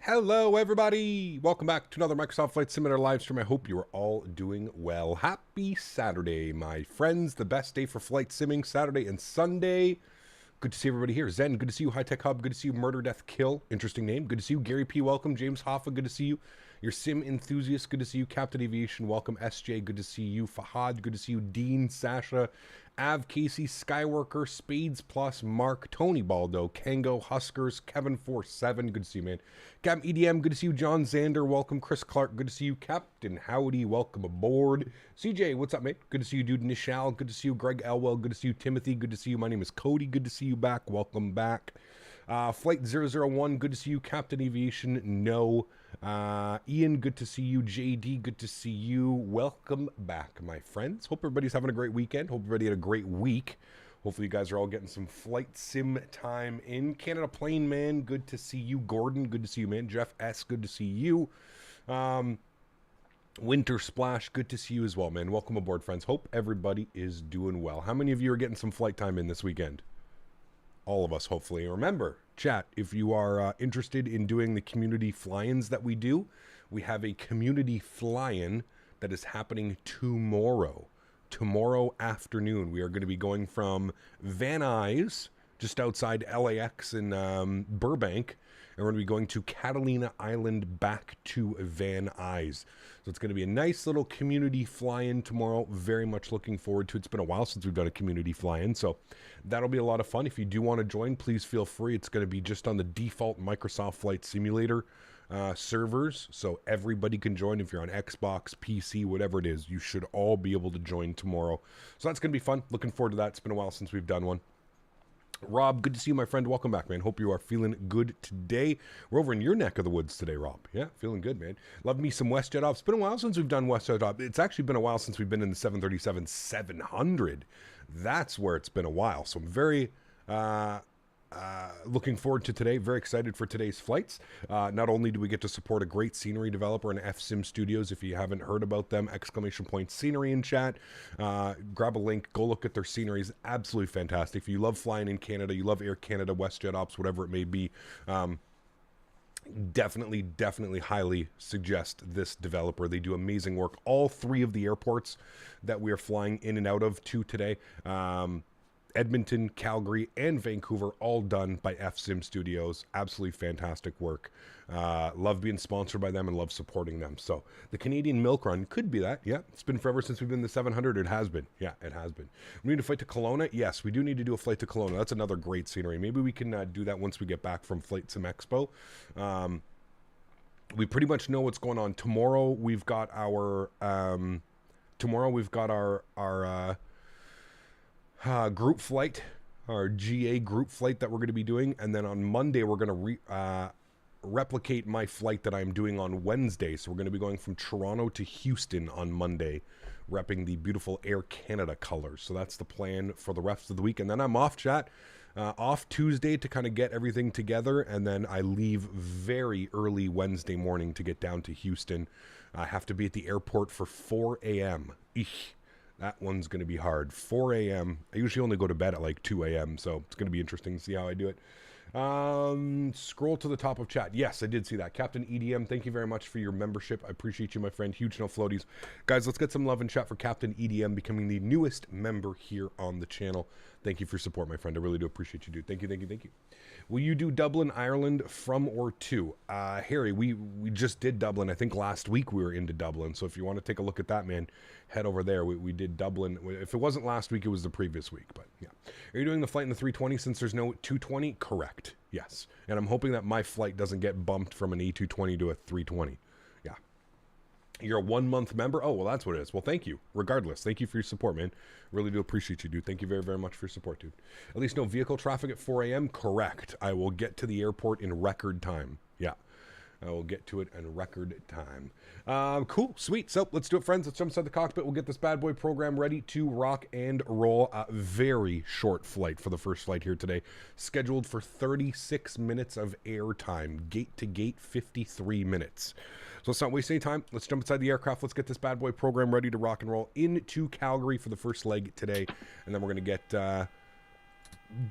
Hello everybody, welcome back to another Microsoft Flight Simulator live stream. I hope you are all doing well. Happy Saturday, my friends. The best day for flight simming, Saturday and Sunday. Good to see everybody here. Zen, good to see you. High Tech Hub, good to see you. Murder, Death, Kill, interesting name. Good to see you. Gary P, welcome. James Hoffa, good to see you. Your Sim Enthusiast, good to see you. Captain Aviation, welcome. SJ, good to see you. Fahad, good to see you. Dean, Sasha, Av, Casey, Skyworker, Spades Plus, Mark, Tony Baldo, Kango, Huskers, Kevin47, good to see you, man. Cam EDM, good to see you. John Zander, welcome. Chris Clark, good to see you. Captain Howdy, welcome aboard. CJ, what's up, mate? Good to see you, dude. Nishal, good to see you. Greg Elwell, good to see you. Timothy, good to see you. My name is Cody, good to see you back. Welcome back. Flight 001, good to see you. Captain Aviation, no. Ian, good to see you. JD, good to see you. Welcome back, my friends. Hope everybody's having a great weekend. Hope everybody had a great week. Hopefully you guys are all getting some flight sim time in. Canada Plane Man, good to see you. Gordon, good to see you, man. Jeff S, good to see you. Winter Splash, good to see you as well, man. Welcome aboard, friends. Hope everybody is doing well. How many of you are getting some flight time in this weekend? All of us, hopefully. Remember, chat, if you are interested in doing the community fly-ins that we do, we have a community fly-in that is happening tomorrow. Tomorrow afternoon, we are going to be going from Van Nuys, just outside LAX in Burbank, and we're going to be going to Catalina Island back to Van Nuys. So it's going to be a nice little community fly-in tomorrow. Very much looking forward to it. It's been a while since we've done a community fly-in, so that'll be a lot of fun. If you do want to join, please feel free. It's going to be just on the default Microsoft Flight Simulator servers, so everybody can join. If you're on Xbox, PC, whatever it is, you should all be able to join tomorrow. So that's going to be fun. Looking forward to that. It's been a while since we've done one. Rob, good to see you, my friend. Welcome back, man. Hope you are feeling good today. We're over in your neck of the woods today, Rob. Yeah, feeling good, man. Love me some WestJet ops. It's been a while since we've done WestJet ops. It's actually been a while since we've been in the 737-700. That's where it's been a while. So I'm very looking forward to today. Very excited for today's flights. Not only do we get to support a great scenery developer in FSimStudios. If you haven't heard about them, exclamation point scenery in chat. Grab a link. Go look at their sceneries. Absolutely fantastic. If you love flying in Canada, you love Air Canada, WestJet ops, whatever it may be, definitely highly suggest this developer. They do amazing work. All three of the airports that we are flying in and out of to today, Edmonton, Calgary, and Vancouver, all done by FSimStudios. Absolutely fantastic work. Love being sponsored by them and love supporting them. So the Canadian Milk Run could be that. Yeah, it's been forever since we've been in the 700. It has been. Yeah, it has been. We need a flight to Kelowna. Yes, we do need to do a flight to Kelowna. That's another great scenery. Maybe we can do that once we get back from FlightSim Expo. We pretty much know what's going on. Tomorrow we've got our group flight, our GA group flight that we're going to be doing, and then on Monday we're going to replicate my flight that I'm doing on Wednesday. So we're going to be going from Toronto to Houston on Monday, repping the beautiful Air Canada colors. So that's the plan for the rest of the week, and then I'm off, chat. Off Tuesday to kind of get everything together, and then I leave very early Wednesday morning to get down to Houston. I have to be at the airport for 4 a.m. Eesh. That one's going to be hard. 4 a.m. I usually only go to bed at like 2 a.m., so it's going to be interesting to see how I do it. Scroll to the top of chat. Yes, I did see that. Captain EDM, thank you very much for your membership. I appreciate you, my friend. Huge no floaties. Guys, let's get some love and chat for Captain EDM becoming the newest member here on the channel. Thank you for your support, my friend. I really do appreciate you, dude. Thank you. Will you do Dublin, Ireland from or to? Harry, we just did Dublin. I think last week we were into Dublin. So if you want to take a look at that, man, head over there. We did Dublin. If it wasn't last week, it was the previous week. But yeah. Are you doing the flight in the 320 since there's no 220? Correct. Yes. And I'm hoping that my flight doesn't get bumped from an A220 to a 320. Yeah. You're a 1 month member? Oh, well, that's what it is. Well, thank you. Regardless, thank you for your support, man. Really do appreciate you, dude. Thank you very, very much for your support, dude. At least no vehicle traffic at 4 a.m. Correct. I will get to the airport in record time. Yeah. I will get to it in record time. Cool. Sweet. So let's do it, friends. Let's jump inside the cockpit. We'll get this bad boy program ready to rock and roll. Very short flight for the first flight here today. Scheduled for 36 minutes of air time. Gate to gate, 53 minutes. So let's not waste any time. Let's jump inside the aircraft. Let's get this bad boy program ready to rock and roll into Calgary for the first leg today. And then we're going to get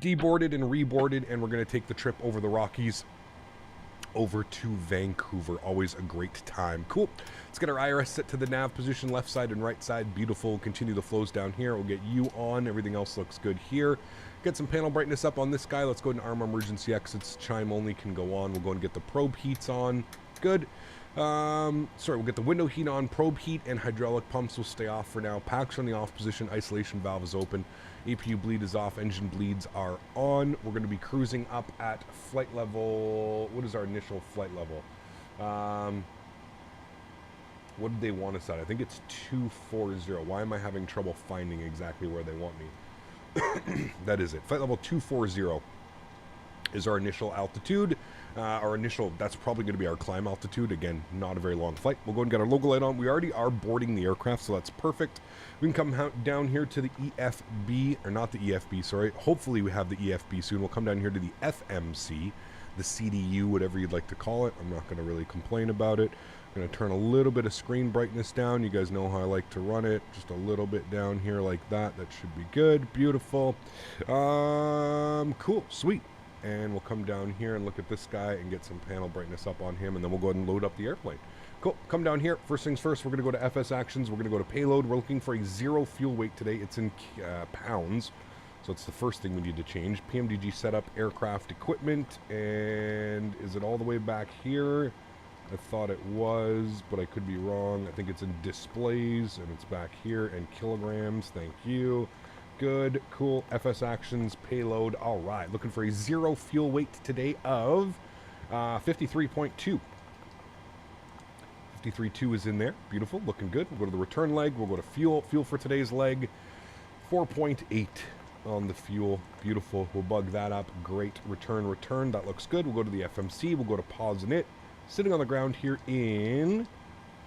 deboarded and reboarded, and we're going to take the trip over the Rockies over to Vancouver. Always a great time. Cool. Let's get our IRS set to the nav position, left side and right side. Beautiful. Continue the flows down here. We'll get you on. Everything else looks good here. Get some panel brightness up on this guy. Let's go ahead and arm emergency exits. Chime only can go on. We'll go and get the probe heats on. Good. We'll get the window heat on. Probe heat and hydraulic pumps will stay off for now. Packs are in the off position. Isolation valve is open. APU bleed is off. Engine bleeds are on. We're going to be cruising up at flight level. What is our initial flight level? What did they want us at? I think it's 240. Why am I having trouble finding exactly where they want me? That is it. Flight level 240 is our initial altitude. That's probably going to be our climb altitude. Again, not a very long flight. We'll go and get our logo light on. We already are boarding the aircraft, so that's perfect. We can come down here to the EFB, or not the EFB, sorry. Hopefully we have the EFB soon. We'll come down here to the FMC, the CDU, whatever you'd like to call it. I'm not going to really complain about it. I'm going to turn a little bit of screen brightness down. You guys know how I like to run it. Just a little bit down here like that. That should be good. Beautiful. Cool. Sweet. And we'll come down here and look at this guy and get some panel brightness up on him, and then we'll go ahead and load up the airplane. Cool. Come down here. First things first, we're going to go to FS Actions. We're going to go to Payload. We're looking for a 0 fuel weight today. It's in pounds, so it's the first thing we need to change. PMDG setup, aircraft equipment, and is it all the way back here? I thought it was, but I could be wrong. I think it's in displays, and it's back here, and kilograms. Thank you. Good, cool. FS Actions, payload. All right, looking for a 0 fuel weight today of 53.2. 53.2 is in there. Beautiful, looking good. We'll go to the return leg. We'll go to fuel. Fuel for today's leg, 4.8. on the fuel. Beautiful. We'll bug that up. Great. Return. That looks good. We'll go to the FMC. We'll go to pause in it. Sitting on the ground here in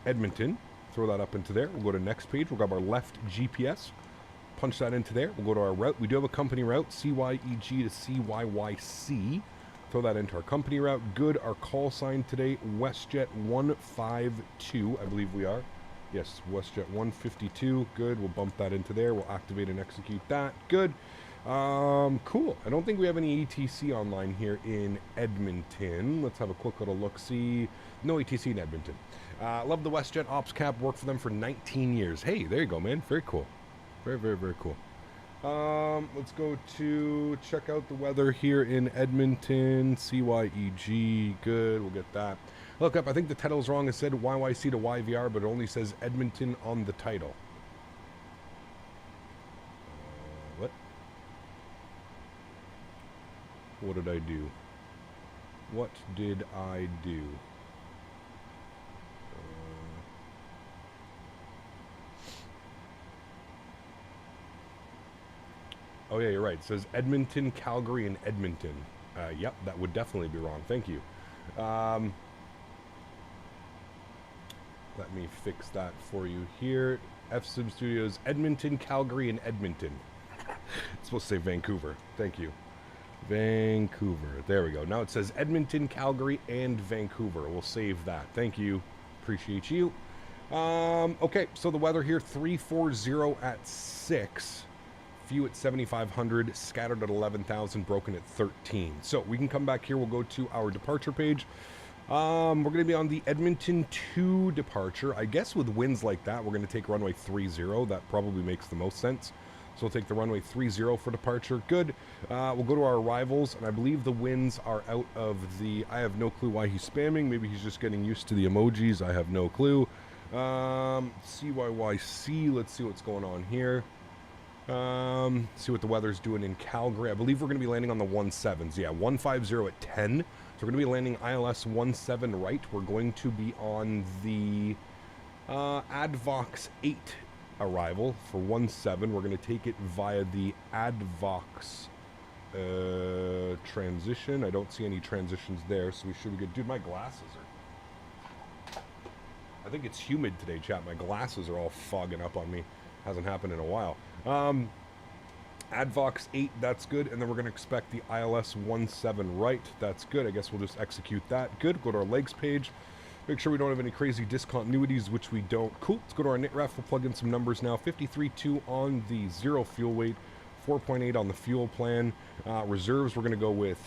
Edmonton. Throw that up into there. We'll go to next page. We'll grab our left GPS. Punch that into there. We'll go to our route. We do have a company route, CYEG to CYYC. Throw that into our company route. Good. Our call sign today, WestJet 152, I believe we are. Yes, WestJet 152. Good. We'll bump that into there. We'll activate and execute that. Good. Cool. I don't think we have any ETC online here in Edmonton. Let's have a quick little look-see. No ETC in Edmonton. Love the WestJet Ops Cap. Worked for them for 19 years. Hey, there you go, man. Very cool. Very cool. Let's go to check out the weather here in Edmonton. CYEG. Good. We'll get that. Look up. I think the title's wrong. It said YYC to YVR, but it only says Edmonton on the title. What? What did I do? What did I do? Oh yeah, you're right. It says Edmonton, Calgary, and Edmonton. Yep, that would definitely be wrong. Thank you. Let me fix that for you here. FSimStudios, Edmonton, Calgary, and Edmonton. It's supposed to say Vancouver. Thank you. Vancouver. There we go. Now it says Edmonton, Calgary, and Vancouver. We'll save that. Thank you. Appreciate you. Okay, so the weather here, 340 at 6. Few at 7,500, scattered at 11,000, broken at 13. So we can come back here. We'll go to our departure page. We're going to be on the Edmonton 2 departure. I guess with winds like that, we're going to take runway 30. That probably makes the most sense. So we'll take the runway 30 for departure. Good. We'll go to our arrivals, and I believe the winds are out of the... I have no clue why he's spamming. Maybe he's just getting used to the emojis. I have no clue. CYYC. Let's see what's going on here. See what the weather's doing in Calgary. I believe we're going to be landing on the 17s. Yeah, 150 at 10. So we're going to be landing ILS 17 right. We're going to be on the Advox 8 arrival for 17. We're going to take it via the Advox transition. I don't see any transitions there, so we should be good. Dude, my glasses are... I think it's humid today, chat. My glasses are all fogging up on me. Hasn't happened in a while. Advox 8, that's good. And then we're going to expect the ILS 17 right. That's good. I guess we'll just execute that. Good. Go to our legs page. Make sure we don't have any crazy discontinuities, which we don't. Cool. Let's go to our knit ref. We'll plug in some numbers now. 53.2 on the 0 fuel weight. 4.8 on the fuel plan. Reserves, we're going to go with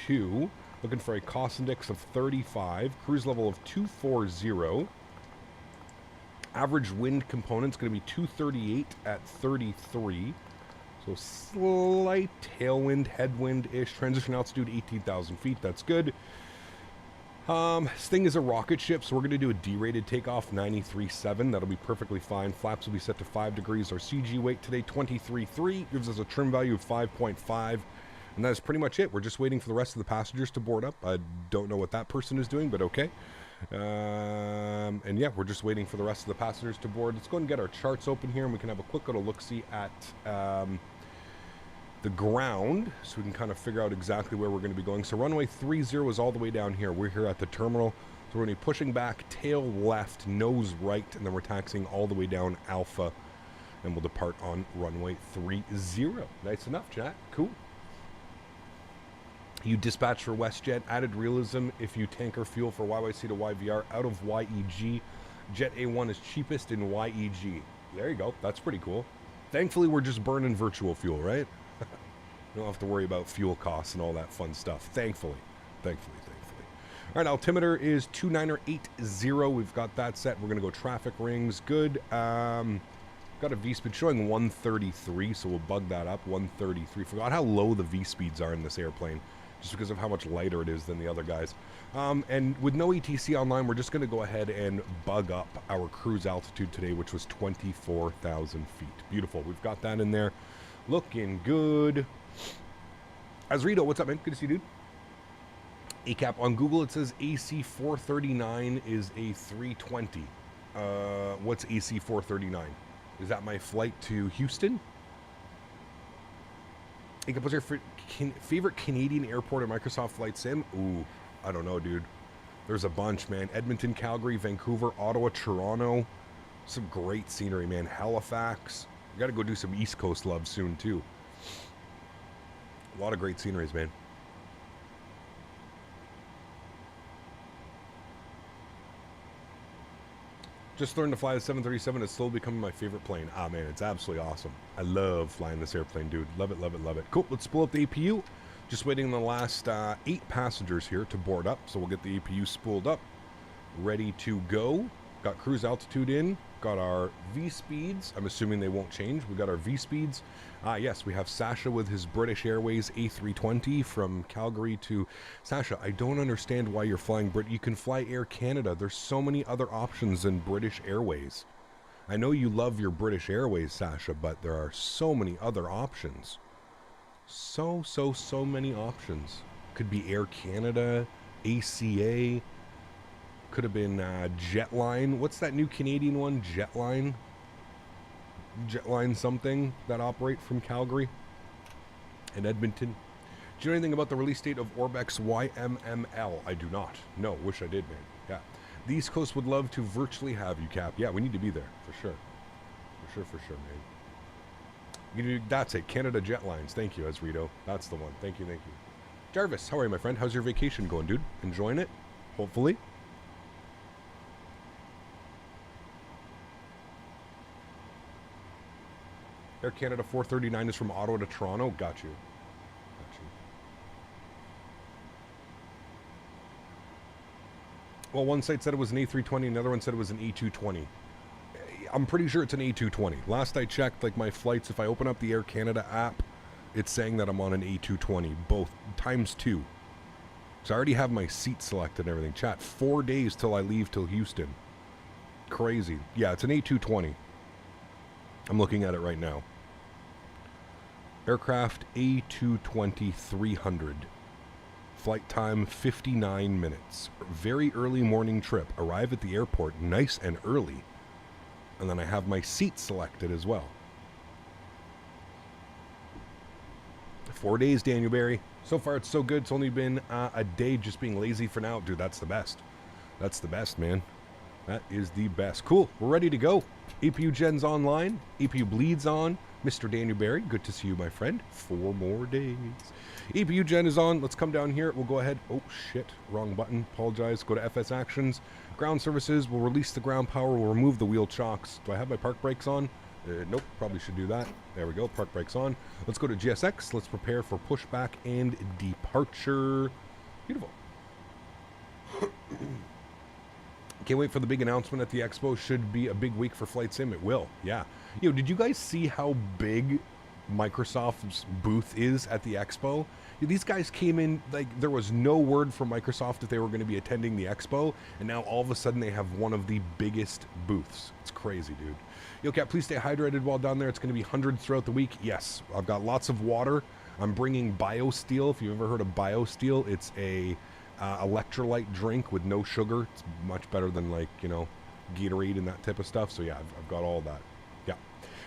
2. Looking for a cost index of 35. Cruise level of 240. Average wind component's going to be 238 at 33. So slight tailwind, headwind-ish. Transition altitude 18,000 feet. That's good. This thing is a rocket ship, so we're going to do a derated takeoff, 93.7. That'll be perfectly fine. Flaps will be set to 5 degrees. Our CG weight today, 23.3. Gives us a trim value of 5.5. And that's pretty much it. We're just waiting for the rest of the passengers to board up. I don't know what that person is doing, but okay. And yeah, we're just waiting for the rest of the passengers to board. Let's go ahead and get our charts open here, and we can have a quick little look-see at the ground, so we can kind of figure out exactly where we're going to be going. So runway 30 is all the way down here. We're here at the terminal, so we're going to be pushing back, tail left, nose right, and then we're taxiing all the way down Alpha, and we'll depart on runway 30. Nice enough, chat. Cool. You dispatch for WestJet, added realism if you tanker fuel for YYC to YVR out of YEG. Jet A1 is cheapest in YEG. There you go. That's pretty cool. Thankfully, we're just burning virtual fuel, right? You don't have to worry about fuel costs and all that fun stuff. Thankfully. All right, altimeter is 2980. We've got that set. We're going to go traffic rings. Good. Got a V-speed showing 133, so we'll bug that up. 133. Forgot how low the V-speeds are in this airplane, just because of how much lighter it is than the other guys. And with no ETC online, we're just going to go ahead and bug up our cruise altitude today, which was 24,000 feet. Beautiful. We've got that in there. Looking good. Azrito, what's up, man? Good to see you, dude. ACAP on Google, it says AC 439 is a 320. What's AC 439? Is that my flight to Houston? Hey, what's your favorite Canadian airport in Microsoft Flight Sim? Ooh, I don't know, dude. There's a bunch, man. Edmonton, Calgary, Vancouver, Ottawa, Toronto. Some great scenery, man. Halifax. We got to go do some East Coast love soon, too. A lot of great sceneries, man. Just learned to fly the 737. It's slowly becoming my favorite plane. Ah, man, it's absolutely awesome. I love flying this airplane, dude. Love it, love it, love it. Cool, let's spool up the APU. Just waiting on the last 8 passengers here to board up. So we'll get the APU spooled up. Ready to go. Got cruise altitude in. Got our V-speeds. I'm assuming they won't change. We got our V-speeds. Yes, we have Sasha with his British Airways A320 from Calgary to... Sasha, I don't understand why you're flying Brit. You can fly Air Canada. There's so many other options than British Airways. I know you love your British Airways, Sasha, but there are so many other options. So many options. Could be Air Canada, ACA... Could have been Jetline. What's that new Canadian one? Jetline? Jetline something that operate from Calgary and Edmonton. Do you know anything about the release date of Orbex YMML? I do not. No, wish I did, man. Yeah. The East Coast would love to virtually have you, Cap. Yeah, we need to be there, for sure. For sure, man. That's it. Canada Jetlines. Thank you, Ezrito. That's the one. Thank you. Jarvis, how are you, my friend? How's your vacation going, dude? Enjoying it? Hopefully. Air Canada 439 is from Ottawa to Toronto. Got you. Well, one site said it was an A320, another one said it was an A220. I'm pretty sure it's an A220. Last I checked, like my flights, if I open up the Air Canada app, it's saying that I'm on an A220, both times 2. So I already have my seat selected and everything. Chat, 4 days till I leave till Houston. Crazy. Yeah, it's an A220. I'm looking at it right now. Aircraft A220 300. Flight time 59 minutes. Very early morning trip. Arrive at the airport nice and early. And then I have my seat selected as well. 4 days, Daniel Barry. So far it's so good. It's only been a day just being lazy for now. Dude, that's the best. That's the best, man. That is the best. Cool. We're ready to go. APU Gen's online. APU Bleed's on. Mr. Daniel Barry, good to see you, my friend. 4 more days. APU Gen is on. Let's come down here. We'll go ahead. Oh, shit. Wrong button. Apologize. Go to FS Actions. Ground Services. We'll release the ground power. We'll remove the wheel chocks. Do I have my park brakes on? Nope. Probably should do that. There we go. Park brakes on. Let's go to GSX. Let's prepare for pushback and departure. Beautiful. Can't wait for the big announcement at the expo. Should be a big week for Flight Sim. It will. Yeah. Yo, did you guys see how big Microsoft's booth is at the expo? These guys came in, like, there was no word from Microsoft that they were going to be attending the expo, and now all of a sudden they have one of the biggest booths. It's crazy, dude. Yo, Cat, please stay hydrated while down there. It's going to be hundreds throughout the week. Yes, I've got lots of water. I'm bringing BioSteel. If you've ever heard of BioSteel, it's a electrolyte drink with no sugar. It's much better than, like, you know, Gatorade and that type of stuff. So yeah, I've got all that. Yeah.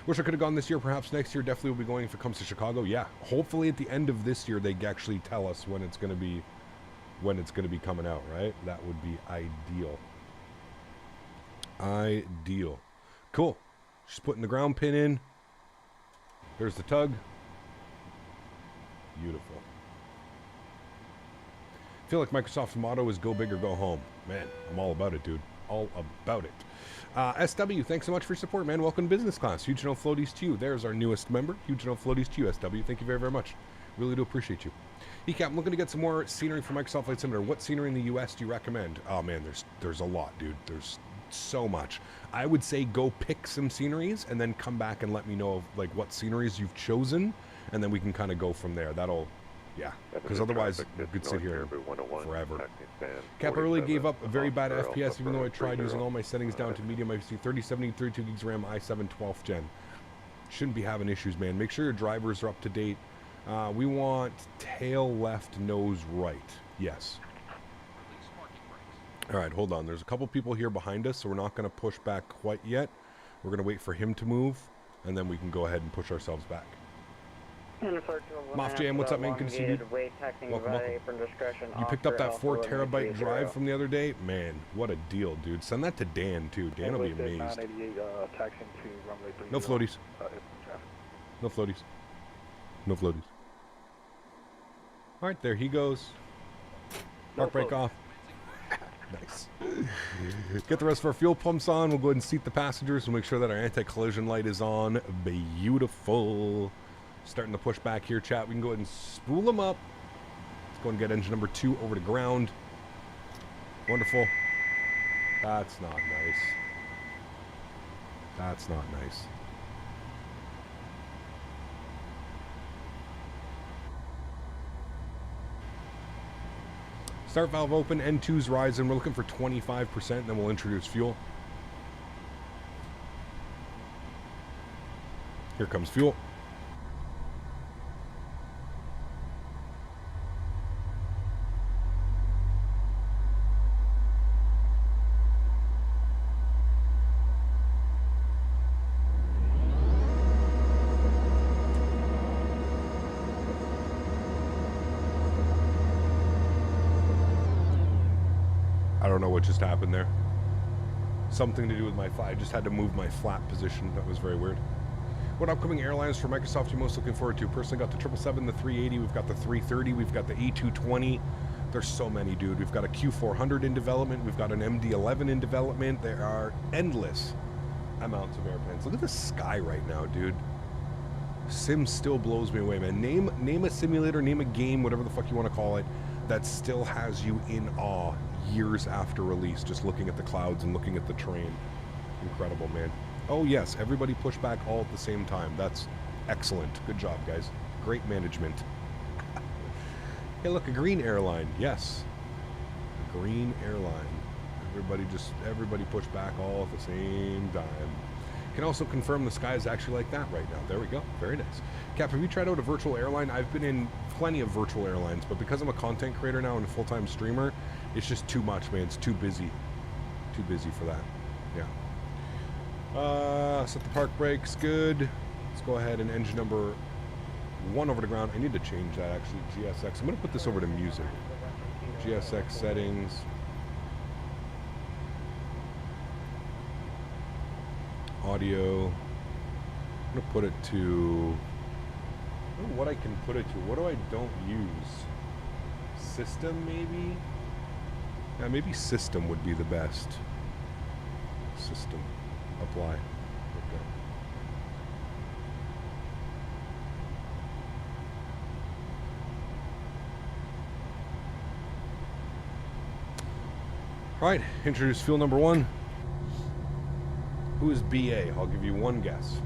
Wish I could have gone this year. Perhaps next year. Definitely will be going if it comes to Chicago. Yeah. Hopefully at the end of this year they actually tell us when it's going to be coming out, right? That would be ideal. Ideal. Cool. Just putting the ground pin in. There's the tug. Beautiful. I feel like Microsoft's motto is go big or go home. Man, I'm all about it, dude. All about it. SW, thanks so much for your support, man. Welcome to business class. Huge no floaties to you. There's our newest member. Huge no floaties to you, SW. Thank you very, very much. Really do appreciate you. ECAP, I'm looking to get some more scenery for Microsoft Flight Simulator. What scenery in the US do you recommend? Oh, man, there's a lot, dude. There's so much. I would say go pick some sceneries and then come back and let me know of, like, what sceneries you've chosen, and then we can kind of go from there. That'll... Yeah, because otherwise we could sit here forever. Cap, I really gave up a very bad FPS, even though I tried using all my settings down to medium. I see 3070, 32 gigs RAM, i7 12th gen. Shouldn't be having issues, man. Make sure your drivers are up to date. We want tail left, nose right. Yes. All right, hold on. There's a couple people here behind us, so we're not going to push back quite yet. We're going to wait for him to move, and then we can go ahead and push ourselves back. Moff Jam, what's up, man? Good to see you. Welcome, welcome. You picked up that 4 terabyte drive from the other day? Man, what a deal, dude. Send that to Dan, too. Dan will be amazed. No floaties. No floaties. No floaties. All right, there he goes. Mark break off. Nice. Get the rest of our fuel pumps on. We'll go ahead and seat the passengers. We'll make sure that our anti-collision light is on. Beautiful. Starting to push back here, chat. We can go ahead and spool them up. Let's go and get engine number 2 over to ground. Wonderful. That's not nice. That's not nice. Start valve open, N2's rising. We're looking for 25%, and then we'll introduce fuel. Here comes fuel. I don't know what just happened there. Something to do with my flat. I just had to move my flat position. That was very weird. What upcoming airlines for Microsoft are you most looking forward to? Personally, got the 777, the 380. We've got the 330. We've got the A220. There's so many, dude. We've got a Q400 in development. We've got an MD-11 in development. There are endless amounts of airplanes. Look at the sky right now, dude. Sim still blows me away, man. Name a simulator, name a game, whatever the fuck you want to call it, that still has you in awe years after release, just looking at the clouds and looking at the terrain. Incredible, man. Oh yes, everybody push back all at the same time. That's excellent. Good job, guys. Great management. Hey, look, a green airline. Yes, a green airline. Everybody push back all at the same time. Can also confirm the sky is actually like that right now. There we go. Very nice. Cap, have you tried out a virtual airline? I've been in plenty of virtual airlines, but because I'm a content creator now and a full-time streamer, it's just too much, man. It's too busy. Too busy for that. Yeah. Set the park brakes. Good. Let's go ahead and engine number 1 over to ground. I need to change that, actually. GSX. I'm going to put this over to music. GSX settings. Audio. I'm going to put it to... I don't know what I can put it to. What do I don't use? System, maybe? Yeah, maybe system would be the best. System. Apply. Okay. All right, introduce fuel number 1. Who is BA? I'll give you one guess.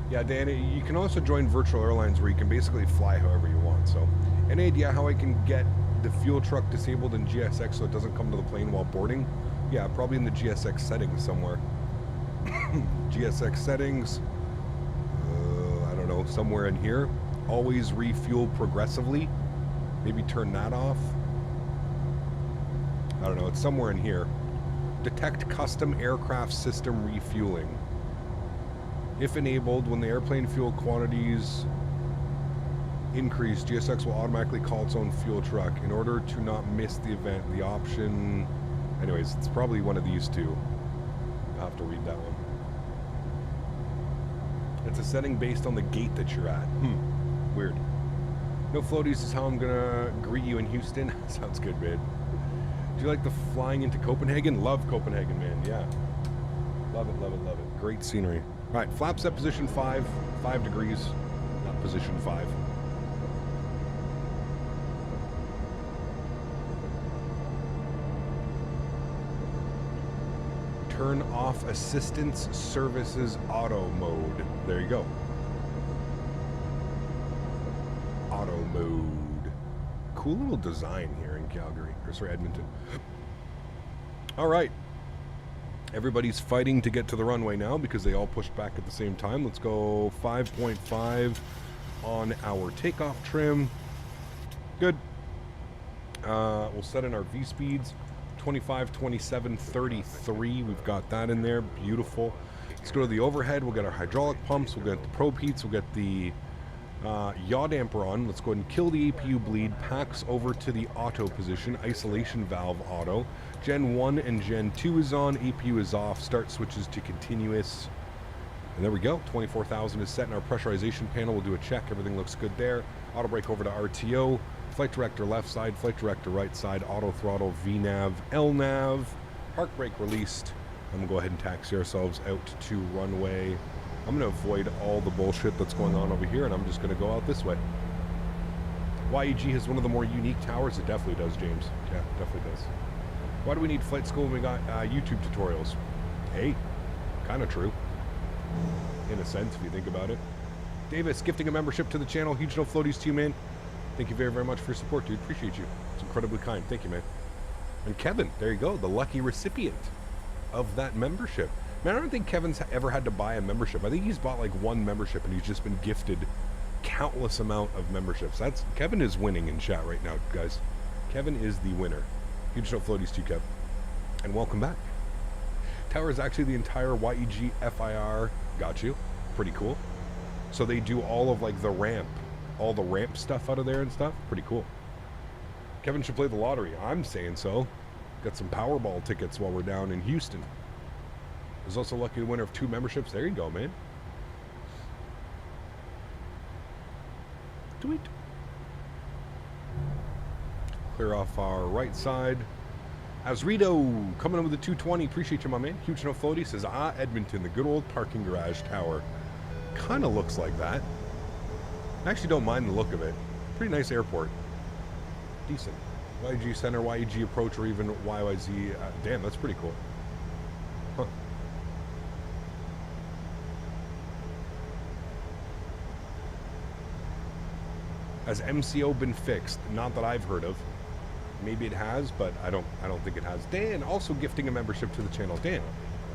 Yeah, Danny, you can also join virtual airlines where you can basically fly however you want. So, any idea how I can get the fuel truck disabled in GSX so it doesn't come to the plane while boarding? Yeah, probably in the GSX settings somewhere. GSX settings, I don't know, somewhere in here. Always refuel progressively. Maybe turn that off. I don't know, it's somewhere in here. Detect custom aircraft system refueling. If enabled, when the airplane fuel quantities increase, GSX will automatically call its own fuel truck. In order to not miss the event, the option... Anyways, it's probably one of these two. I'll have to read that one. It's a setting based on the gate that you're at. Weird. No floaties is how I'm gonna greet you in Houston. Sounds good, man. Do you like the flying into Copenhagen? Love Copenhagen, man. Yeah. Love it, love it, love it. Great scenery. All right, flaps at position 5, 5 degrees, not position 5. Turn off assistance services auto mode. There you go. Auto mode. Cool little design here in Calgary, or sorry, Edmonton. All right. Everybody's fighting to get to the runway now because they all pushed back at the same time. Let's go 5.5 on our takeoff trim. Good. We'll set in our V speeds. 25, 27, 33. We've got that in there. Beautiful. Let's go to the overhead. We'll get our hydraulic pumps. We'll get the probe heats. We'll get the yaw damper on. Let's go ahead and kill the APU bleed. Packs over to the auto position. Isolation valve auto. Gen 1 and Gen 2 is on. APU is off. Start switches to continuous. And there we go. 24,000 is set in our pressurization panel. We'll do a check. Everything looks good there. Auto brake over to RTO. Flight director left side. Flight director right side. Auto throttle. VNAV. LNAV. Park brake released. And we'll go ahead and taxi ourselves out to runway. I'm going to avoid all the bullshit that's going on over here, and I'm just going to go out this way. YEG has one of the more unique towers. It definitely does, James. Yeah, it definitely does. Why do we need flight school when we got YouTube tutorials? Hey, kind of true. In a sense, if you think about it. Davis, gifting a membership to the channel. Huge no floaties to you, man. Thank you very, very much for your support, dude. Appreciate you. It's incredibly kind. Thank you, man. And Kevin, there you go. The lucky recipient of that membership. Man, I don't think Kevin's ever had to buy a membership. I think he's bought like one membership and he's just been gifted countless amount of memberships. Kevin is winning in chat right now, guys. Kevin is the winner. Huge no floaties to you, Kev. And welcome back. Tower is actually the entire YEG FIR. Got you. Pretty cool. So they do all of like the ramp, all the ramp stuff out of there and stuff. Pretty cool. Kevin should play the lottery. I'm saying so. Got some Powerball tickets while we're down in Houston. There's also lucky winner of 2 memberships. There you go, man. Tweet. Clear off our right side. Azrito coming in with a 220. Appreciate you, my man. Huge no floaty says, Edmonton, the good old parking garage tower. Kind of looks like that. I actually don't mind the look of it. Pretty nice airport. Decent. YG Center, YG Approach, or even YYZ. Damn, that's pretty cool. Huh. Has MCO been fixed? Not that I've heard of. Maybe it has, but I don't think it has. Dan, also gifting a membership to the channel. Dan,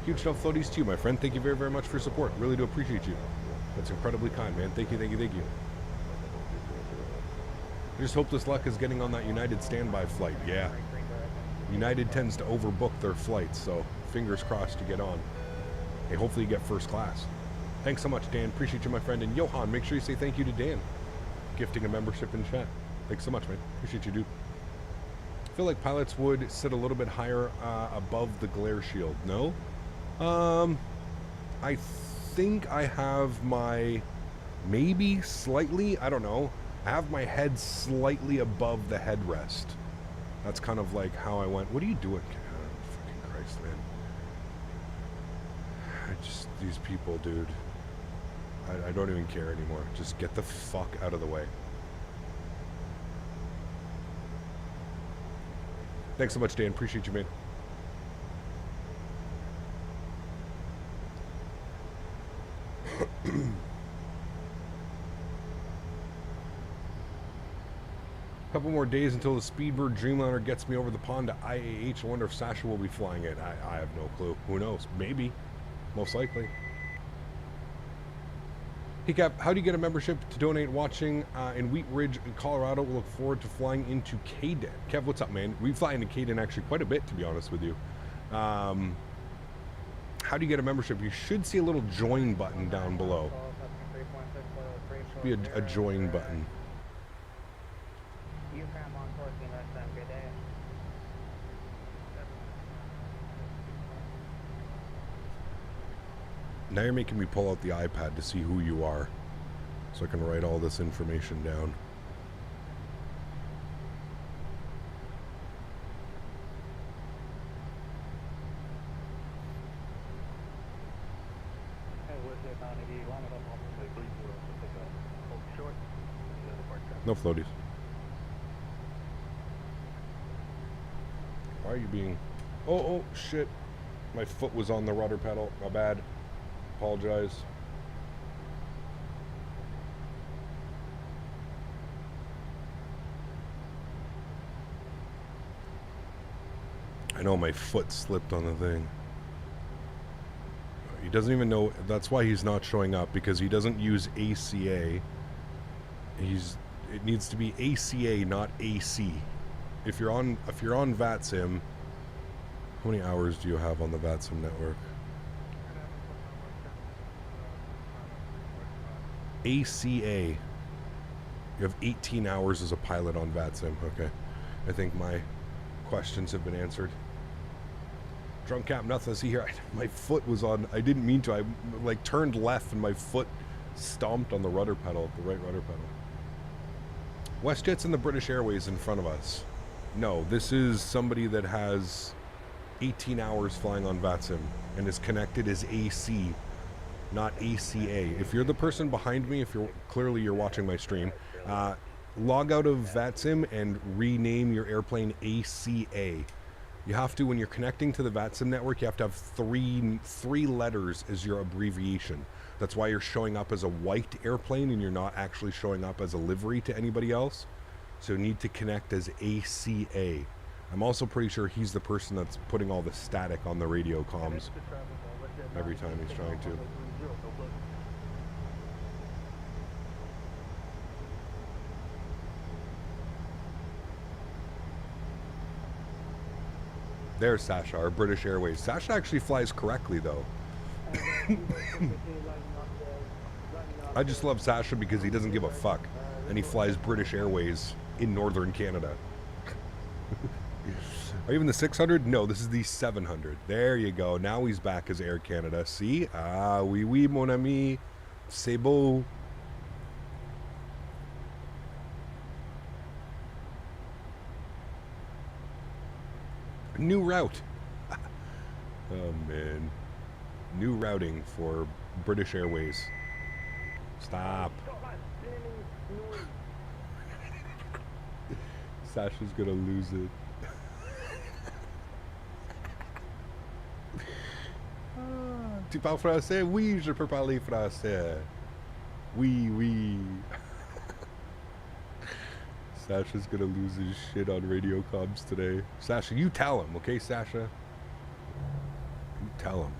huge no floaties to you, my friend. Thank you very, very much for your support. Really do appreciate you. That's incredibly kind, man. Thank you, thank you, thank you. I just hope this luck is getting on that United standby flight. Yeah. United tends to overbook their flights, so fingers crossed you get on. Hey, hopefully you get first class. Thanks so much, Dan. Appreciate you, my friend. And Johan, make sure you say thank you to Dan. Gifting a membership in chat. Thanks so much, man. Appreciate you, dude. I feel like pilots would sit a little bit higher above the glare shield. No? I think I have my... Maybe slightly? I don't know. I have my head slightly above the headrest. That's kind of like how I went. What are you doing? Oh, fucking Christ, man. These people, dude. I don't even care anymore. Just get the fuck out of the way. Thanks so much, Dan. Appreciate you, man. Couple more days until the Speedbird Dreamliner gets me over the pond to IAH. I wonder if Sasha will be flying it. I have no clue. Who knows? Maybe. Most likely. Hey Cap, how do you get a membership to donate watching in Wheat Ridge, Colorado? We'll look forward to flying into Caden. Kev, what's up, man? We fly into Caden actually quite a bit, to be honest with you. How do you get a membership? You should see a little join button down below. Should be a join button. Now you're making me pull out the iPad to see who you are, so I can write all this information down. No floaties. Why are you being... Oh, shit. My foot was on the rudder pedal. My bad. Apologize. I know my foot slipped on the thing. He doesn't even know. That's why he's not showing up, because he doesn't use ACA. It needs to be ACA, not AC. If you're on VatSim, how many hours do you have on the VatSim network? ACA. You have 18 hours as a pilot on VatSim. Okay. I think my questions have been answered. Drunk cap, nothing to see here. My foot was on, I didn't mean to. I like turned left and my foot stomped on the rudder pedal, the right rudder pedal. WestJet's in the British Airways in front of us. No, this is somebody that has 18 hours flying on VatSim and is connected as AC, not ACA. If you're the person behind me, if you're clearly you're watching my stream, log out of VatSim and rename your airplane ACA. You have to, when you're connecting to the VatSim network, you have to have three letters as your abbreviation. That's why you're showing up as a white airplane and you're not actually showing up as a livery to anybody else. So you need to connect as ACA. I'm also pretty sure he's the person that's putting all the static on the radio comms every time he's trying to. There's Sasha, our British Airways. Sasha actually flies correctly, though. I just love Sasha because he doesn't give a fuck. And he flies British Airways in northern Canada. Are you in the 600? No, this is the 700. There you go. Now he's back as Air Canada. See? Ah, oui, oui, mon ami. C'est beau. New route. Oh, man. New routing for British Airways. Stop. Sasha's gonna lose it. Tu parles français? Oui, je peux parler français. Oui, oui. Sasha's gonna lose his shit on radio comms today. Sasha, you tell him, okay, Sasha? You tell him.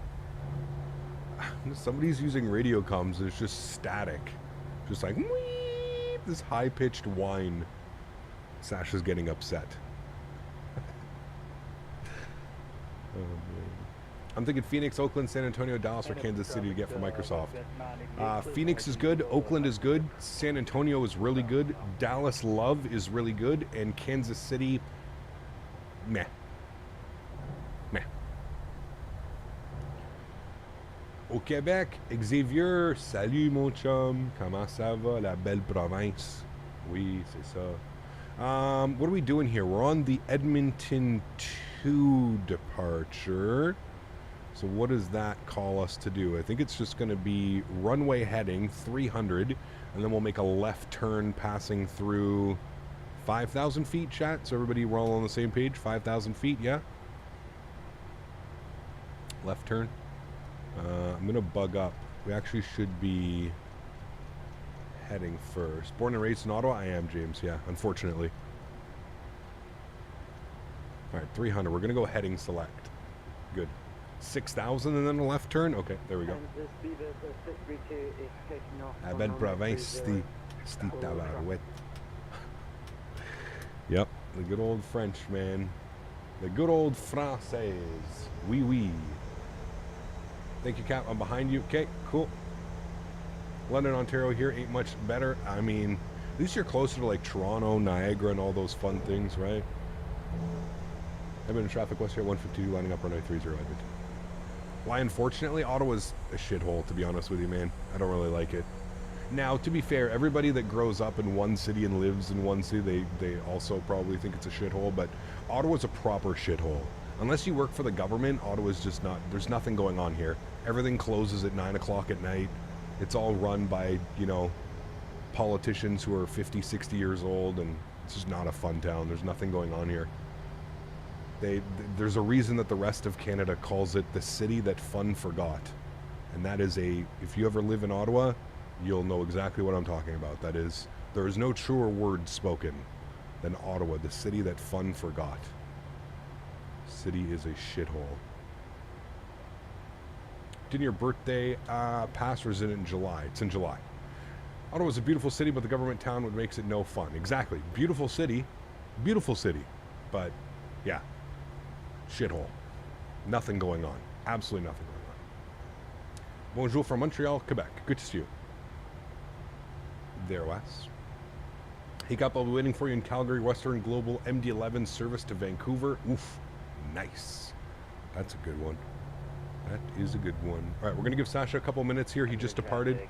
Somebody's using radio comms and it's just static. Just like, wee, this high-pitched whine. Sasha's getting upset. Oh, man. I'm thinking Phoenix, Oakland, San Antonio, Dallas, or Kansas City to get for Microsoft. Phoenix is good. Oakland is good. San Antonio is really good. Dallas Love is really good. And Kansas City, meh. Meh. Au Québec, Xavier, salut mon chum. Comment ça va, la belle province? Oui, c'est ça. What are we doing here? We're on the Edmonton 2 departure. So what does that call us to do? I think it's just going to be runway heading 300, and then we'll make a left turn passing through 5,000 feet, chat. So everybody, we're all on the same page. 5,000 feet, yeah? Left turn. I'm going to bug up. We actually should be heading first. Born and raised in Ottawa? I am, James, yeah, unfortunately. All right, 300. We're going to go heading select. Good. 6,000 and then a left turn? Okay, there we go. La belle province, sti tabarouette. Yep, the good old French, man. The good old Française. Oui, oui. Thank you, Cap. I'm behind you. Okay, cool. London, Ontario here ain't much better. I mean, at least you're closer to like Toronto, Niagara, and all those fun things, right? I've been in traffic west here at 152, lining up runway 30 Edmonton. Why, unfortunately, Ottawa's a shithole, to be honest with you, man. I don't really like it. Now, to be fair, everybody that grows up in one city and lives in one city, they also probably think it's a shithole, but Ottawa's a proper shithole. Unless you work for the government, Ottawa's just not, there's nothing going on here. Everything closes at 9 o'clock at night. It's all run by, you know, politicians who are 50, 60 years old, and it's just not a fun town. There's nothing going on here. There's a reason that the rest of Canada calls it the city that fun forgot. And that is if you ever live in Ottawa, you'll know exactly what I'm talking about. That is, there is no truer word spoken than Ottawa, the city that fun forgot. City is a shithole. Didn't your birthday pass, or is it in July? It's in July. Ottawa's a beautiful city, but the government town what makes it no fun. Exactly. Beautiful city. But, yeah. Shithole. Nothing going on. Absolutely nothing going on. Bonjour from Montreal, Quebec. Good to see you. There, Wes. Hey, I'll be waiting for you in Calgary, Western Global MD-11 service to Vancouver. Oof. Nice. That's a good one. That is a good one. All right, we're going to give Sasha a couple minutes here. He just departed.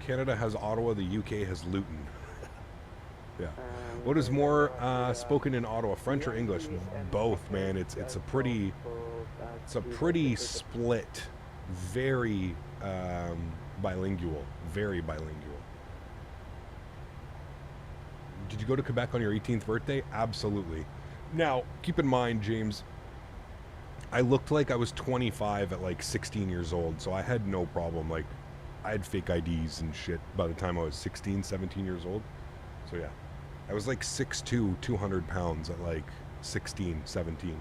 Canada has Ottawa, the UK has Luton. Yeah. What is more spoken in Ottawa, French or English? Both, man. It's a pretty split, very bilingual, very bilingual. Did you go to Quebec on your 18th birthday? Absolutely. Now, keep in mind, James, I looked like I was 25 at like 16 years old, so I had no problem. Like, I had fake IDs and shit by the time I was 16, 17 years old. So yeah, I was like 6'2", 200 pounds at like 16, 17.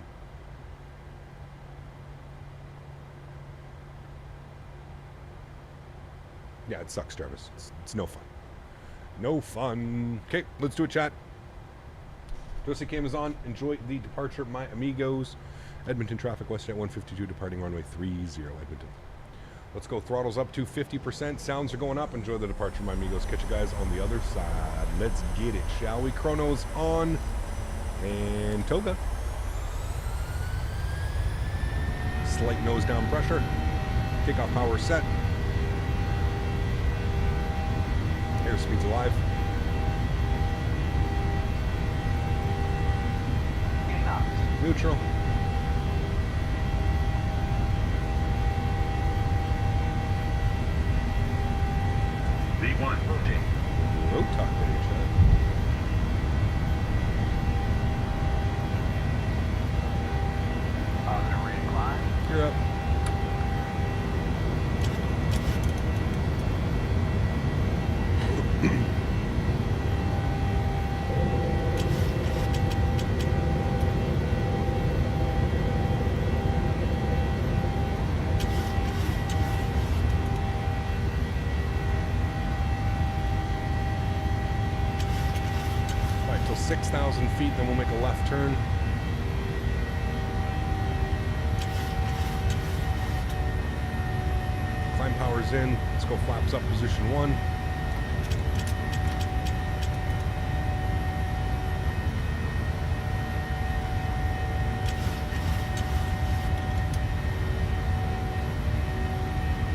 Yeah, it sucks, Jarvis. It's no fun. No fun. Okay, let's do a chat. Josie Cam is on. Enjoy the departure, my amigos. Edmonton traffic, WestJet 152 departing runway 30, Edmonton. Let's go. Throttles up to 50%. Sounds are going up. Enjoy the departure, my amigos. Catch you guys on the other side. Let's get it, shall we? Chronos on. And Toga. Slight nose down pressure. Takeoff power set. Airspeed's alive. Neutral. V1 rotate. Road talk to each other. Honorary climb. You're up. Till 6,000 feet, then we'll make a left turn. Climb power's in. Let's go flaps up, position 1.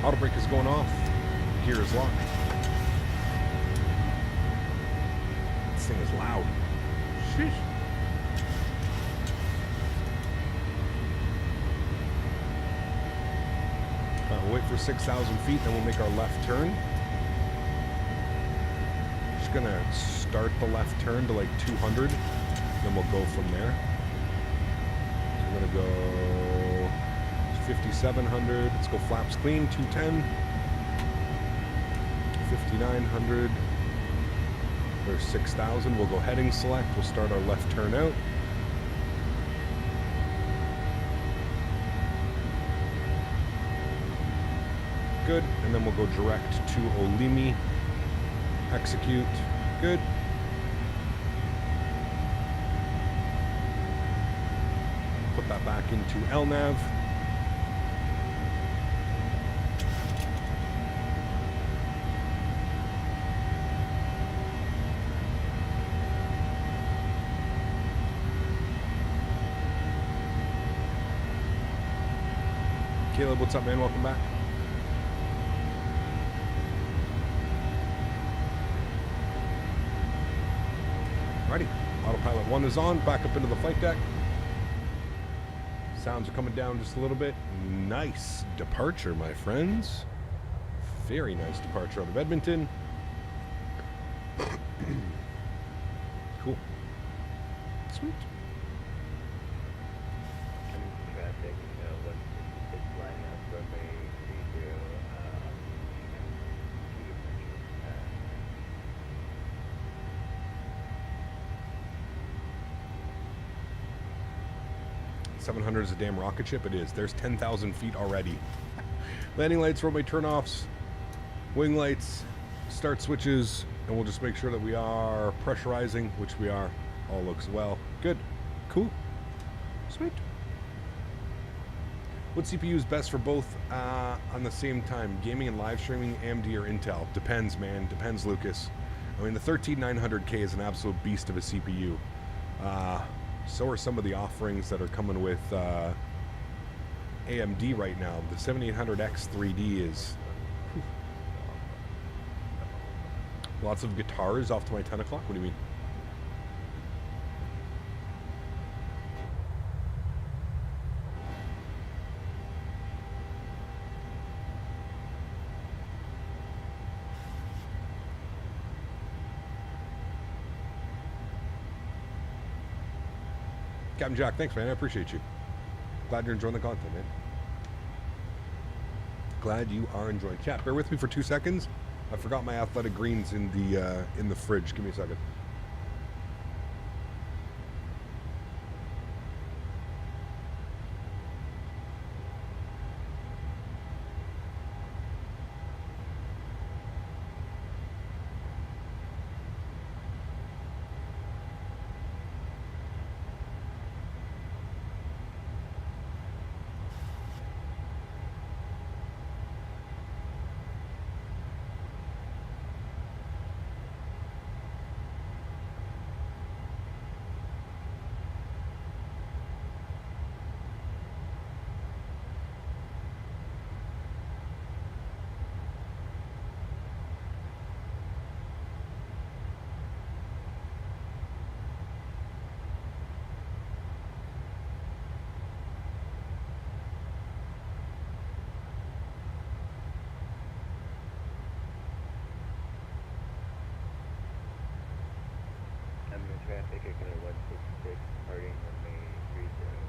Auto brake is going off. Gear is locked. This thing is loud. Sheesh. We'll wait for 6,000 feet, then we'll make our left turn. Just gonna start the left turn to like 200, then we'll go from there. So we're gonna go 5,700. Let's go flaps clean, 210. 5,900. There's 6,000. We'll go heading select. We'll start our left turn out. Good. And then we'll go direct to Olimi. Execute. Good. Put that back into LNAV. Caleb, what's up, man? Welcome back. Alrighty. Autopilot 1 is on. Back up into the flight deck. Sounds are coming down just a little bit. Nice departure, my friends. Very nice departure out of Edmonton. Cool. Sweet. 700 is a damn rocket ship. It is. There's 10,000 feet already. Landing lights, runway turnoffs, wing lights, start switches, and we'll just make sure that we are pressurizing, which we are. All looks well. Good. Cool. Sweet. What CPU is best for both on the same time? Gaming and live streaming, AMD or Intel? Depends, man. Depends, Lucas. I mean, the 13900K is an absolute beast of a CPU. So are some of the offerings that are coming with AMD right now. The 7800X 3D is... Whew. Lots of guitars off to my 10 o'clock? What do you mean? Captain Jack, thanks, man. I appreciate you. Glad you're enjoying the content, man. Glad you are enjoying. Chat, bear with me for 2 seconds. I forgot my athletic greens in the fridge. Give me a second. Traffic, I got a 166 departing runway 30.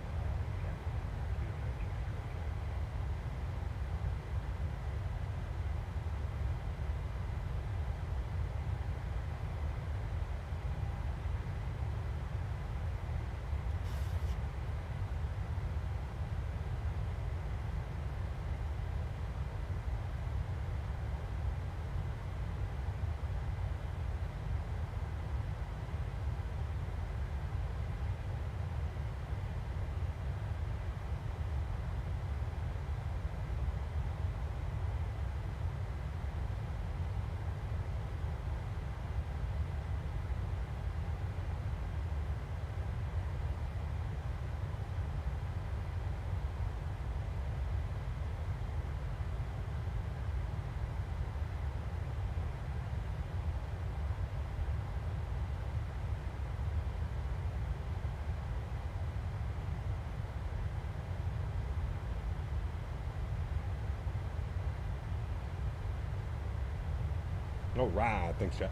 All right, thanks, chat.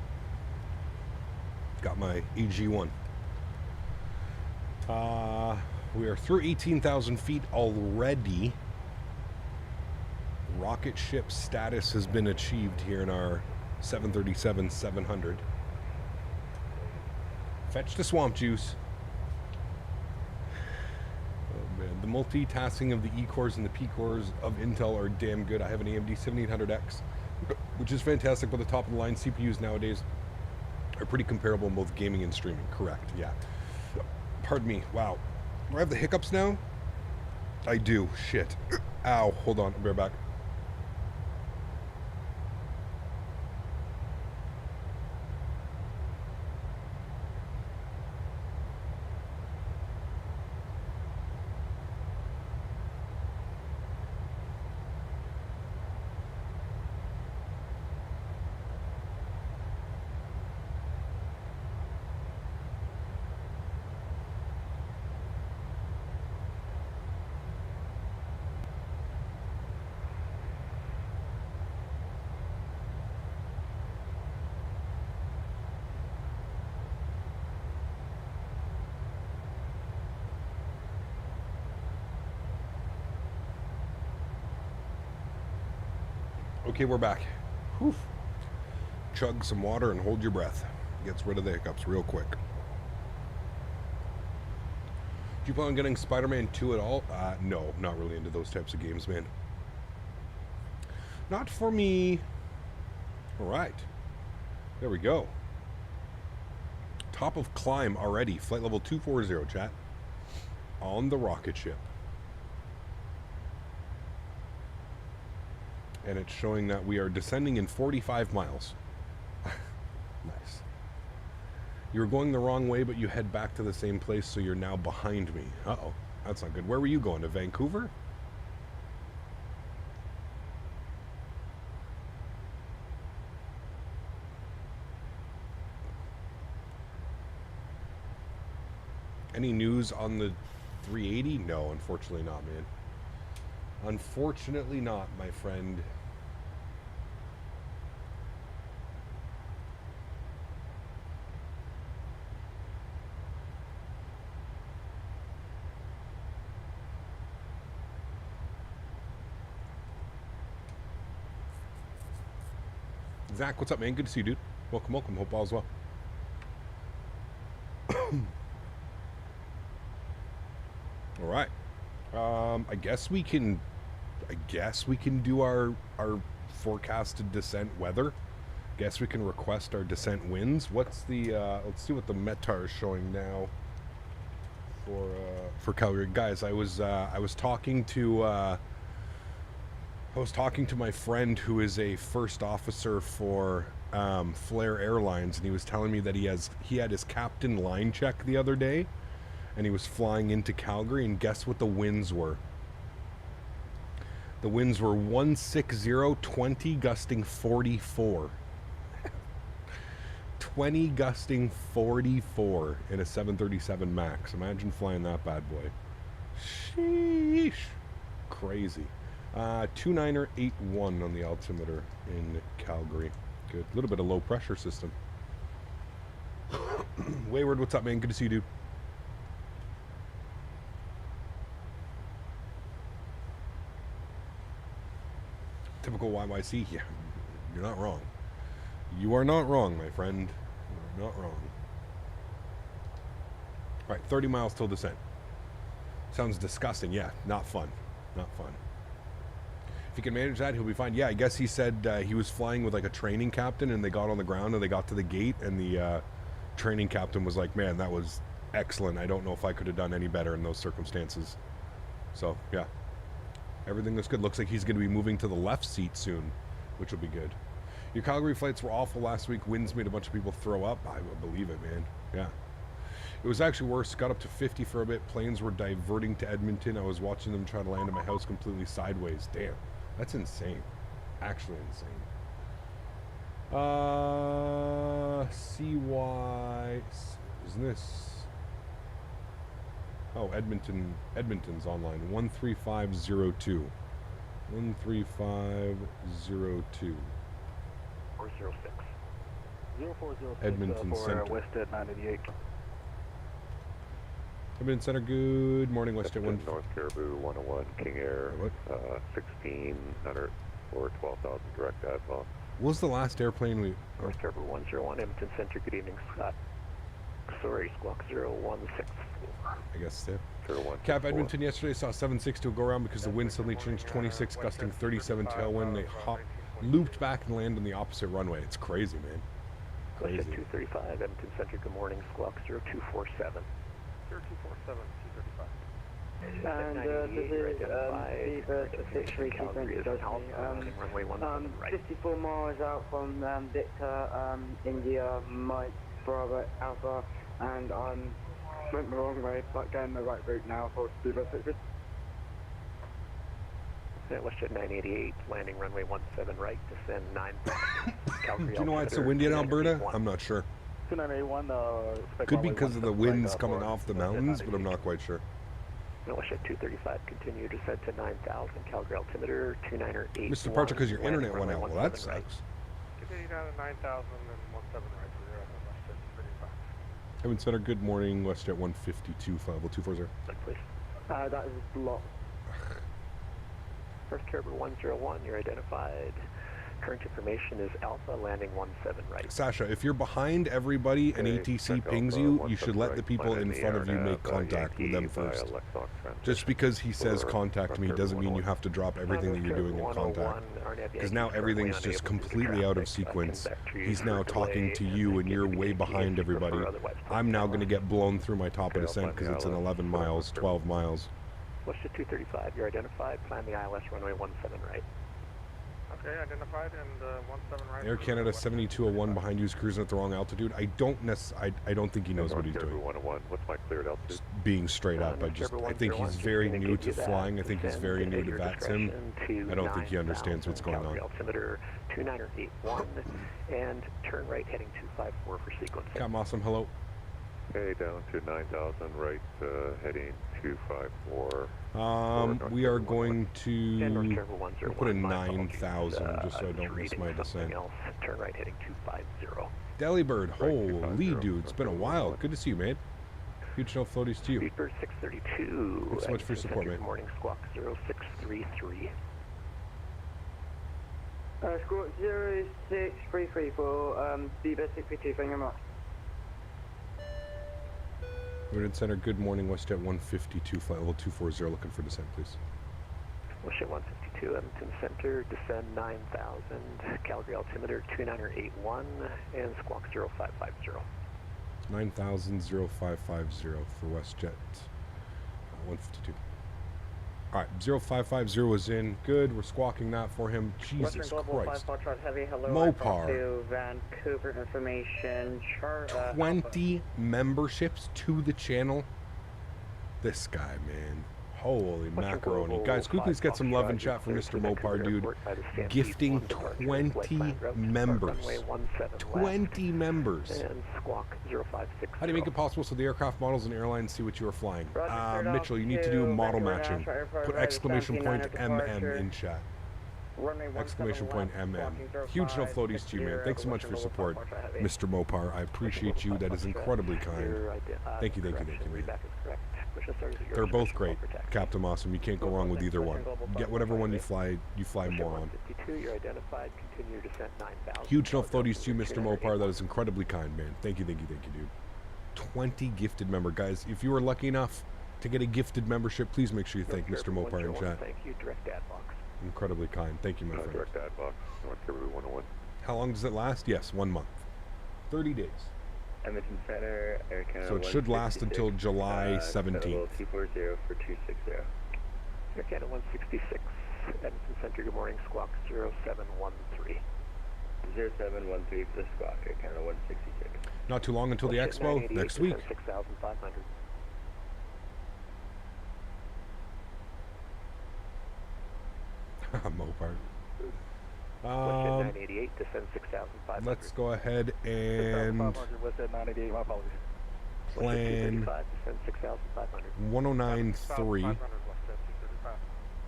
Got my EG1. We are through 18,000 feet already. Rocket ship status has been achieved here in our 737-700. Fetch the swamp juice. Oh man, the multitasking of the E-cores and the P-cores of Intel are damn good. I have an AMD 7800X, which is fantastic, but the top of the line CPUs nowadays are pretty comparable in both gaming and streaming. Correct, yeah. Pardon me, wow. Do I have the hiccups now? I do, shit. Ow, hold on, I'll be right back. Okay, we're back. Whew. Chug some water and hold your breath. Gets rid of the hiccups real quick. you plan on getting Spider-Man 2 at all? No, not really into those types of games, man. Not for me. All right. There we go. Top of climb already. Flight level 240, chat. On the rocket ship. And it's showing that we are descending in 45 miles. Nice. You were going the wrong way, but you head back to the same place, so you're now behind me. Uh-oh. That's not good. Where were you going? To Vancouver? Any news on the 380? No, unfortunately not, man. Unfortunately not, my friend. Zach, what's up, man? Good to see you, dude. Welcome, welcome. Hope all's well. All right. I guess we can do our forecasted descent weather. Guess we can request our descent winds. What's the let's see what the METAR is showing now for Calgary. Guys, I was talking to my friend who is a first officer for Flair Airlines, and he was telling me that he had his captain line check the other day, and he was flying into Calgary, and guess what the winds were? The winds were 160, 20 gusting 44. 20 gusting 44 in a 737 MAX. Imagine flying that bad boy. Sheesh. Crazy. 2981 on the altimeter in Calgary. Good. A little bit of low pressure system. Wayward, what's up, man? Good to see you, dude. Typical YYC. Yeah, you're not wrong. You are not wrong, my friend. You are not wrong. All right, 30 miles till descent. Sounds disgusting. Yeah, not fun. Not fun. If he can manage that, he'll be fine. Yeah, I guess he said he was flying with like a training captain, and they got on the ground and they got to the gate, and the training captain was like, man, that was excellent. I don't know if I could have done any better in those circumstances. So, yeah. Everything looks good. Looks like he's going to be moving to the left seat soon, which will be good. Your Calgary flights were awful last week. Winds made a bunch of people throw up. I believe it, man. Yeah. It was actually worse. Got up to 50 for a bit. Planes were diverting to Edmonton. I was watching them try to land at my house completely sideways. Damn. That's insane. Actually insane. CY... Isn't this... Oh, Edmonton's online. 13502. 13502. 406. 0406 Edmonton for Center. WestJet 988. Edmonton Center, good morning, WestJet 1. North Caribou 101, King Air, 1600 or 12,000 direct advance. What was the last airplane we... North Caribou 101, Edmonton Center, good evening, Scott. Sorry, squawk 0164. I guess, yeah. 0164. Cap Edmonton yesterday saw 762 go around because the wind suddenly changed 26, gusting 37 tailwind. They looped back and landed on the opposite runway. It's crazy, man. Crazy. WestJet 235, Edmonton Center, good morning, squawk 0247. 0247, 235. And this is Beaver 63220, runway 17 right. 54 miles out from Victor, India, Mike, Bravo, Alpha, and I'm went the wrong way, but going the right route now for Beaver 63220. WestJet 988, landing runway 17 right, descend 9. Do you know why it's so windy in Alberta? I'm not sure. 2981, Could be because of the winds coming off the mountains, but I'm not quite sure. WestJet 235, continue descent to 9,000, Calgary altimeter 2908. Missed departure because your internet went out. Well, that sucks. Continue down to 9,000 and 17 right for your WestJet 235. Edmonton Center, good morning, WestJet 152, flight level 240. Please. That is blocked. First Caribou 101, you're identified. Current information is Alpha landing 17 right. Sasha, if you're behind everybody and Okay, ATC check pings Alpha, you, you 17 should let right, the people climb in the front of you air make nav, contact with them Yankee first. via Lexox Just transition because he says for contact me Trucker doesn't mean you 101. have to drop everything that you're doing in contact. Because now everything's just completely out of sequence. He's now talking to you and you're way behind everybody. I'm now going to get blown through my top of descent because it's an 11 miles, 12 miles. WestJet 235, you're identified. Climb the ILS runway 17 right. Okay, identified and 17 right. Air Canada 7201 behind you is cruising at the wrong altitude. I don't think he knows what he's doing. 101, what's my cleared altitude? Just being straight up. I think he's very new to flying. I think he's very new to VATSIM. I don't think he understands what's going on. Altimeter 2981 and turn right heading 254 for sequencing. Cat Mossum, hello. Okay, down to 9,000 right, heading 254. We are going And North to Carolina 101, put in my apologies. 9,000 just so I don't miss reading my something descent. else. Turn right heading 250. Delibird, Right, holy 250. dude, it's been a while. Good to see you, mate. Huge no floaties to you. Speedbird 632. Thanks so much for your support, Good mate. morning, Squawk 0633. Squawk 06334, Beaver 632, thank you very much. Unit Center, good morning, WestJet 152, flight level 240, looking for descent, please. WestJet 152, Edmonton Center, descend 9,000, Calgary altimeter 2981, and Squawk 0550. 9,0550 for WestJet 152. All right, 0550 is in. Good, we're squawking that for him. Jesus Christ. Heavy, hello, Mopar. to Vancouver information, 20 memberships to the channel. This guy, man. Holy macaroni. Guys, quickly let's get some love and chat for Mr. Mopar, dude. Gifting 20 members. 20 members. And Squawk 056. How do you make it possible so the aircraft models and airlines see what you are flying? Mitchell, you need to do model matching. Put exclamation point MM in chat. Exclamation point MM. Huge no floaties to you, man. Thanks so much for your support, Mr. Mopar. I appreciate you. That is incredibly kind. Thank you, man. They're both great. Captain Awesome. You can't go wrong with either one. Get whatever one you fly more on. Huge no floaties to you, Mr. Mopar. That is incredibly kind, man. Thank you, dude. 20 gifted member. Guys, if you are lucky enough to get a gifted membership, please make sure you thank Mr. Mopar in chat. Thank you, direct ad box. Incredibly kind. Thank you, my friend. Direct ad box, North Carolina 101. How long does it last? Yes, 1 month. 30 days. Edmonton Center, Air Canada. So it should last until July 17th. 240 for 260. Air Canada 166, Edmonton Center, good morning, Squawk 0713. 0713 for the Squawk, Air Canada 166. Not too long until the expo next week. 6,500. Mopar. 988, descend 6,500. Let's go ahead and WestJet 988, my apologies. plan 6,500. 1093. 500 WestJet 235.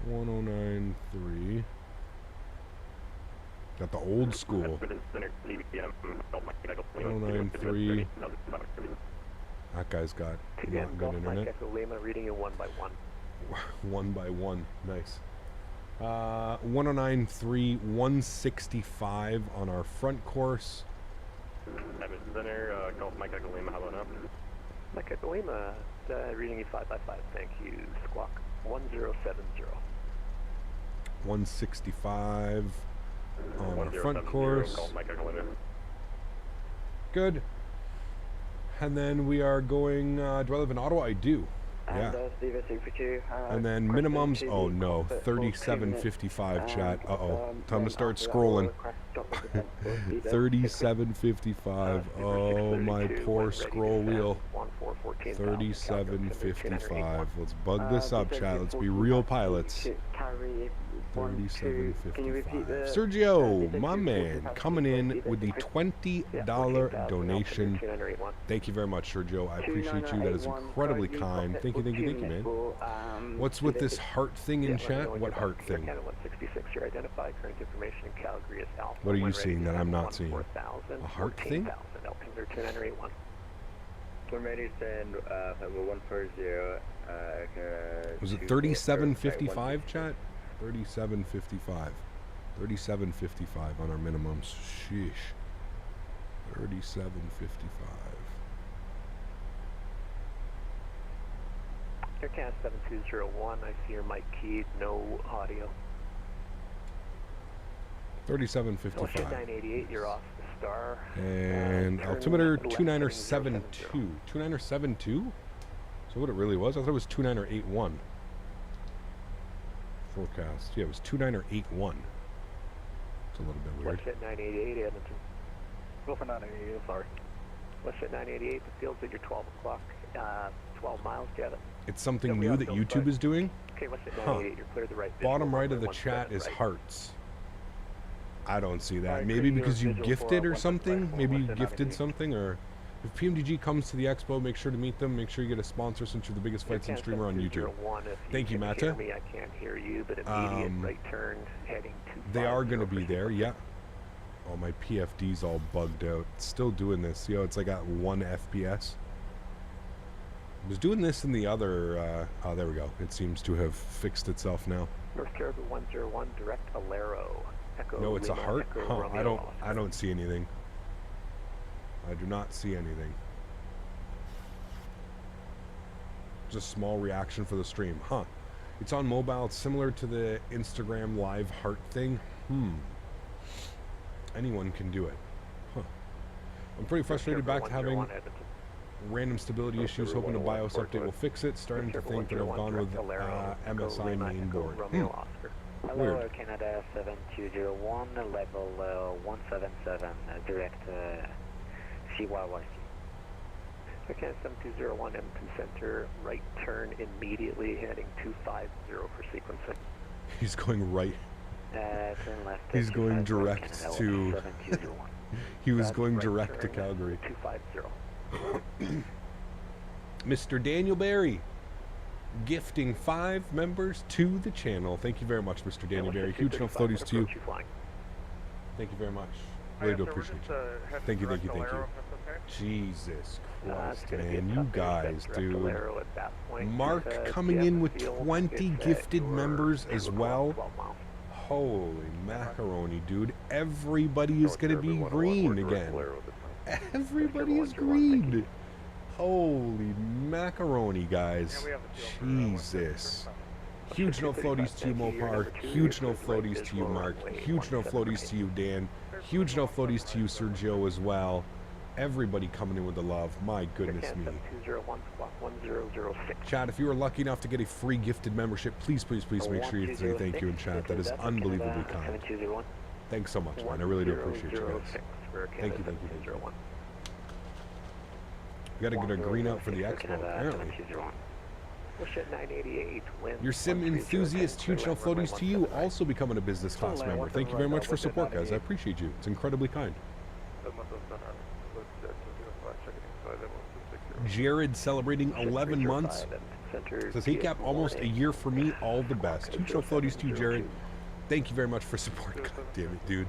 1093. Got the old school. 1093. That guy's got not good internet. Echo Lima reading you one by one. 1 by 1. Nice. 1093, 165 on our front course. Edmonton Center, Gulf Mike Echo Lima, how about now? Mike Echo Lima, reading you 5 by 5. Thank you. Squawk 1070. 165 on our front 1070, course. Gulf Mike Echo Lima. Good. And then we are going, do I live in Ottawa? I do. Yeah. And then minimums, oh no, 3755 chat. Uh-oh. Time to start scrolling. 3755. Oh, my poor scroll wheel. 3755. Let's bug this up, chat. Let's be real pilots. 3755. Sergio, my man, coming in with the $20 donation. Thank you very much, Sergio. I appreciate you. That is incredibly kind. Thank you, man. What's with this heart thing in chat? What heart thing? What are you seeing that I'm not seeing? A heart thing? We're ready to send 140. Was it 3755, chat? 3755. 37.55 on our minimums. Sheesh. 37.55. Aircan 7201, I see your mic keyed, no audio. 37.55. 988, you're off the star. And altimeter 29er72. 29er72? So what it really was? I thought it was 29er81. Forecast. Yeah, it was 29er81. It's a little bit weird. WestJet 988, Edmonton. Go for 988, sorry. WestJet 988, the field's at your 12 o'clock, 12 miles, do you have it? It's something new that YouTube is doing. Okay, WestJet 988, you're clear to the right. Bottom right of the chat is hearts. I don't see that. Maybe because you gifted or something. Maybe you gifted something, or if PMDG comes to the expo, make sure to meet them. Make sure you get a sponsor since you're the biggest flight sim streamer on YouTube. Thank you, Mata. I can't hear you, but immediate right turn heading to. They are going to be there. Yeah. Oh, my PFD's all bugged out. It's still doing this. Yo, it's like at 1 FPS. I was doing this in the other. Oh, there we go. It seems to have fixed itself now. North Caribou 101, direct Alero. Echo No, it's a Lima, heart. Echo Huh, Romeo. I don't see anything. I do not see anything. Just a small reaction for the stream. Huh. It's on mobile. It's similar to the Instagram live heart thing. Anyone can do it. Huh. I'm pretty frustrated back to having random stability issues. Hoping a BIOS update will fix it. Starting to think that I've gone with MSI main board. Hello, Weird. Canada 7201, level 177, direct CYYC. Aircan 7201, Edmonton Center, right turn immediately, heading 250 for sequencing. He's going right. Turn left. He's going 250, direct Canada to. 7201. He was That's going right direct to turn, Calgary. 250. Mr. Daniel Barry, gifting 5 members to the channel. Thank you very much, Mr. Daniel Barry. Huge no floaties to you. Thank you very much. Really do appreciate you. Thank you, thank you, thank you. Jesus Christ, man. You guys, dude. Mark coming in with 20 gifted members as well. Holy macaroni, dude. Everybody is going to be green again. Everybody is green. Holy macaroni, guys. Jesus. Huge no floaties to you, Mopar. Huge no floaties to you, Mark. Huge no floaties to you, Dan. Huge no floaties to you, Sergio, as well. Everybody coming in with the love. My goodness me. Chat, if you were lucky enough to get a free gifted membership, please, please, please make sure you say thank you in chat. That is unbelievably kind. Thanks so much, man. I really do appreciate you guys. Thank you, thank you, thank you. We got to get our green out for the expo, apparently. Your sim enthusiast, huge no floaties to you, also becoming a business class member. Thank you very much for support, guys. I appreciate you. It's incredibly kind. Jared celebrating 11 months. Says he cap almost a year for me. All the best. Huge no floaties to you, Jared. Thank you very much for support. God damn it, dude.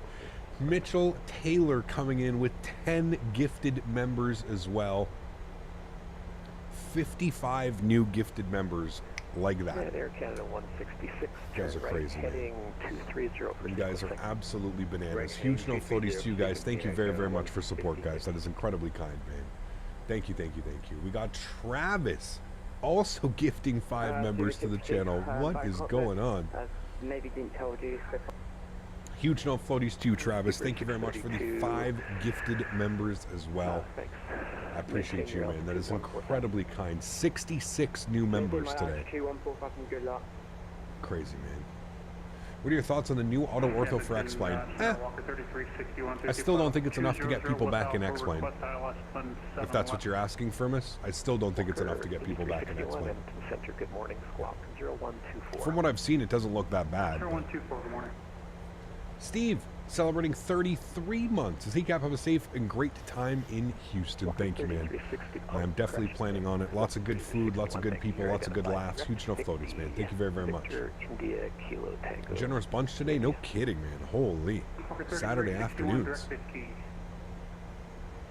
Mitchell Taylor coming in with 10 gifted members as well. 55 new gifted members like that. And Air Canada 166. You guys are crazy, man. Heading 230 for You guys are absolutely bananas. Huge no floaties to you guys. Thank you very, very much for support, guys. That is incredibly kind, man. Thank you, thank you, thank you. We got Travis also gifting 5 members to the channel. What is going on? Maybe didn't tell you. Huge no floaties to you, Travis. Thank you very much for the 5 gifted members as well. I appreciate you, man. That is incredibly kind. 66 new members today. Crazy, man. What are your thoughts on the new auto ortho for X-Plane? I still don't think it's enough to get people back in X-Plane. If that's what you're asking, Firmus, I still don't think it's enough to get people back in X-Plane. From what I've seen, it doesn't look that bad. Steve, celebrating 33 months. Does HECAP have a safe and great time in Houston? Thank you, man. I'm definitely planning on it. Lots of good food, lots of good people, lots of good laughs. Huge no floaties, man. Thank you very, very much. Generous bunch today? No kidding, man. Holy. Saturday afternoons.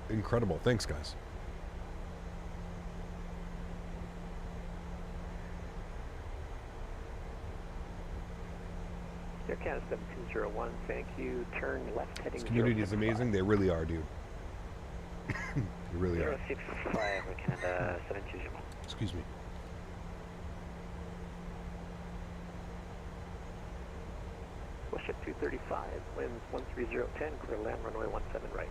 Incredible. Thanks, guys. Air Canada 7201, thank you. Turn left heading This community is amazing. They really are, dude. They really are. 065, Air Canada 7201. Excuse me. WestJet 235, winds 13010, clear land runway 17 right.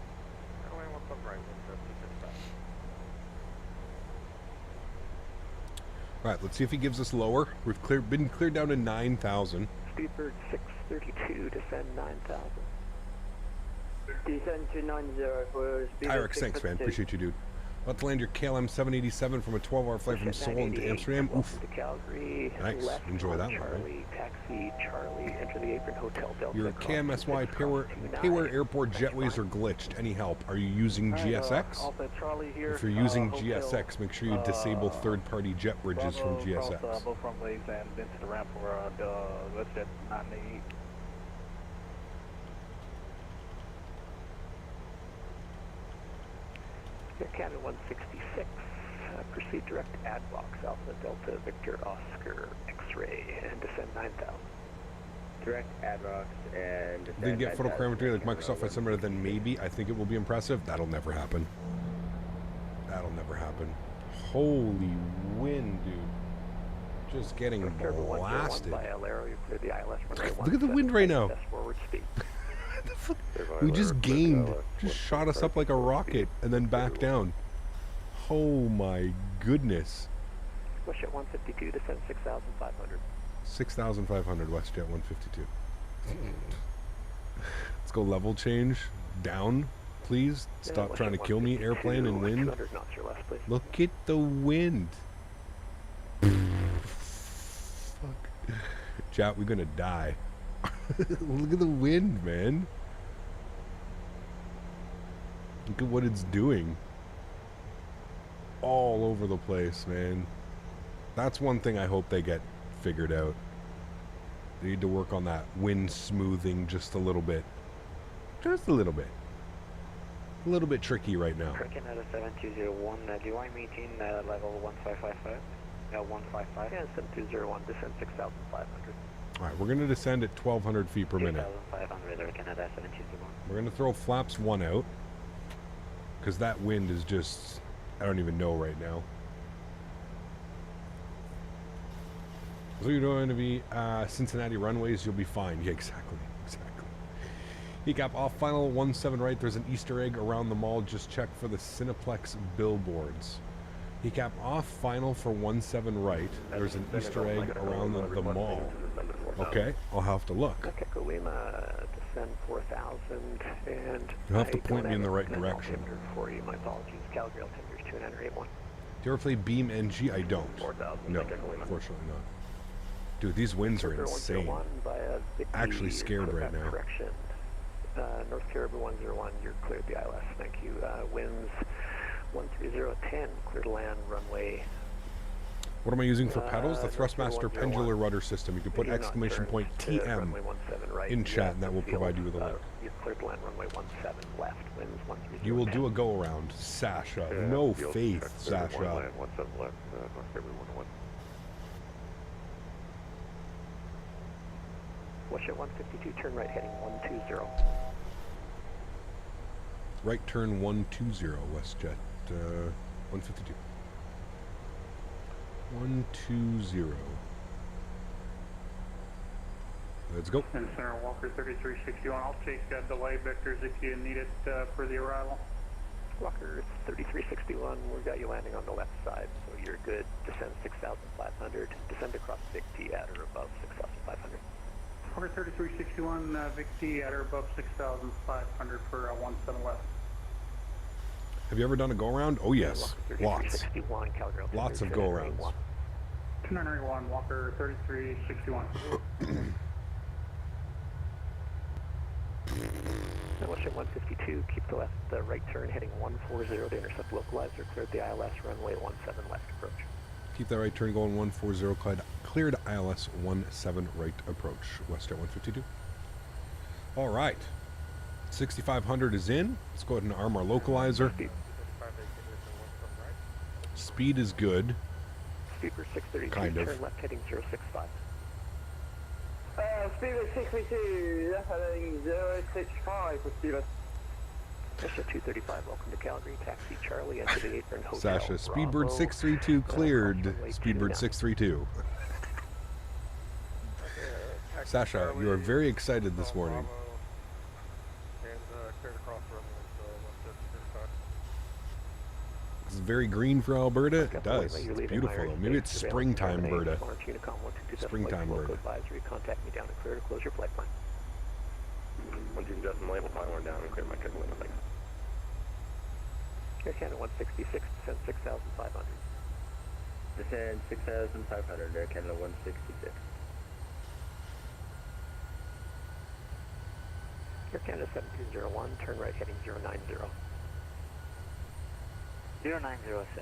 Runway 17 right, wind 235. All right, let's see if he gives us lower. We've been cleared down to 9,000. Speedbird 632, descend 9,000. Descend to 90 for speed. Tyrex, thanks, man. Appreciate you, dude. About to land your KLM 787 from a 12-hour flight from Seoul into Amsterdam. Oof. To Calgary. Nice. Left Enjoy that one, Charlie, right? taxi, Charlie, enter the apron hotel Delta. Your KMSY Payware Airport jetways are glitched. Any help? Are you using GSX? Alpha Charlie here. If you're using GSX, make sure you disable third-party jet bridges from GSX. Both runways and into the ramp for WestJet 988. Air Canada 166, proceed direct AdBox, Alpha Delta Victor Oscar X-ray, and descend 9,000. Direct AdBox and If they get photogrammetry like Microsoft Flight Simulator, then maybe I think it will be impressive. That'll never happen. That'll never happen. Holy wind, dude. Just getting blasted. By Alero, you cleared the ILS Look at the wind right now. Forward speed. We just gained, just shot us up like a rocket and then back down. Oh my goodness. WestJet 152, descend 6,500. 6,500 WestJet 152. Let's go level change. Down, please. Stop trying to kill me, airplane and wind. 200 knots or less, please. Look at the wind. Fuck. Chat, we're gonna die. Look at the wind, man. Look at what it's doing. All over the place, man. That's one thing I hope they get figured out. They need to work on that wind smoothing just a little bit. Just a little bit. A little bit tricky right now. Air Canada 7201, do you want meeting level 1555? 155? Yeah, 7201, descend 6,500. Alright, we're going to descend at 1,200 feet per minute. 6,500, Air Canada 7201. We're going to throw flaps 1 out. Because that wind is just... I don't even know right now. So you're going to be Cincinnati runways, you'll be fine. Yeah, exactly. Exactly. ECAP off final 17 right. There's an Easter egg around the mall. Just check for the Cineplex billboards. ECAP off final for 17 right. There's an Easter egg around the mall. Okay, I'll have to look. Okay, Lima, descend 4,000, and You'll have to point me in the right direction. For you, my apologies. Calgary Altenders 2981. Do you ever play Beam NG? I don't. 4,000. No, unfortunately not. Dude, these winds are insane. Actually scared right now. Correction. North Caribou 101, you're cleared the ILS. Thank you. Winds 13010, clear to land, runway. What am I using for pedals? The Thrustmaster pendular rudder system. You can put exclamation point TM in chat and that will provide you with a link. You're cleared to land, runway 17 left, winds 13010. You will do a go around, Sasha. No faith, Sasha. 17 left, North Caribou 101. WestJet 152, turn right heading 120. Right turn 120, WestJet 152. 120. Let's go. And Center Walker 3361. I'll take delay vectors if you need it for the arrival. Walker 3361, we've got you landing on the left side, so you're good. Descend 6,500. Descend across Big T at or above 6,500. Walker 3361, Vic T at or above 6,500 for 17 left. Have you ever done a go around? Oh yes, lots. Lots of go arounds. 2931, Walker 3361. WestJet 152, keep the left, right turn heading 140 to intercept localizer, cleared the ILS, runway 17 left approach. Keep that right turn going 140, cleared ILS 17 right approach, WestJet 152. All right, 6,500 is in. Let's go ahead and arm our localizer. Speed is good. Speed for 632, kind of. turn left heading 065. Speedbird 632, left heading 065 for Speedbird. Sasha 235, welcome to Calgary. Taxi Charlie into the apron hotel. Sasha, Speedbird Bravo. 632 cleared. Speedbird 632. Sasha, you are very excited this morning. And cleared across the runway, so It's very green for Alberta. It does. It's beautiful though. Maybe it's springtime, Alberta. Springtime, Alberta. Advisory, contact me down and clear to close your flight plan. 127 label, fly one down and clear my check limit. Thanks. Air Canada 166, descend 6,500. Descend 6,500, Air Canada 166. Air Canada 7201, turn right heading 090. 090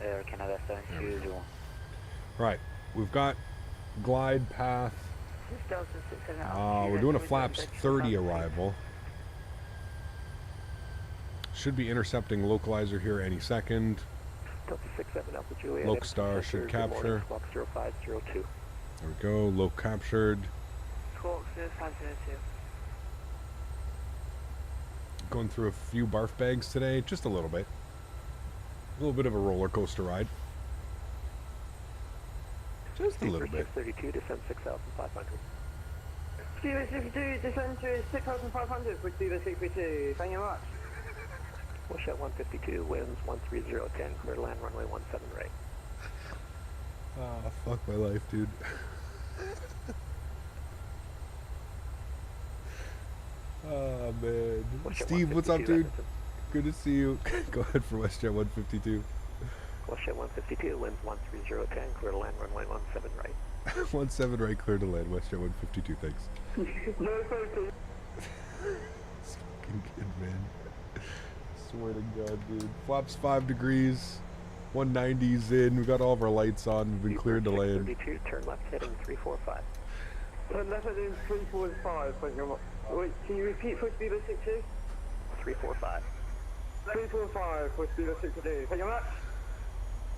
Air Canada 7201. Right, we've got glide path. We're doing a flaps 30 arrival. Should be intercepting localizer here any second. Delta 67 Alpha Juliet. Lokestar should capture. Squawk 0502. There we go, low captured. Squawk 0502. Going through a few barf bags today, just a little bit. A little bit of a roller coaster ride. Just a little bit. 632, descend 6,500. Speedbird 62, descend to 6,500 for Speedbird 632. Thank you much. WestJet 152, winds 13010, clear to land runway 17 right. Ah, fuck my life, dude. Oh, man. WestJet Steve, what's up, 152, dude? Edmonton. Good to see you. Go ahead for WestJet 152. WestJet 152, winds 13010, clear to land runway 17 right. 17 right, clear to land. WestJet 152, thanks. No photo. It's fucking good, man. Swear to God, dude. Flaps 5 degrees. 190's in. We got all of our lights on. We've been cleared to land. 632, turn left heading 345. Turn left heading 345. Thank you much. Wait, can you repeat for Speedbird 62? 345. 345 for Speedbird 62. Thank you much.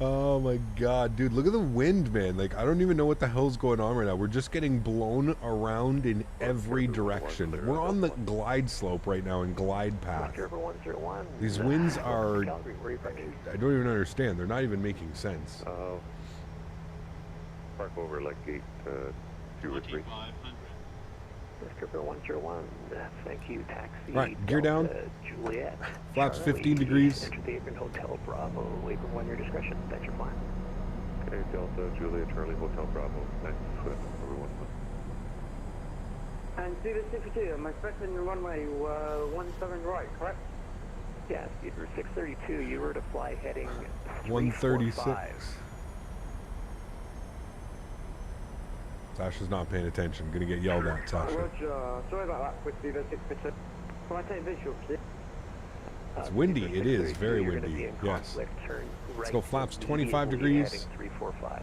Oh my God, dude. Look at the wind, man. Like, I don't even know what the hell's going on right now. We're just getting blown around in every direction. We're on the glide slope right now in glide path. River 101. These winds are... Calgary, where are you from? I don't even understand. They're not even making sense. Park over like gate 2 or 3. River 101. Thank you, taxi. Right, gear down. Juliet. Flaps Charlie, 15 degrees. Enter the apron Hotel Bravo. Apron 1, your discretion. Thanks for flying. Okay, Delta, Juliet, Charlie, Hotel Bravo. Thanks, everyone. And Speedbird 62, I'm expecting the runway 17 right, correct? Yeah, Speedbird 632. You were to fly heading 136. 345. Sasha's not paying attention. Gonna get yelled at, Sasha. Roger. Sorry about that with Speedbird 632. Can I take visual, please? It's windy. Speedbird It is 632, very you're gonna windy. be in Yes. conflict. Turn Let's right go flaps 25 immediately degrees. Heading 345.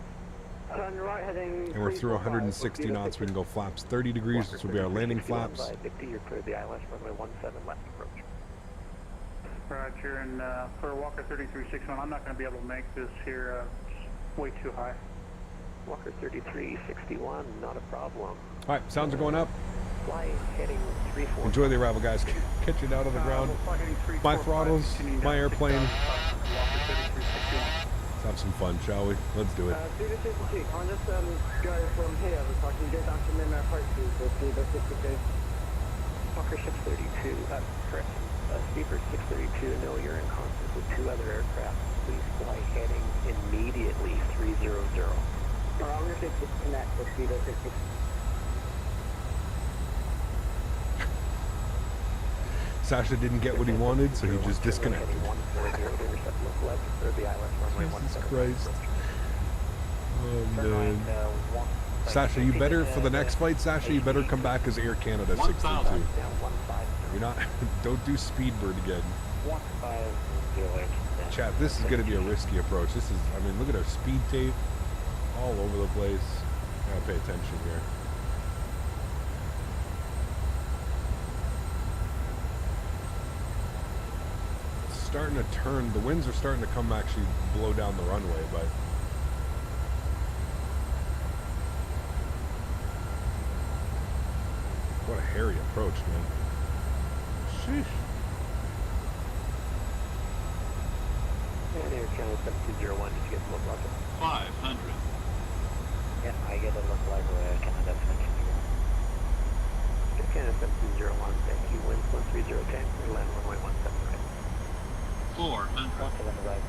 Turn right heading And we're through 160 knots. We can go flaps 30 degrees. This will be our landing flaps. Victor, you're clear the ILS runway 17 left approach. Roger, and for Walker 3361, I'm not going to be able to make this here. It's way too high. Walker 3361, not a problem. All right, sounds are going up. Flying heading 345. Enjoy the arrival, guys. Catch it out on the ground. We'll fly heading My 345, throttles, continuing my down airplane. 6,500, Walker 3361. Let's have some fun, shall we? Let's do it. Speedbird 62, can I just go from here so I can get down to Mimmer approach to Speedbird 62? Walker 632, correct. Speedbird 632, no, you're in conflict with 2 other aircraft. Please fly heading immediately 300. Alright, I'm going to disconnect with Speedbird 62. Sasha didn't get what he wanted, so he just disconnected. Jesus Christ. Oh, man. Sasha, you better, for the next flight, Sasha, you better come back as Air Canada 632. You're not, don't do Speedbird again. Chat, this is going to be a risky approach. This is, I mean, look at our speed tape all over the place. I gotta pay attention here. It's starting to turn, the winds are starting to come actually blow down the runway, but hairy approach, man. Sheesh. And Air Canada 7201, did you get the local level? 500. Yeah, I get a localizer Canada 7201. Air Canada 7201, thank you. Winds 130 tank, clear land runway 17 right. 400. 17 right,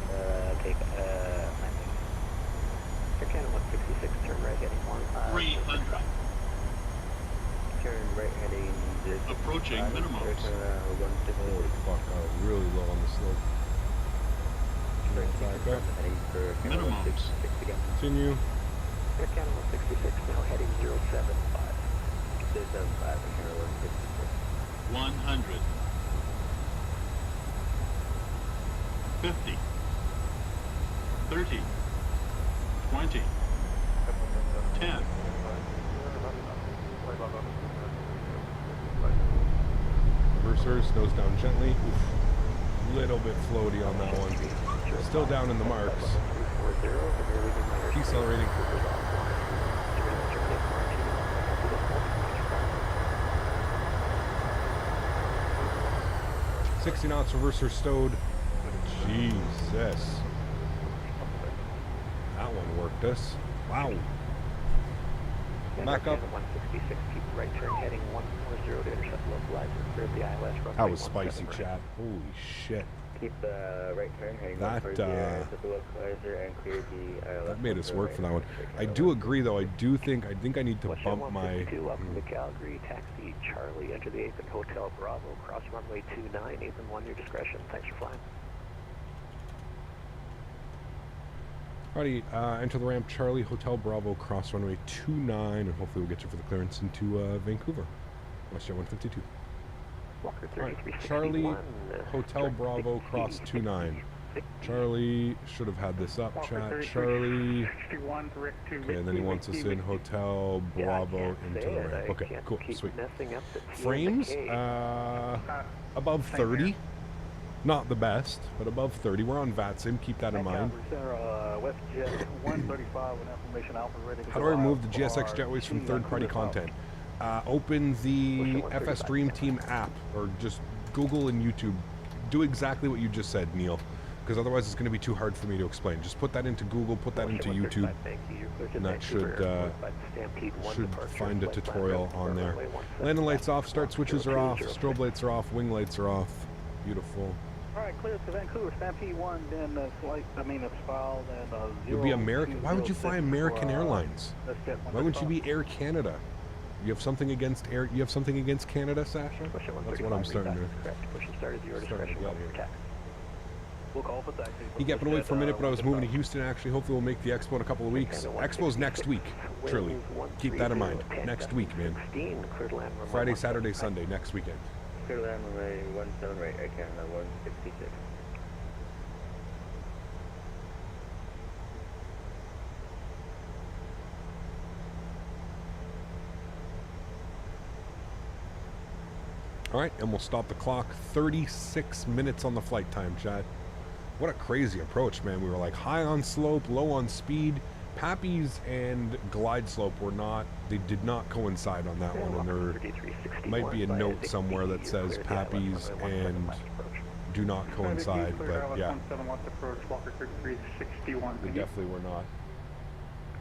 take landing. Air Canada 166, turn right heading 300. Turn right heading 065. Approaching minimums. Turn around Holy 160. fuck, I was really low on the slope. Back up. Heading for Minimums. 166 again. Continue. Air Canada 166, now heading 075. 075, turn 166. 100. 50. 30. 20. 10. Reversers, nose down gently. Oof. Little bit floaty on that one. Still down in the marks. Decelerating. 60 knots, reverser stowed. Jesus. That one worked us. Wow. Back up. 166, keep right turn heading 140 to intercept localizer. Clear the ILS runway. That was spicy, 17 right. chat. Holy shit. Keep the right turn heading That, for the localizer and clear the ILS. That made us work for that one. I do agree, though. I think I need to WestJet bump my... 152, welcome to Calgary. Taxi Charlie, enter the Apron Hotel Bravo, cross runway 29, Apron 1, your discretion. Thanks for flying. Alrighty, enter the ramp Charlie, Hotel Bravo, cross runway 29, and hopefully we'll get you for the clearance into Vancouver. WestJet 152. Walker Alright, 3361. Charlie, Hotel Bravo, cross 29. Charlie should have had this up, chat. Charlie. Okay, and then he wants us in Hotel Bravo into the ramp. Okay, cool, sweet. Frames, above 30. Not the best, but above 30. We're on VATSIM, keep that in mind. WestJet 135 with information alpha ready to How do I remove the GSX jetways from third-party content? Open the FS Dream Team app, or just Google and YouTube. Do exactly what you just said, Neil, because otherwise it's going to be too hard for me to explain. Just put that into Google, put that into YouTube, and that should find a tutorial on there. Landing lights off, start switches are off, strobe lights are off, wing lights are off. Beautiful. Alright, clear to Vancouver, Stampede 1, then flight, it's filed, and 0. You'll be American. Why would you fly American Airlines? Why wouldn't you be Air Canada? You have something against Air? You have something against Canada, Sasha? That's what I'm starting to. We'll call for taxi. He kept away for a minute, but I was moving to Houston. Actually, hopefully we'll make the expo in a couple of weeks. Expo's next week. Truly, keep that in mind. Next week, man. Friday, Saturday, Sunday, next weekend. Clear land runway 17 right, I can 166. Alright, and we'll stop the clock. 36 minutes on the flight time, chat. What a crazy approach, man. We were like high on slope, low on speed. Pappies and glide slope were not, they did not coincide on that one. And there might be a note somewhere that says Pappies and do not coincide, but yeah. They definitely were not.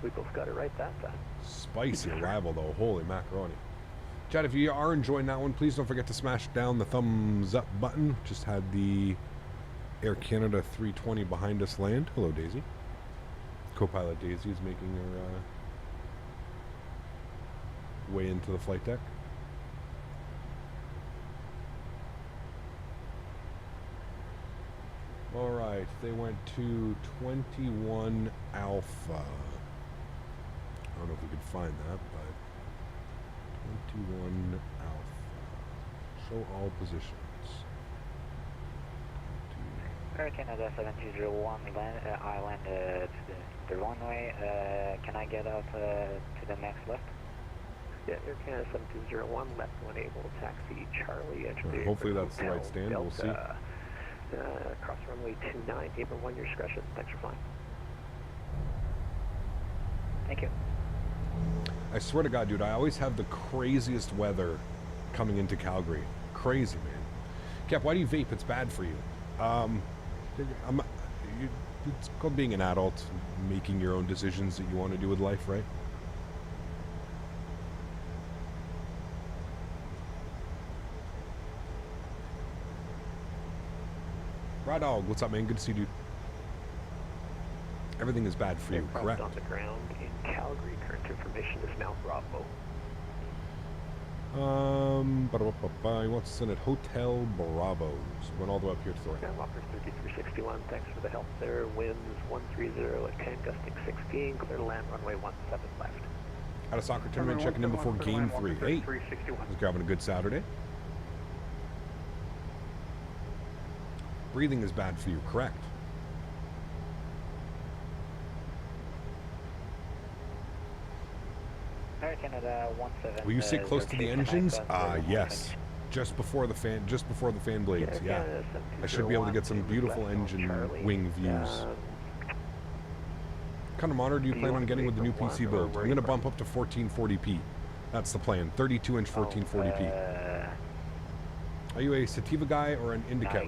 We both got it right that time. Spicy arrival though, holy macaroni. Chat, if you are enjoying that one, please don't forget to smash down the thumbs up button. Just had the Air Canada 320 behind us land. Hello, Daisy. Co-pilot Daisy is making her way into the flight deck. All right, they went to 21 Alpha. I don't know if we could find that, but 21 Alpha. Show all positions. Air Canada 7201, I landed to the runway. Can I get out to the next left? Yeah, Air Canada 7201, left one able, taxi Charlie, enter the hopefully that's the right stand, Delta, we'll see. Cross runway 29, Apron 1, your discretion. Thanks for flying. Thank you. I swear to God, dude, I always have the craziest weather coming into Calgary. Crazy, man. Cap, why do you vape? It's bad for you. It's called being an adult, making your own decisions that you want to do with life, right? Rod Dog, what's up, man? Good to see you, dude. Everything is bad for you, Aircraft correct? on the ground in Calgary. Current information is now Bravo. He wants to send it Hotel Bravos. Went all the way up here to the right. Skywalker 3361, thanks for the help there. Winds 130 at 10, gusting 16. Clear to land runway 17 left. At a soccer tournament, checking in before game 3. Hey, just grabbing a good Saturday. Breathing is bad for you, correct? Air Canada 17. Will you sit close to the engines? Yes. Just before the fan blades. Yeah. I should be able to get some beautiful engine wing views. What kind of monitor do you plan on getting with the new PC build? I'm going to bump up to 1440p. That's the plan. 32-inch 1440p. Are you a sativa guy or an indica?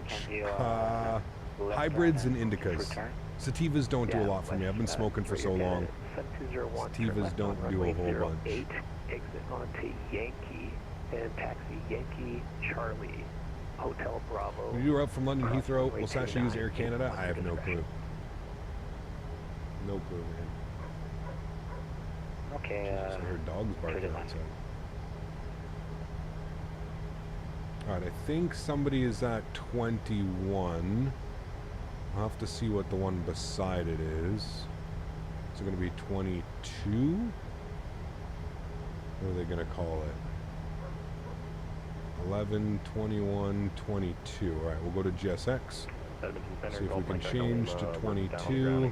Hybrids and indicas. Sativas don't do a lot for me. I've been smoking for so long. Sativas don't do a whole bunch. Exit onto Yankee and taxi Yankee Charlie Hotel Bravo. When you were up from London Heathrow, will Sasha use Air Canada? I have no clue. No clue, man. Okay, Jesus, I heard dogs barking outside. Alright, I think somebody is at 21. I'll have to see what the one beside it is. Is it going to be 22? What are they going to call it? 11, 21, 22. Alright, we'll go to GSX. See if we can change to 22.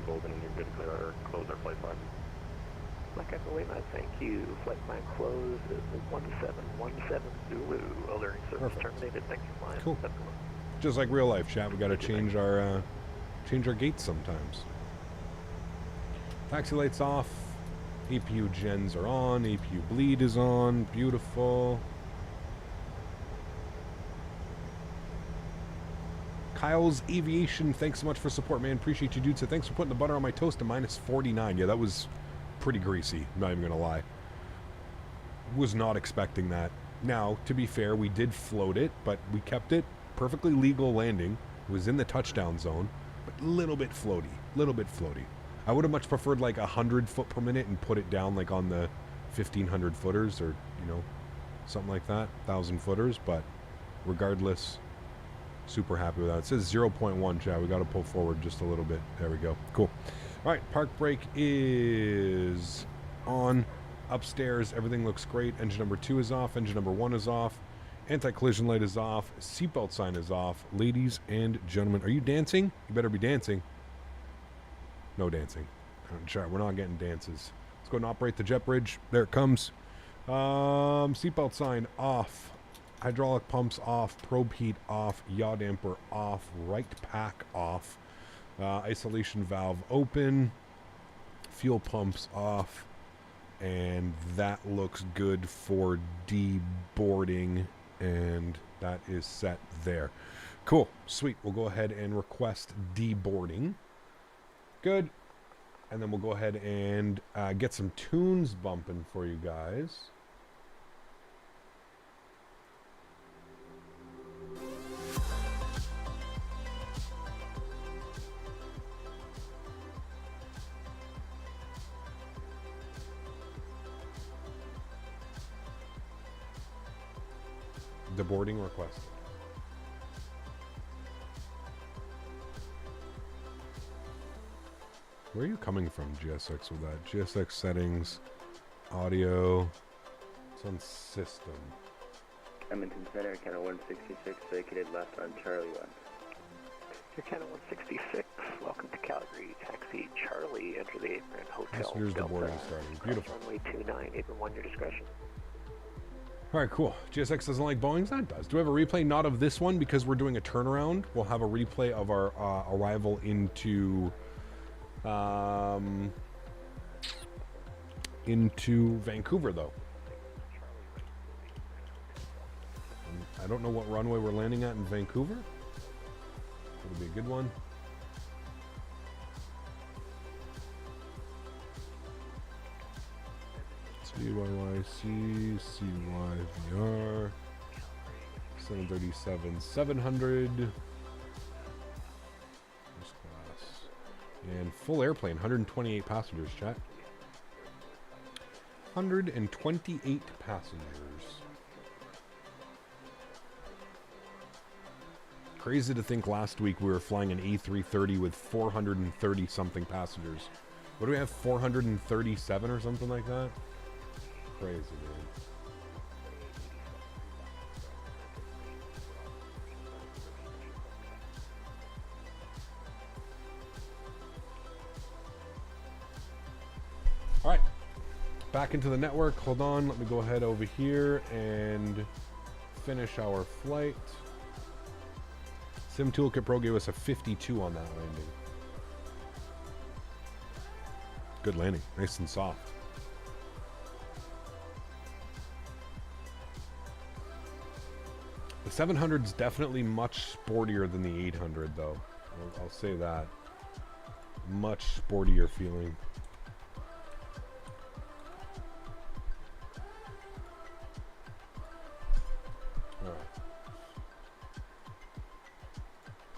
Like I believe I thank you. Flight plan closed is 1717 Zulu. Alerting service terminated. Thanks for flying. Cool. Just like real life, chat. We got to change our gates sometimes. Taxi lights off. APU gens are on. APU bleed is on. Beautiful. Kyle's Aviation, thanks so much for support, man. Appreciate you, dude. So thanks for putting the butter on my toast to -49. Yeah, that was pretty greasy. I'm not even gonna lie. Was not expecting that. Now, to be fair, we did float it, but we kept it perfectly legal landing. It was in the touchdown zone, but a little bit floaty. Little bit floaty. I would have much preferred like 100 foot per minute and put it down like on the 1500 footers or, you know, something like that, 1000 footers, but regardless, super happy with that. It says 0.1, chat. We got to pull forward just a little bit. There we go. Cool. All right, park brake is on. Upstairs, everything looks great. Engine number 2 is off. Engine number 1 is off. Anti-collision light is off. Seatbelt sign is off. Ladies and gentlemen, are you dancing? You better be dancing. No dancing. We're not getting dances. Let's go and operate the jet bridge. There it comes. Seatbelt sign off. Hydraulic pumps off. Probe heat off. Yaw damper off. Right pack off. Isolation valve open. Fuel pumps off. And that looks good for deboarding. And that is set there. Cool. Sweet. We'll go ahead and request deboarding. Good. And then we'll go ahead and get some tunes bumping for you guys. Deboarding request. Where are you coming from, GSX, with that? GSX settings, audio, it's on system. Edmonton Center, Canada 166, vacated left on Charlie 1. Air Canada 166, welcome to Calgary. Taxi Charlie, enter the apron, hotel. Passengers deboarding starting. Beautiful. Runway 29, apron 1, your discretion. All right, cool. GSX doesn't like Boeings? That does. Do we have a replay? Not of this one, because we're doing a turnaround. We'll have a replay of our arrival into Vancouver, though. I don't know what runway we're landing at in Vancouver. It'll be a good one. CYYC, CYVR, 737, 700. First class. And full airplane, 128 passengers, chat. 128 passengers. Crazy to think last week we were flying an A330 with 430 something passengers. What do we have, 437 or something like that? Crazy, dude. All right, back into the network. Hold on, let me go ahead over here and finish our flight. Sim Toolkit Pro gave us a 52 on that landing. Good landing, nice and soft. The 700 is definitely much sportier than the 800, though. I'll say that. Much sportier feeling. All right.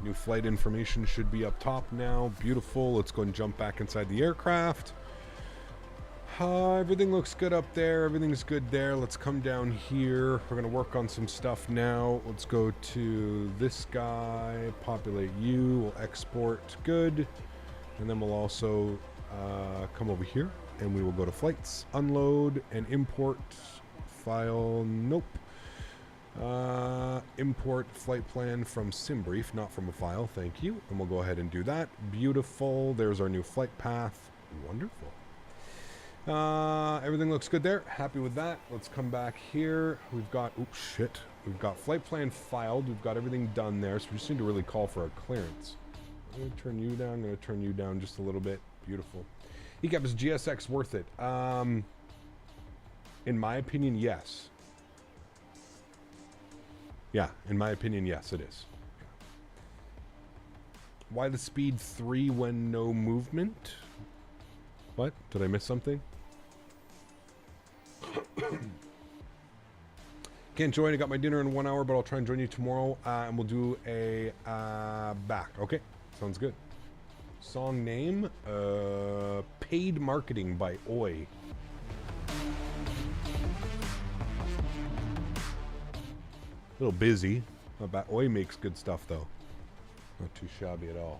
New flight information should be up top now. Beautiful. Let's go and jump back inside the aircraft. Everything looks good up there. Everything's good there. Let's come down here. We're going to work on some stuff now. Let's go to this guy. Populate you. We'll export. Good. And then we'll also come over here. And we will go to flights. Unload and import. File. Nope. Import flight plan from SimBrief, not from a file. Thank you. And we'll go ahead and do that. Beautiful. There's our new flight path. Wonderful. Everything looks good there. Happy with that. Let's come back here. We've got, oops, shit. We've got flight plan filed. We've got everything done there. So we just need to really call for a clearance. I'm going to turn you down. I'm going to turn you down just a little bit. Beautiful. ECAP, is GSX worth it? In my opinion, yes. Yeah, in my opinion, yes, it is. Why the speed 3 when no movement? What? Did I miss something? Can't join. I got my dinner in 1 hour, but I'll try and join you tomorrow, and we'll do a back. Okay, sounds good. Song name, Paid Marketing by Oi. A little busy. Not bad. Oi makes good stuff though. Not too shabby at all.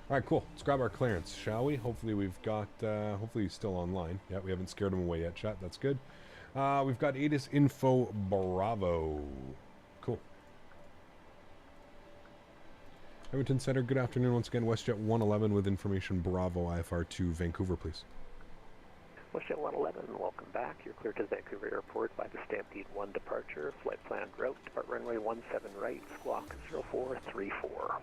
All right, cool. Let's grab our clearance, shall we? Hopefully we've got, hopefully he's still online. Yeah, we haven't scared him away yet, chat. That's good. We've got ATIS Info Bravo. Cool. Edmonton Center, good afternoon. Once again, WestJet 111 with information Bravo IFR to Vancouver, please. WestJet 111, welcome back. You're clear to Vancouver Airport by the Stampede 1 departure. Flight plan route, depart runway 17 right, squawk 0434.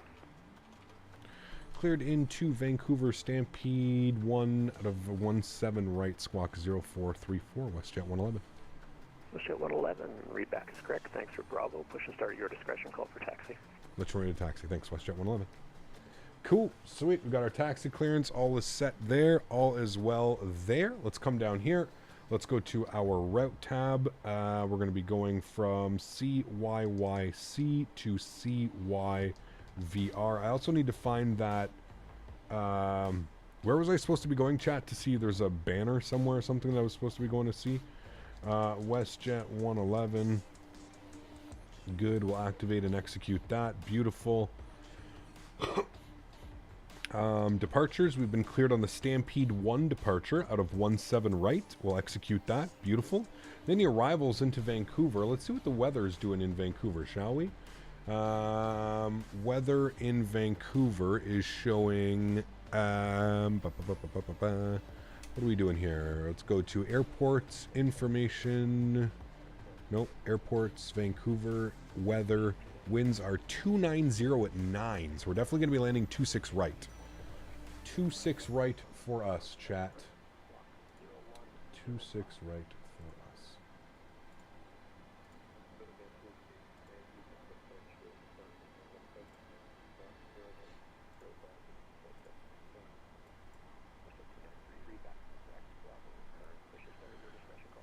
Cleared into Vancouver Stampede 1 out of 17 right, squawk 0434, WestJet 111. WestJet 111, read back is correct. Thanks for Bravo. Push and start at your discretion. Call for taxi. Let's run a taxi. Thanks, WestJet 111. Cool. Sweet. We've got our taxi clearance. All is set there. All is well there. Let's come down here. Let's go to our route tab. We're going to be going from CYYC to CYVR. I also need to find that... where was I supposed to be going, chat? To see there's a banner somewhere or something that I was supposed to be going to see. WestJet 111. Good. We'll activate and execute that. Beautiful. Departures, we've been cleared on the Stampede 1 departure out of 17 right. We'll execute that. Beautiful. Then the arrivals into Vancouver. Let's see what the weather is doing in Vancouver, shall we? Weather in Vancouver is showing... what are we doing here? Let's go to airports, information... Nope, airports, Vancouver, weather. Winds are 290 at 9, so we're definitely going to be landing 26 right. 26 right for us, chat. 26 right for us.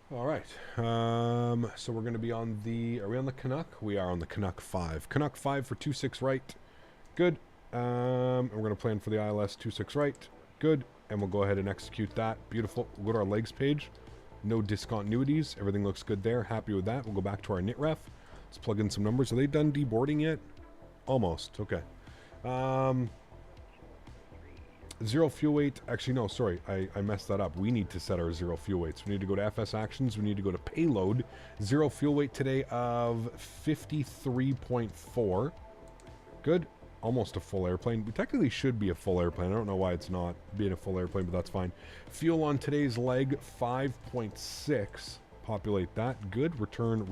All right. So we're going to be on the... Are we on the Canuck? We are on the Canuck 5. Canuck 5 for 26 right. Good. And we're going to plan for the ILS 26 right. Good. And we'll go ahead and execute that. Beautiful. We'll go to our legs page. No discontinuities. Everything looks good there. Happy with that. We'll go back to our NITREF. Let's plug in some numbers. Are they done deboarding yet? Almost. Okay. Zero fuel weight. Actually, no, sorry. I messed that up. We need to set our zero fuel weights. We need to go to FS actions. We need to go to payload. Zero fuel weight today of 53.4. Good. Almost a full airplane. We technically should be a full airplane. I don't know why it's not being a full airplane, but that's fine. Fuel on today's leg, 5.6. Populate that. Good. Return.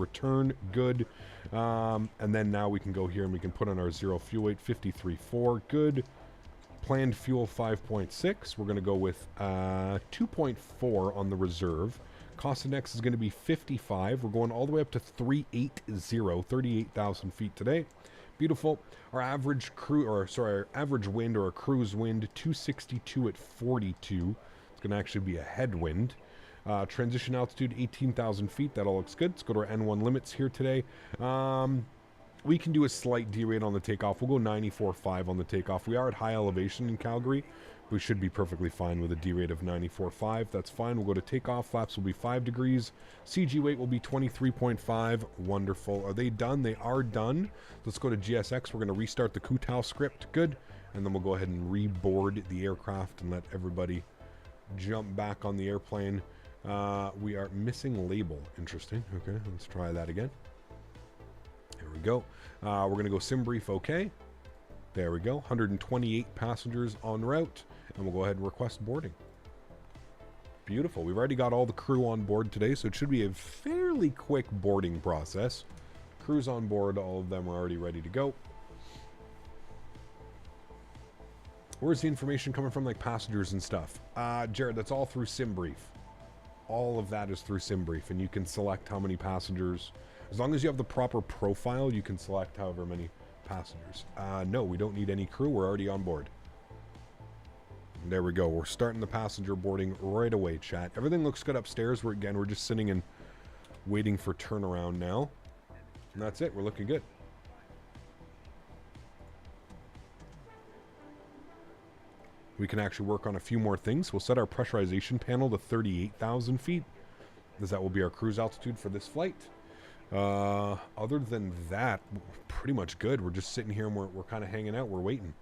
Good. And then now we can go here and we can put on our zero fuel weight, 53.4. Good. Planned fuel 5.6. We're going to go with 2.4 on the reserve. Cost index is going to be 55. We're going all the way up to 380, 38,000 feet today. Beautiful. Our average our average wind or a cruise wind 262 at 42. It's going to actually be a headwind. Transition altitude 18,000 feet. That all looks good. Let's go to our N1 limits here today. We can do a slight derate on the takeoff. We'll go 94.5 on the takeoff. We are at high elevation in Calgary. We should be perfectly fine with a derate of 94.5. That's fine. We'll go to takeoff. Flaps will be 5 degrees. CG weight will be 23.5. Wonderful. Are they done? They are done. Let's go to GSX. We're going to restart the Kootal script. Good. And then we'll go ahead and reboard the aircraft and let everybody jump back on the airplane. We are missing label. Interesting. Okay, let's try that again. Here we go. We're going to go sim brief OK. There we go. 128 passengers en route. And we'll go ahead and request boarding. Beautiful. We've already got all the crew on board today, so it should be a fairly quick boarding process. Crew's on board. All of them are already ready to go. Where's the information coming from, like passengers and stuff? Jared, that's all through SimBrief. All of that is through SimBrief, and you can select how many passengers. As long as you have the proper profile, you can select however many passengers. No, we don't need any crew. We're already on board. There we go. We're starting the passenger boarding right away, chat. Everything looks good upstairs. We're just sitting and waiting for turnaround now. And that's it. We're looking good. We can actually work on a few more things. We'll set our pressurization panel to 38,000 feet, as that will be our cruise altitude for this flight. Other than that, pretty much good. We're just sitting here and we're kind of hanging out. We're waiting.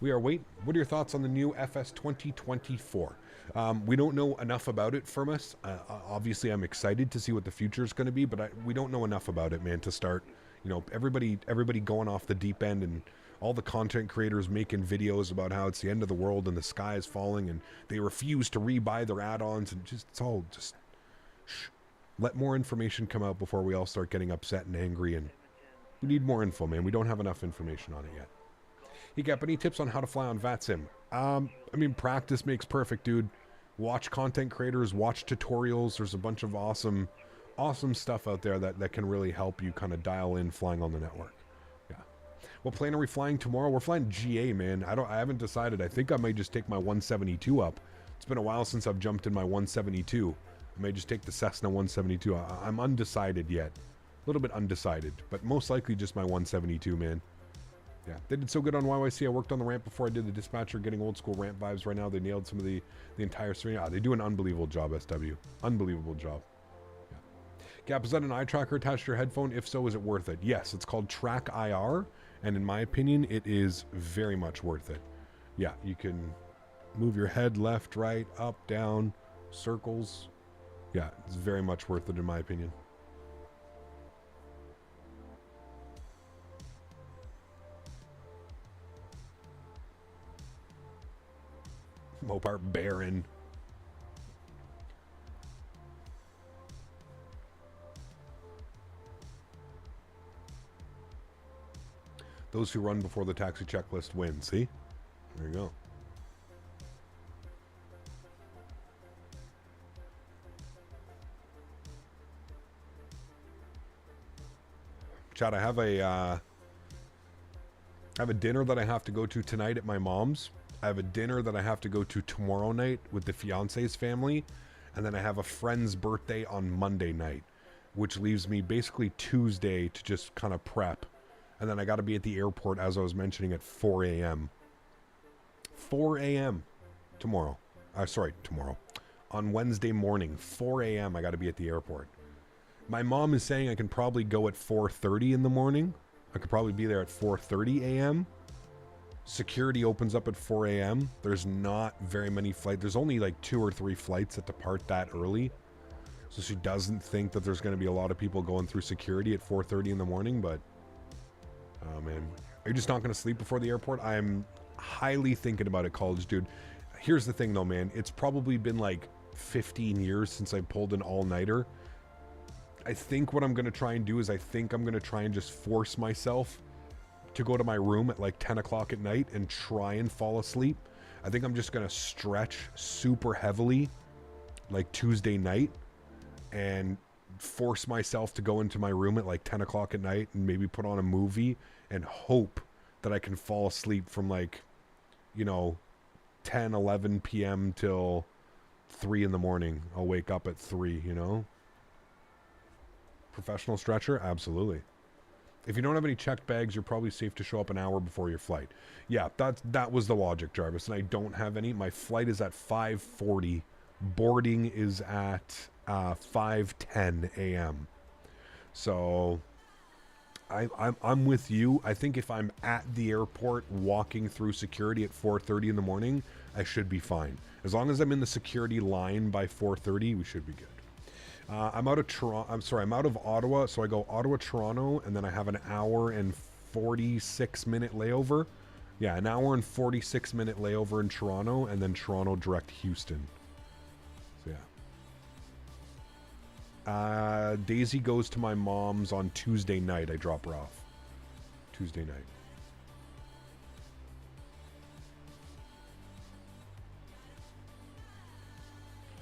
We are waiting. What are your thoughts on the new FS 2024? We don't know enough about it from us. Obviously, I'm excited to see what the future is going to be, but we don't know enough about it, man, to start, you know, everybody going off the deep end and all the content creators making videos about how it's the end of the world and the sky is falling and they refuse to rebuy their add-ons and it's all just shh. Let more information come out before we all start getting upset and angry, and we need more info, man. We don't have enough information on it yet. You got any tips on how to fly on VATSIM? I mean, practice makes perfect, dude. Watch content creators, watch tutorials. There's a bunch of awesome stuff out there that can really help you kind of dial in flying on the network. Yeah. What plane are we flying tomorrow? We're flying GA, man. I haven't decided. I think I might just take my 172 up. It's been a while since I've jumped in my 172. I may just take the Cessna 172. I'm undecided yet. A little bit undecided, but most likely just my 172, man. Yeah, they did so good on YYC. I worked on the ramp before I did the dispatcher, getting old school ramp vibes right now. They nailed some of the entire screen. They do an unbelievable job, SW. Unbelievable job. Yeah. Gap, is that an eye tracker attached to your headphone? If so, is it worth it? Yes, it's called Track IR, and in my opinion, it is very much worth it. Yeah, you can move your head left, right, up, down, circles. Yeah, it's very much worth it in my opinion. Mopar Baron. Those who run before the taxi checklist win. See? There you go. Chad, I have a dinner that I have to go to tonight at my mom's. I have a dinner that I have to go to tomorrow night with the fiance's family. And then I have a friend's birthday on Monday night, which leaves me basically Tuesday to just kind of prep. And then I got to be at the airport, as I was mentioning, at 4 a.m. 4 a.m. tomorrow. Tomorrow. On Wednesday morning, 4 a.m. I got to be at the airport. My mom is saying I can probably go at 4:30 in the morning. I could probably be there at 4:30 a.m. Security opens up at 4 a.m. There's not very many flights. There's only like 2 or 3 flights that depart that early. So she doesn't think that there's going to be a lot of people going through security at 4:30 in the morning, but oh man. Are you just not going to sleep before the airport? I'm highly thinking about it, college dude. Here's the thing though, man. It's probably been like 15 years since I pulled an all-nighter. I think what I'm going to try and do is I think I'm going to try and just force myself to go to my room at like 10 o'clock at night and try and fall asleep. I think I'm just going to stretch super heavily like Tuesday night and force myself to go into my room at like 10 o'clock at night and maybe put on a movie and hope that I can fall asleep from like, 10, 11 p.m. till 3 in the morning. I'll wake up at 3, Professional stretcher? Absolutely. If you don't have any checked bags, you're probably safe to show up an hour before your flight. Yeah, that was the logic, Jarvis, and I don't have any. My flight is at 5:40. Boarding is at 5:10 a.m. So I'm with you. I think if I'm at the airport walking through security at 4:30 in the morning, I should be fine. As long as I'm in the security line by 4:30, we should be good. I'm out of I'm out of Ottawa, so I go Ottawa, Toronto, and then I have an hour and 46-minute layover. Yeah, an hour and 46-minute layover in Toronto, and then Toronto direct Houston. So yeah. Daisy goes to my mom's on Tuesday night. I drop her off. Tuesday night.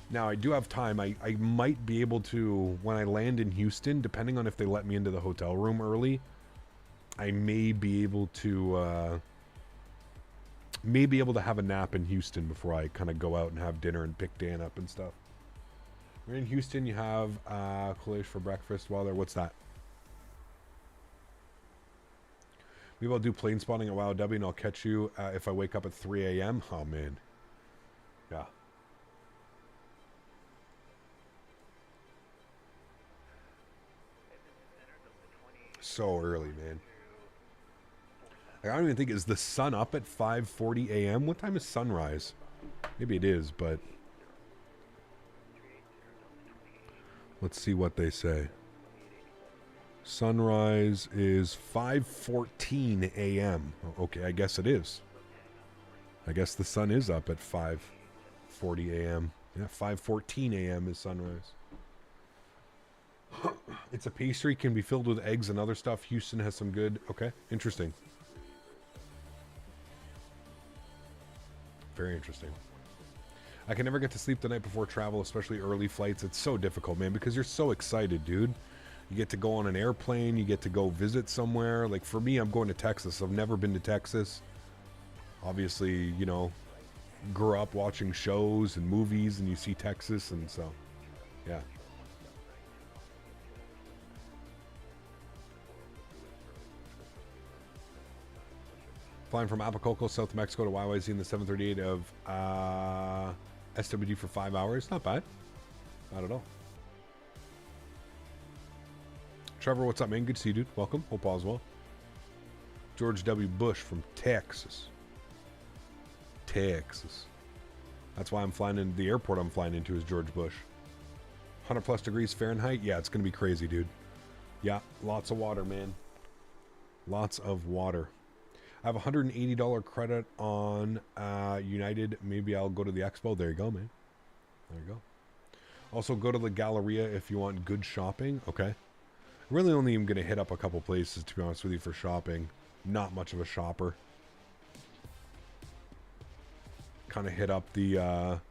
Now, I do have time. I might be able to, when I land in Houston, depending on if they let me into the hotel room early, I may be able to have a nap in Houston before I kind of go out and have dinner and pick Dan up and stuff. We're in Houston. You have collage for breakfast while there. What's that? Maybe I'll do plane spotting at WowW and I'll catch you if I wake up at 3 a.m. Oh, man. Yeah. So early, man. Like, I don't even think, is the sun up at 5:40 a.m.? What time is sunrise? Maybe it is, but let's see what they say. Sunrise is 5:14 a.m. Okay, I guess it is. I guess the sun is up at 5:40 a.m. Yeah, 5:14 a.m. is sunrise. It's a pastry, can be filled with eggs and other stuff. Houston has some good. Okay, interesting. Very interesting. I can never get to sleep the night before travel, especially early flights. It's so difficult, man, because you're so excited, dude. You get to go on an airplane. You get to go visit somewhere. Like, for me, I'm going to Texas. I've never been to Texas. Obviously, grew up watching shows and movies, and you see Texas, and so, yeah. Flying from Acapulco, South Mexico to YYZ in the 738 of SWD for 5 hours. Not bad. Not at all. Trevor, what's up, man? Good to see you, dude. Welcome. Hope all's well. George W. Bush from Texas. Texas. That's why I'm flying into the airport I'm flying into is George Bush. 100 plus degrees Fahrenheit. Yeah, it's going to be crazy, dude. Yeah, lots of water, man. Lots of water. I have $180 credit on United. Maybe I'll go to the expo. There you go, man. There you go. Also, go to the Galleria if you want good shopping. Okay. I'm really only even going to hit up a couple places, to be honest with you, for shopping. Not much of a shopper. Kind of hit up the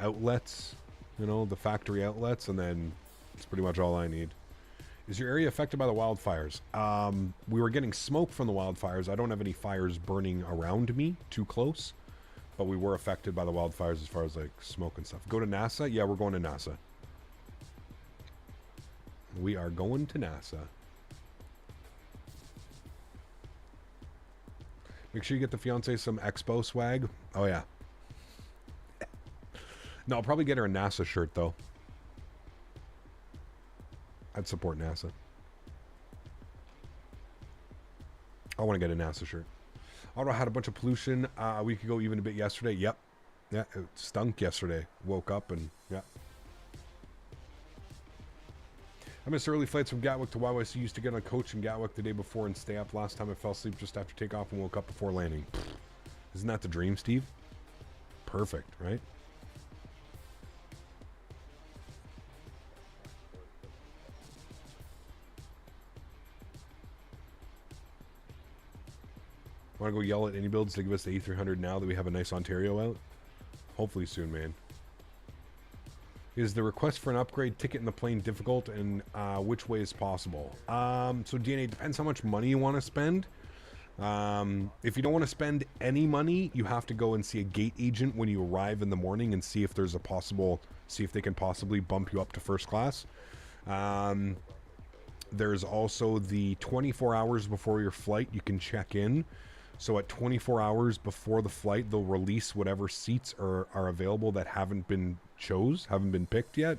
outlets, the factory outlets, and then it's pretty much all I need. Is your area affected by the wildfires? We were getting smoke from the wildfires. I don't have any fires burning around me too close, but we were affected by the wildfires as far as like smoke and stuff. Go to NASA? Yeah, we're going to NASA. We are going to NASA. Make sure you get the fiance some Expo swag. Oh yeah. No, I'll probably get her a NASA shirt though. I'd support NASA. I want to get a NASA shirt. Auto had a bunch of pollution a week ago, even a bit yesterday. Yep. Yeah, it stunk yesterday. Woke up and, yeah. I missed early flights from Gatwick to AlwaysFlying. Used to get on Koch in Gatwick the day before and stay up. Last time I fell asleep just after takeoff and woke up before landing. Pfft. Isn't that the dream, Steve? Perfect, right? Want to go yell at any builds to give us the A300 now that we have a nice Ontario out? Hopefully soon, man. Is the request for an upgrade ticket in the plane difficult, and which way is possible? So DNA, depends how much money you want to spend. If you don't want to spend any money, you have to go and see a gate agent when you arrive in the morning and see if there's see if they can possibly bump you up to first class. There's also the 24 hours before your flight, you can check in. So at 24 hours before the flight, they'll release whatever seats are available that haven't been picked yet.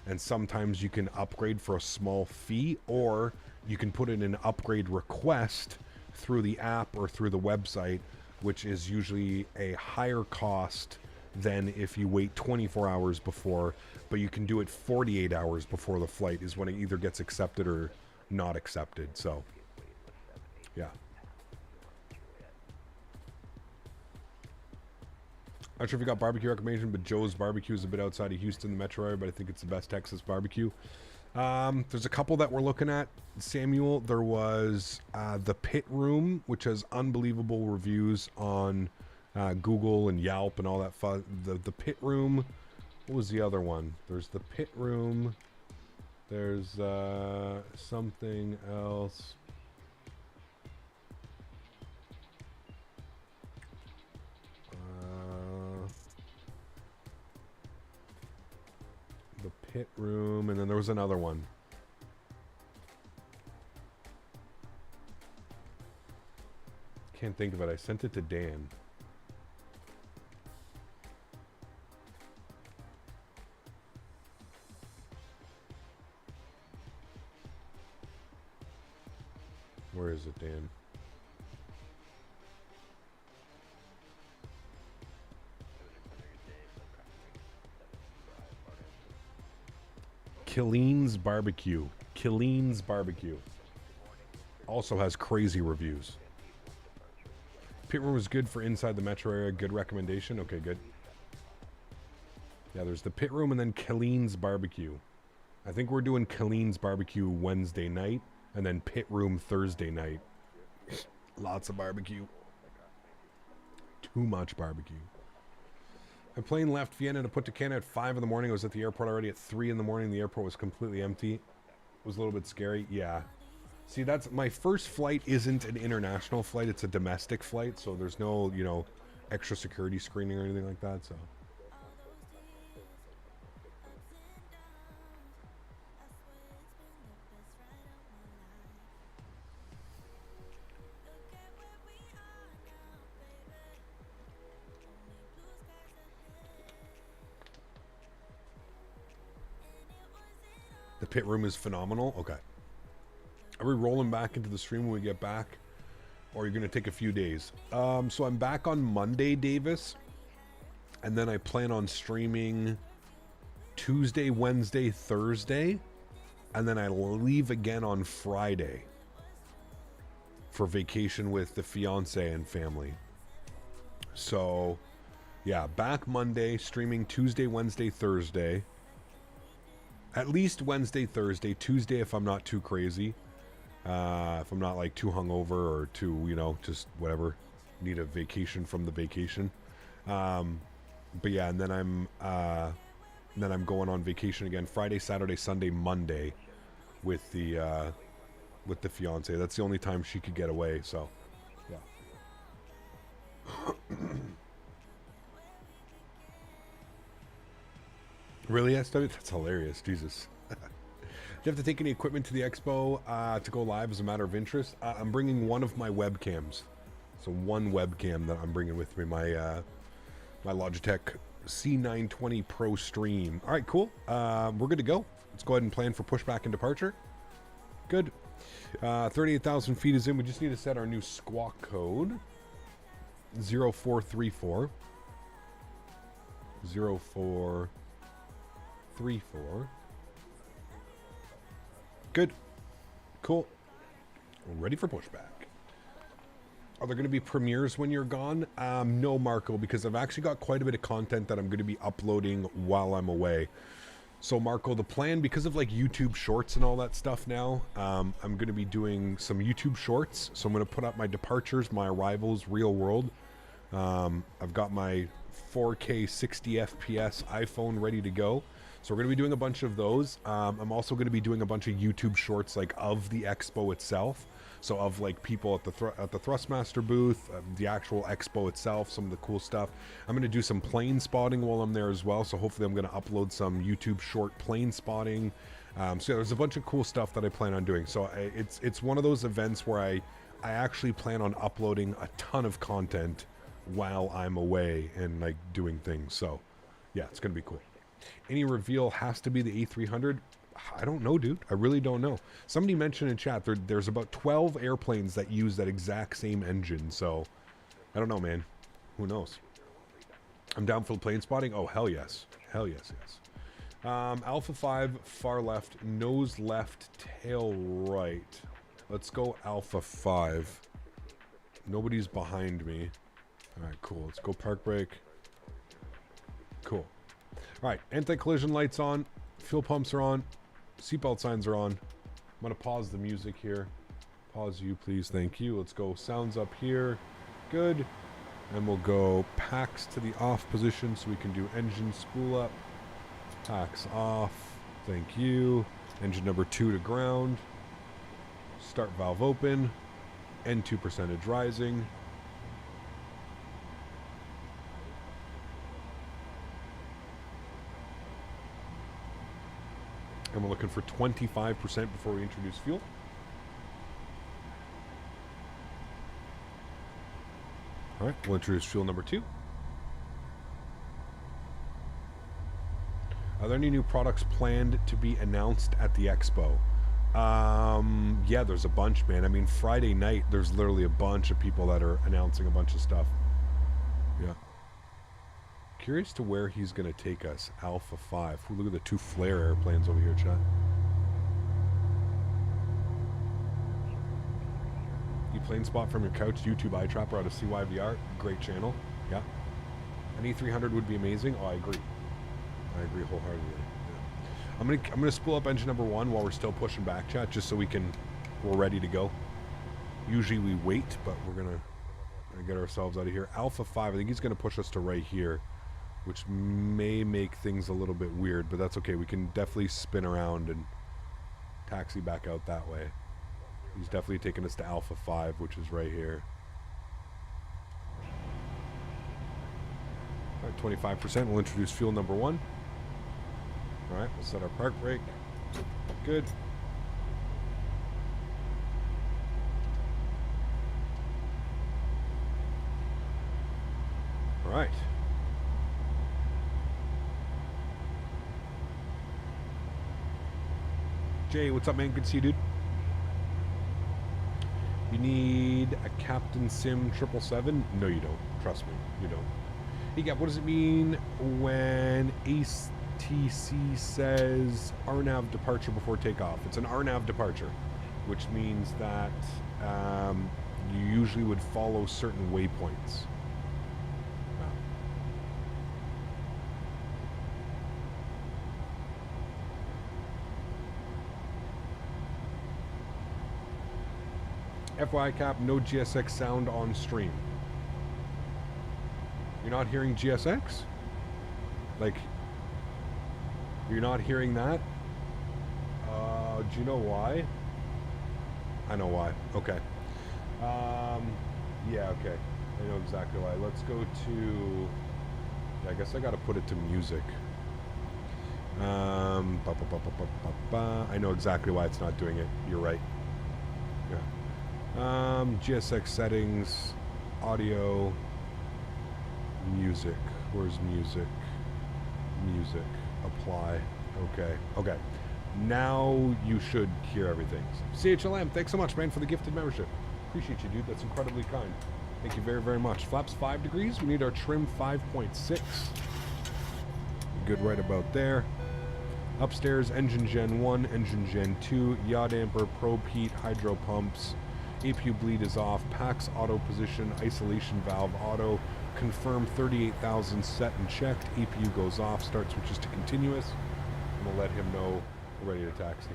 And sometimes you can upgrade for a small fee, or you can put in an upgrade request through the app or through the website, which is usually a higher cost than if you wait 24 hours before, but you can do it 48 hours before the flight is when it either gets accepted or not accepted. So, yeah. Not sure if you got barbecue recommendation, but Joe's Barbecue is a bit outside of Houston, the metro area, but I think it's the best Texas barbecue. There's a couple that we're looking at, Samuel. There was the Pit Room, which has unbelievable reviews on Google and Yelp and all that fun. The Pit Room. What was the other one? There's the Pit Room. There's something else. The Pit Room, and then there was another one. Can't think of it. I sent it to Dan. Where is it, Dan? Killeen's Barbecue. Killeen's Barbecue. Also has crazy reviews. Pit Room is good for inside the metro area. Good recommendation. Okay, good. Yeah, there's the Pit Room and then Killeen's Barbecue. I think we're doing Killeen's Barbecue Wednesday night and then Pit Room Thursday night. Lots of barbecue. Too much barbecue. My plane left Vienna to Punta Cana at 5 in the morning. I was at the airport already at 3 in the morning. The airport was completely empty. It was a little bit scary. Yeah. See, that's my first flight isn't an international flight. It's a domestic flight. So there's no, extra security screening or anything like that. So. The Pit Room is phenomenal. Okay. Are we rolling back into the stream when we get back? Or are you going to take a few days? So I'm back on Monday, Davis. And then I plan on streaming Tuesday, Wednesday, Thursday. And then I leave again on Friday for vacation with the fiance and family. So, yeah, back Monday, streaming Tuesday, Wednesday, Thursday. At least Wednesday, Thursday, Tuesday if I'm not too crazy. If I'm not like too hungover or too, just whatever. Need a vacation from the vacation. But yeah, and then I'm going on vacation again Friday, Saturday, Sunday, Monday with the fiance. That's the only time she could get away, so yeah. Really, SW? That's hilarious. Jesus. Do you have to take any equipment to the expo to go live as a matter of interest? I'm bringing one of my webcams. So one webcam that I'm bringing with me, my my Logitech C920 Pro Stream. All right, cool. We're good to go. Let's go ahead and plan for pushback and departure. Good. 38,000 feet is in. We just need to set our new squawk code. 0434. 0434. Good. Cool. We're ready for pushback. Are there going to be premieres when you're gone? No, Marco, because I've actually got quite a bit of content that I'm going to be uploading while I'm away. So, Marco, the plan, because of like YouTube Shorts and all that stuff now, I'm going to be doing some YouTube Shorts. So I'm going to put up my departures, my arrivals, real world. I've got my 4K 60 FPS iPhone ready to go. So we're going to be doing a bunch of those. I'm also going to be doing a bunch of YouTube Shorts like of the expo itself. So of like people at the Thrustmaster booth, the actual expo itself, some of the cool stuff. I'm going to do some plane spotting while I'm there as well. So hopefully I'm going to upload some YouTube short plane spotting. So yeah, there's a bunch of cool stuff that I plan on doing. So it's one of those events where I actually plan on uploading a ton of content while I'm away and like doing things. So yeah, it's going to be cool. Any reveal has to be the A300. I don't know, dude. I really don't know. Somebody mentioned in chat there's about 12 airplanes that use that exact same engine. So, I don't know, man. Who knows? I'm down for plane spotting. Oh, hell yes. Hell yes, yes. Alpha 5, far left, nose left, tail right. Let's go Alpha 5. Nobody's behind me. All right, cool. Let's go park brake. Cool. All right, anti-collision lights on. Fuel pumps are on. Seatbelt signs are on. I'm going to pause the music here. Pause you, please. Thank you. Let's go sounds up here. Good. And we'll go packs to the off position so we can do engine spool up. Packs off. Thank you. Engine number 2 to ground. Start valve open. N2 percentage rising. And we're looking for 25% before we introduce fuel. All right, we'll introduce fuel number 2. Are there any new products planned to be announced at the expo? Yeah, there's a bunch, man. I mean, Friday night, there's literally a bunch of people that are announcing a bunch of stuff. Yeah. Curious to where he's going to take us. Alpha 5. Ooh, look at the 2 flare airplanes over here, chat. You plane spot from your couch, YouTube eye trapper out of CYVR. Great channel. Yeah. An E300 would be amazing. Oh, I agree. I agree wholeheartedly. Yeah. I'm gonna spool up engine number 1 while we're still pushing back, chat, just so we're ready to go. Usually we wait, but we're gonna get ourselves out of here. Alpha 5. I think he's gonna push us to right here, which may make things a little bit weird, but that's okay. We can definitely spin around and taxi back out that way. He's definitely taking us to Alpha 5, which is right here. All right, 25%. We'll introduce fuel number 1. All right, we'll set our park brake. Good. All right. Jay, what's up, man? Good to see you, dude. You need a Captain Sim 777? No, you don't. Trust me, you don't. Hey, Gap, what does it mean when ATC says RNAV departure before takeoff? It's an RNAV departure, which means that you usually would follow certain waypoints. FYI Cap, no GSX sound on stream. You're not hearing GSX? Like, you're not hearing that? Do you know why? I know why. Okay. Yeah, okay. I know exactly why. Let's go to... I guess I gotta put it to music. I know exactly why it's not doing it. You're right. Yeah. GSX settings, audio, music. Where's music? Music. Apply. Okay. Okay. Now you should hear everything. CHLM, thanks so much, man, for the gifted membership. Appreciate you, dude. That's incredibly kind. Thank you very, very much. Flaps 5 degrees. We need our trim 5.6. Good right about there. Upstairs, engine gen 1, engine gen 2, yaw damper, probe heat, hydro pumps. APU bleed is off. PAX auto position, isolation valve auto. Confirm 38,000 set and checked. APU goes off. Start switches to continuous. And we'll let him know we're ready to taxi.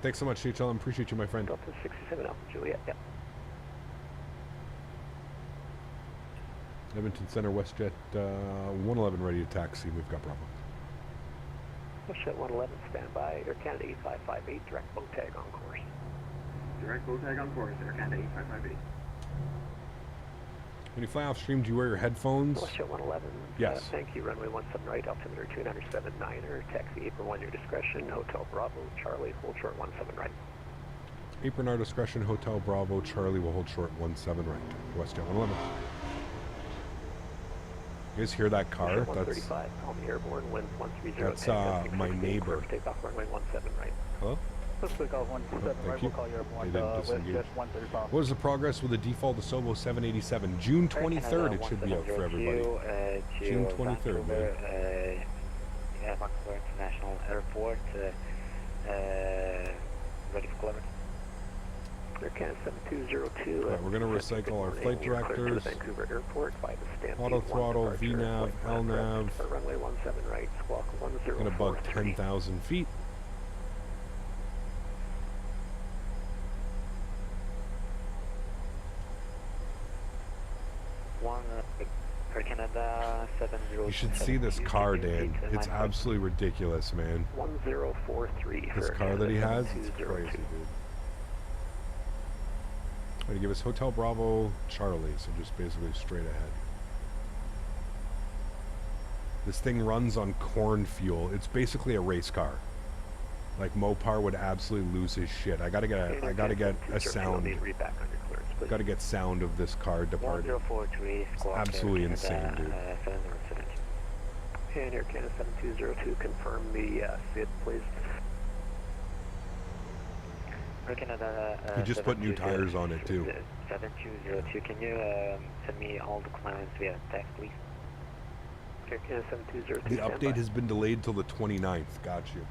Thanks so much, HLM. Appreciate you, my friend. Delta 67 Alpha Juliet, yep. Edmonton Center, WestJet 111 ready to taxi. We've got Bravo. WestJet 111 standby. Air Canada 8558, direct boat tag on course. Direct boat tag on course, Air Canada 8558. When you fly off stream, do you wear your headphones? WestJet 111. Yes. Thank you. Runway 17 right, altimeter 2979er. Taxi apron 1 your discretion. Hotel Bravo, Charlie, hold short 17 right. Apron our discretion. Hotel Bravo, Charlie will hold short 17 right. WestJet 111. You guys hear that car? That's 135. Call me airborne. Wind 130. That's my neighbor. Takeoff runway 17 right. Hello? Let's click off 17 right. We'll call you airborne. WestJet 135. What is the progress with the default DeSoto 787? June 23rd. It should be out for everybody. June 23rd, man. Vancouver International Airport. Ready for clearance. Air Canada 7202. Right, we're going to recycle our flight directors. Vancouver Airport by the Stampede. Auto throttle, VNAV, LNAV. Runway 17 right. Squawk 1043. Going to bug 10,000 feet. Canada 70. You should see this car, Dan. It's absolutely ridiculous, man. 1043. This car that he has, it's crazy, dude. Going to give us Hotel Bravo, Charlie, so just basically straight ahead. This thing runs on corn fuel. It's basically a race car. Like Mopar would absolutely lose his shit. I gotta get a sound. Gotta get sound of this car departing. 1043. It's absolutely insane, dude. And Air Canada 7202, confirm the SID, please. He just put new tires on it too. 7202, can you send me all the clients via text, please? Air Canada 7202. The update has been delayed till the 29th. Got you.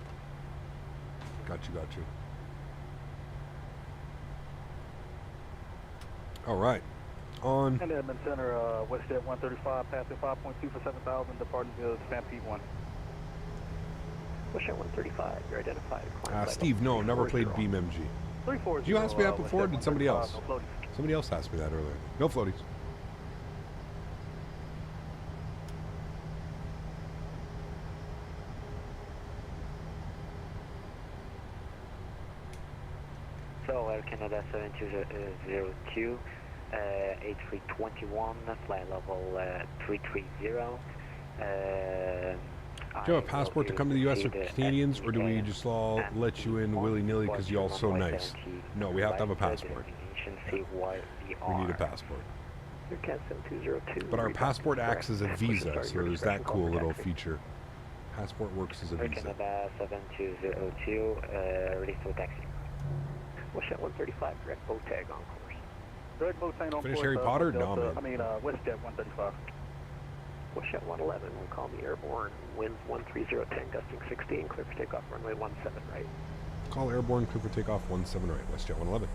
Got you. All right. On. And Edmonton Center, WestJet 135, passing 5.2 for 7,000, departing to Stampede 1. WestJet 135, you're identified. Steve, no, never played BeamMG. Did you ask me that before? Or did somebody else? Somebody else asked me that earlier. No floaties. So Air Canada 7202, 8321, flight level 330. Do you have a passport to come to the U.S. or Canadians, or do we just all let you in willy-nilly because you're all so nice? No, we have to have a passport. We need a passport. But our passport acts as a visa, so there's that cool little feature. Passport works as a visa. Canada 7202, ready for taxi. WestJet 135, direct boat tag on course. Direct boat tag on Finish course. Harry Potter? No, man. WestJet 135. WestJet 111 will call me airborne. Winds 13010, gusting 16, clear for takeoff, runway 17 right. Call airborne, clear for takeoff 17 right, WestJet 111.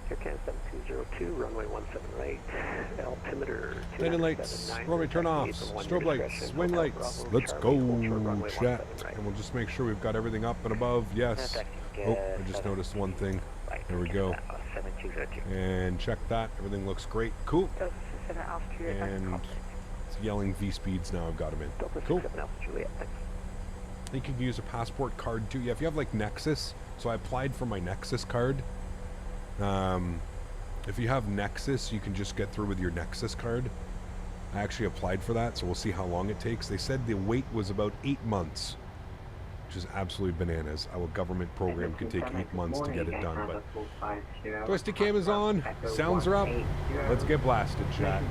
Air Canada 7202, runway 17 right, altimeter 297. Landing lights, runway turn off, strobe lights, swing lights. Let's go, chat. And we'll just make sure we've got everything up and above. Yes. Oh, I just noticed one thing. There we go. And check that. Everything looks great. Cool. And it's yelling V speeds now. I've got them in. Cool. I think you can use a passport card too. Yeah, if you have like Nexus. So I applied for my Nexus card. If you have Nexus, you can just get through with your Nexus card. I actually applied for that, so we'll see how long it takes. They said the wait was about 8 months, which is absolutely bananas. Our government program could take 8 months to get it done, but Twisty Cam is on, sounds are up. Let's get blasted, chat.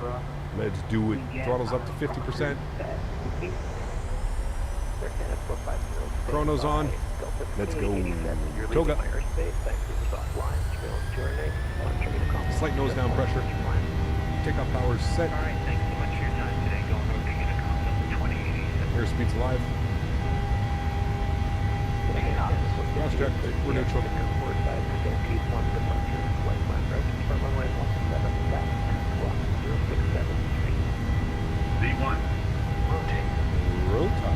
Let's do it. Throttle's up to 50%. Chrono's on. Let's go. Toga. Slight nose down pressure. Takeoff power's set. All right, thanks so much for your time today. Going over to get a consult for 2087. Airspeed's alive. Cross check. We're neutral. V1. Rotate.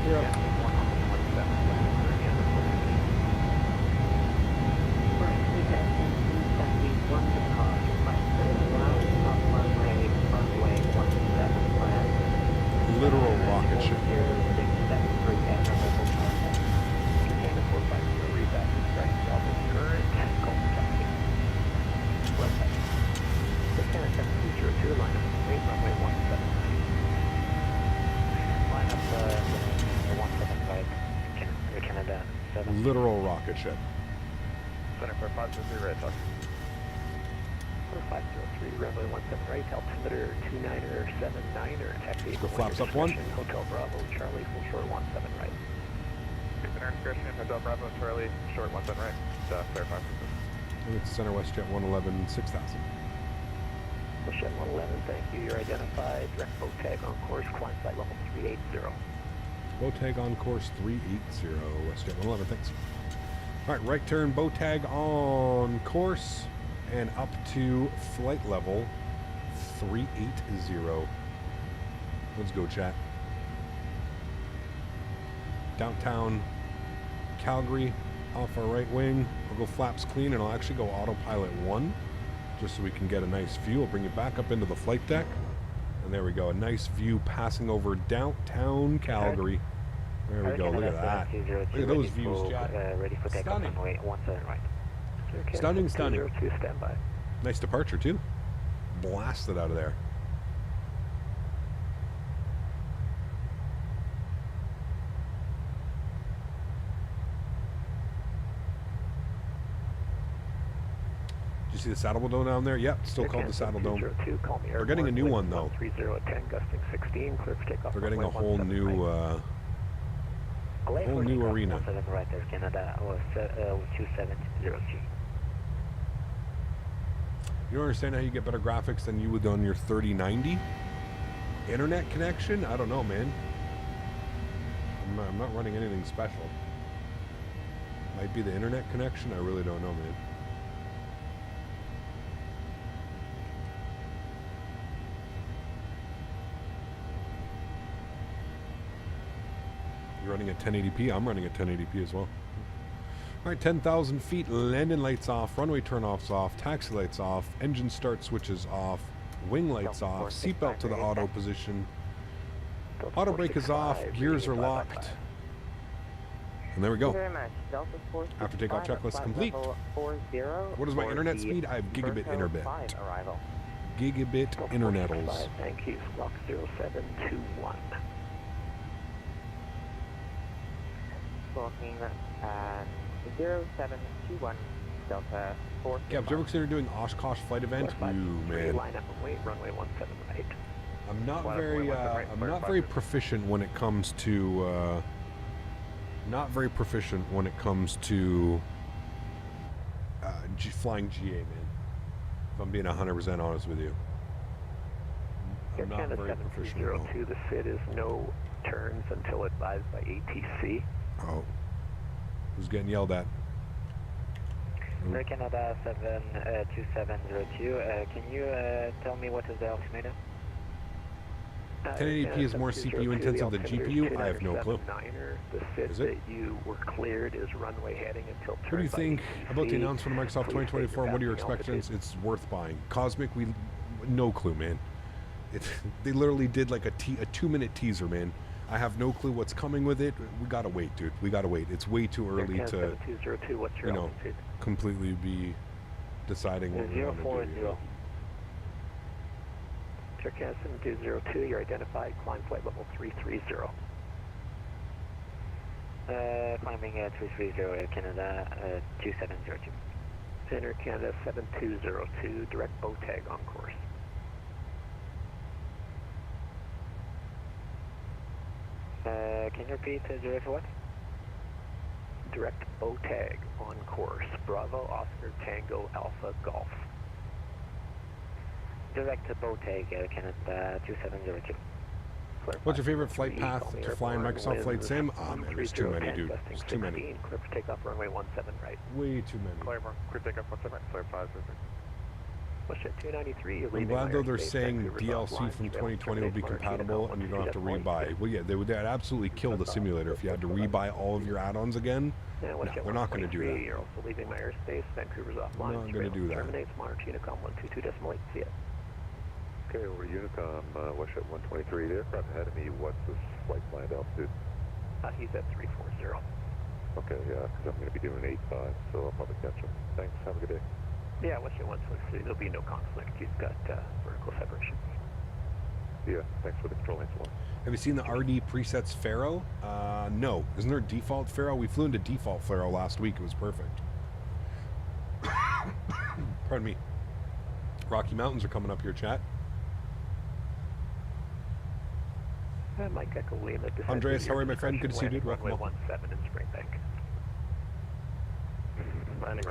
You're up. Literal rocket ship. Literal rocket ship. Center for 503 right, talk. 4503, runway 17 right, altimeter 2979er, taxi. Go flaps up one. Hotel Bravo, Charlie, full short 17 right. Center discretion, Hotel Bravo, Charlie, short 17 right. Clarify. And it's center WestJet 111 6000. WestJet 111, thank you. You're identified. Direct boat tag on course, climb flight level 380. Bow tag on course 380. WestJet 111, thanks. All right, right turn, bow tag on course and up to flight level 380. Let's go, chat. Downtown Calgary, off our right wing. I'll go flaps clean and I'll actually go autopilot 1 just so we can get a nice view. I'll bring it back up into the flight deck. And there we go, a nice view passing over downtown Calgary. There we go, look at that. Look at those views, Jack. Stunning. Stunning, stunning. Nice departure, too. Blasted out of there. Did you see the saddle dome down there? Yep, still called the saddle dome. They're getting a new one, though. They're getting a whole new arena. Right there, Canada, 2702. You don't understand how you get better graphics than you would on your 3090? Internet connection? I don't know, man. I'm not running anything special. Might be the internet connection? I really don't know, man. You're running at 1080p? I'm running at 1080p as well. All right, 10,000 feet, landing lights off, runway turn-offs off, taxi lights off, engine start switches off, wing lights off, seatbelt to the auto position, auto brake is off, gears are locked. And there we go. After takeoff checklist complete. What is my internet speed? I have gigabit internet. Gigabit internetals. Thank you, Squawk 0721. Squawking 0721 Delta 4. Yeah, have you ever considered doing Oshkosh flight event? Ooh, man. Line up and wait, runway 17 right. I'm not very proficient when it comes to flying GA, man. If I'm being 100% honest with you. I'm not very proficient at all. The FIT is no turns until advised by ATC. Oh. Who's getting yelled at? Air Canada 2702. Can you tell me what is the altimeter? 1080p is more CPU intensive than GPU? I have no clue. The FIT that you were cleared is runway heading until turn. What do you think about the announcement of Microsoft 2024? What are your expectations? It's worth buying. Cosmic, no clue, man. They literally did like a 2-minute teaser, man. I have no clue what's coming with it. We gotta wait, dude. We gotta wait. It's way too early to, 7202, what's your you know, altitude? completely be deciding what we want to do. Turkana 7202, you're identified, climb flight level 330. Climbing 330, Canada 2702. Center Canada 7202, direct bow tag on course. Can you repeat direct what? Direct bow tag on course. Bravo, Oscar, Tango, Alpha, Golf. Direct bow tag, Canada 2702. What's your favorite flight path to fly in Microsoft Flight Sim? Ah, man, there's too many, dude. There's too many. Clear for takeoff, runway 17 right. Way too many. Clear takeoff, what's up? Clear 500. WestJet 293, you're I'm leaving glad though my they're airspace, saying Vancouver's DLC offline, from trail 2020 will be terminate, compatible Monarch and you don't have to Unicorn rebuy. Well, yeah, that'd absolutely kill the simulator if you had to rebuy all of your add-ons again. Yeah, No, they're not going to do that. You're also leaving my airspace, Vancouver's offline. Not going to do that. Terminates, Monarch Unicom 122.8, see it. Okay, we're Unicom, WestJet 123. The aircraft ahead of me, what's this flight planned altitude? He's at 340. Okay, yeah, because I'm going to be doing 85, so I'll probably catch him. Thanks, have a good day. Yeah, WestJet 123, there'll be no conflict. You've got vertical separation. Yeah, thanks for the control answer. Have you seen the RD presets Faro? No. Isn't there default Faro? We flew into default Faro last week. It was perfect. Pardon me. Rocky Mountains are coming up here, chat. Mike Echo Lima. Andreas, how are you, my friend? Good to see you, dude. Welcome. Runway 17 in Springbank.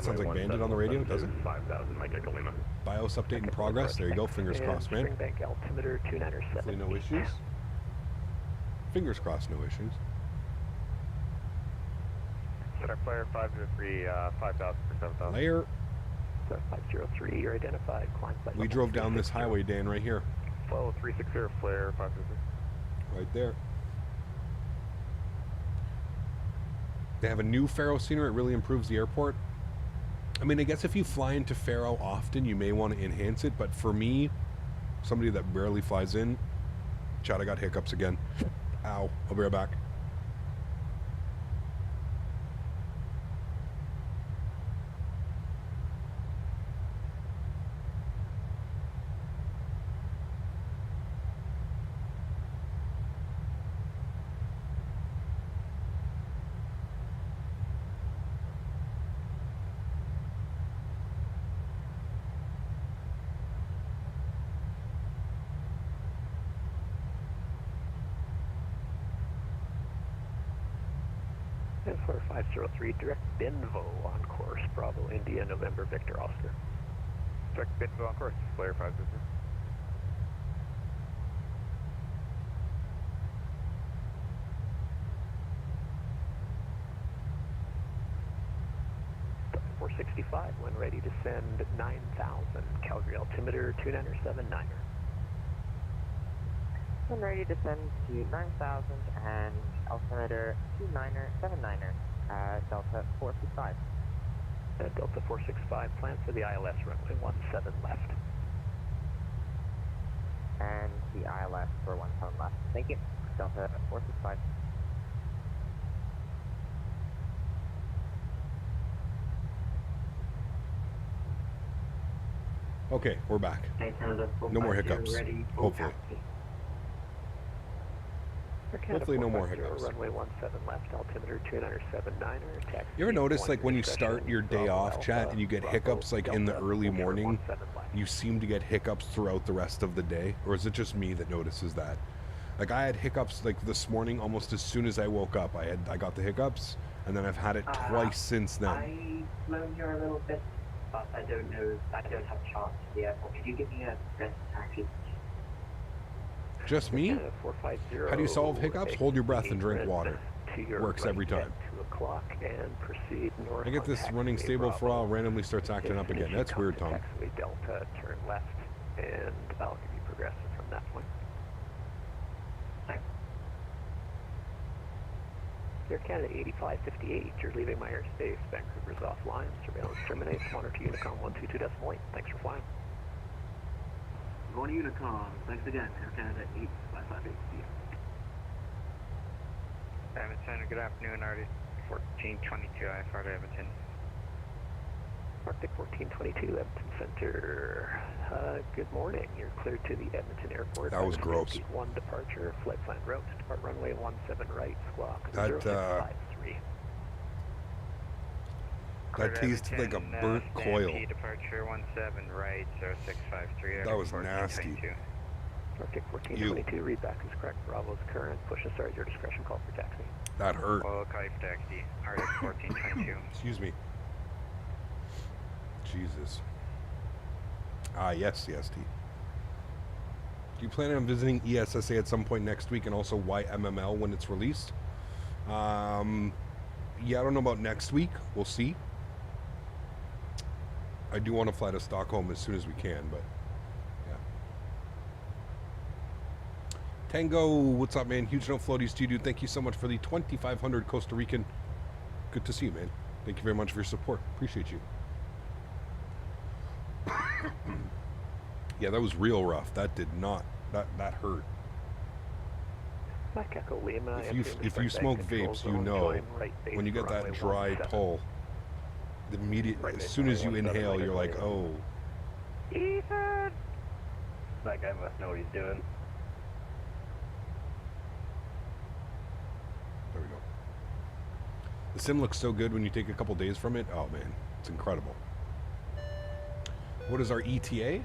Sounds like Bandit on the radio, does it? 5,000, Mike Echo Lima. BIOS update in progress. There you go. Fingers crossed, man. Springbank altimeter 297. Hopefully no issues. Fingers crossed, no issues. Should I flare 503, 5,000 for 7,000? Layer. 503, you're identified. Climb flight We drove down this highway, Dan, right here. Flow 360, flare 503. Right there. They have a new Faro scenery. It really improves the airport. I mean, I guess if you fly into Faro often, you may want to enhance it. But for me, somebody that barely flies in, chat, I got hiccups again. Ow. I'll be right back. And for 503, direct Benvo on course. Bravo, India, November, Victor, Oscar. Direct Benvo on course, flare 503. .465 when ready to send 9,000. Calgary altimeter 2979er. When ready to send to 9,000 and altimeter 2979er at Delta 465. At Delta 465, plan for the ILS runway 17 left. And the ILS for 17 left. Thank you. Delta 465. Okay, we're back. No more hiccups. Hopefully. Hopefully no more hiccups. Runway 17 left, altimeter 2979er. You ever notice, like, when you start your day off, chat, and you get hiccups, like, in the early morning, you seem to get hiccups throughout the rest of the day? Or is it just me that notices that? Like, I had hiccups, like, this morning, almost as soon as I woke up. I got the hiccups, and then I've had it twice since then. I flown here a little bit, but I don't know, I don't have a chance to the airport. Could you give me a rest taxi? Just me? How do you solve hiccups? Hold your breath and drink water. Works every time. 2 o'clock and proceed north. I get this running stable for a while, randomly starts acting up again. That's weird, Tom. Taxiway Delta, turn left, and I'll give you progressive from that point. Air Canada 8558, you're leaving my airspace. Vancouver's offline. Surveillance terminates. Monitor Unicom 122.8. Thanks for flying. Going to Unicom. Thanks again. Air Canada 8558. See you. Center, good afternoon, Arctic 1422, IFR to Edmonton. Arctic 1422, Edmonton Center. Good morning. You're cleared to the Edmonton Airport. That was gross. 1 departure, flight plan route, depart runway 17 right, squawk That, 0653. That tasted like a burnt coil. Departure 17 right, 0653. That was nasty. Arctic 1422, read back is correct. Bravo's current. Push and start at your discretion. Call for taxi. That hurt. Oil kite taxi. Arctic 1422. Excuse me. Jesus. Ah, yes, CST. Do you plan on visiting ESSA at some point next week, and also YMML when it's released? Yeah, I don't know about next week. We'll see. I do want to fly to Stockholm as soon as we can, but yeah. Tango, what's up, man? Huge note floaties to you, dude. Thank you so much for the 2,500 Costa Rican. Good to see you, man. Thank you very much for your support. Appreciate you. Yeah, that was real rough. That did not. That hurt. Mike Echo Lima. If you smoke vapes, you know when you get that dry pull. The immediate, as soon as you inhale, you're like, oh. Ethan! That guy must know what he's doing. There we go. The sim looks so good when you take a couple days from it. Oh man, it's incredible. What is our ETA?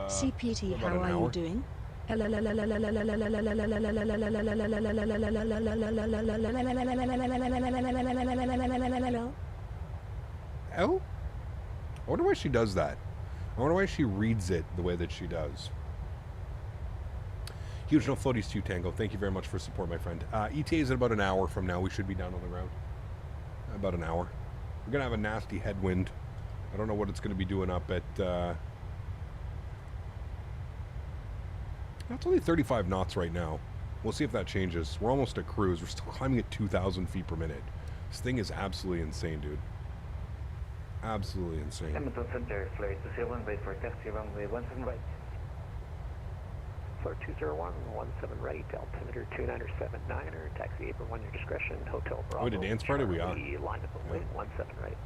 CPT, how are you doing? Oh? I wonder why she does that. I wonder why she reads it the way that she does. Huge no floaties to you, Tango. Thank you very much for support, my friend. ETA is at about an hour from now. We should be down on the road. About an hour. We're going to have a nasty headwind. I don't know what it's going to be doing up at... That's only 35 knots right now. We'll see if that changes. We're almost at cruise. We're still climbing at 2,000 feet per minute. This thing is absolutely insane, dude. Absolutely insane. Edmonton Center, Flite to 01, wait for taxi, runway 17 right. Floor 201, 17 right, altimeter 297.9er, taxi apron 1 your discretion, Hotel Bravo. Oh, the dance party? We are. Line up and wait, 17 right.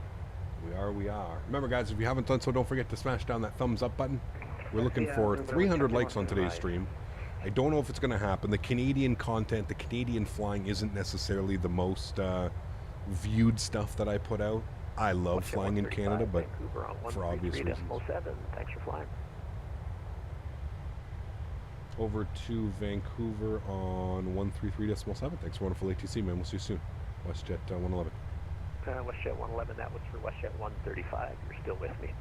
We are. Remember, guys, if you haven't done so, don't forget to smash down that thumbs up button. We're looking for 300 likes on today's stream. I don't know if it's going to happen. The Canadian content, the Canadian flying isn't necessarily the most viewed stuff that I put out. I love flying in Canada, but for obvious reasons. Thanks for flying. Over to Vancouver on 133.7. Thanks for wonderful ATC, man. We'll see you soon. WestJet 111. WestJet 111, that was for WestJet 135. You're still with me.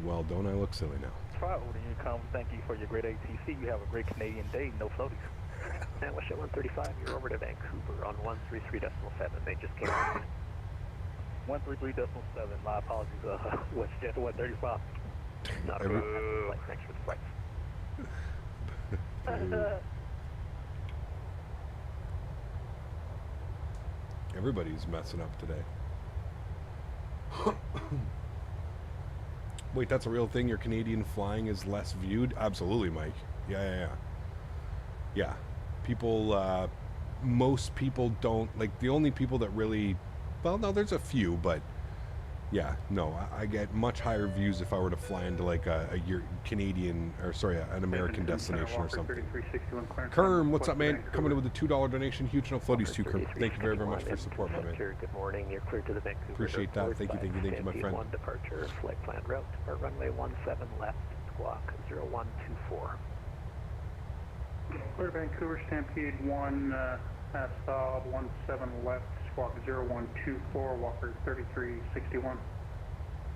Well, don't I look silly now? Proud when you come. Thank you for your great ATC. You have a great Canadian day. No floaties. And WestJet 135, you're over to Vancouver on 133.7. They just came on. 133.7. My apologies. WestJet 135. Not a problem. Thanks for the flights. Everybody's messing up today. Wait, that's a real thing? Your Canadian flying is less viewed? Absolutely, Mike. Yeah. People, most people don't, like, the only people that really, well, no, there's a few, but yeah, no, I get much higher views if I were to fly into like a Canadian, or sorry, an American destination or something. Kerm, what's up, man? Coming in with a $2 donation. Huge no floaties to you, Kerm. Thank you very, very much for your support, my man. Good morning. You're cleared to the Vancouver. Appreciate that. Thank you, my friend. 1 departure, flight plan route, depart runway 17 left, squawk 0124. Clear to Vancouver, Stampede 1, solid 17 left, squawk 0124, Walker 3361.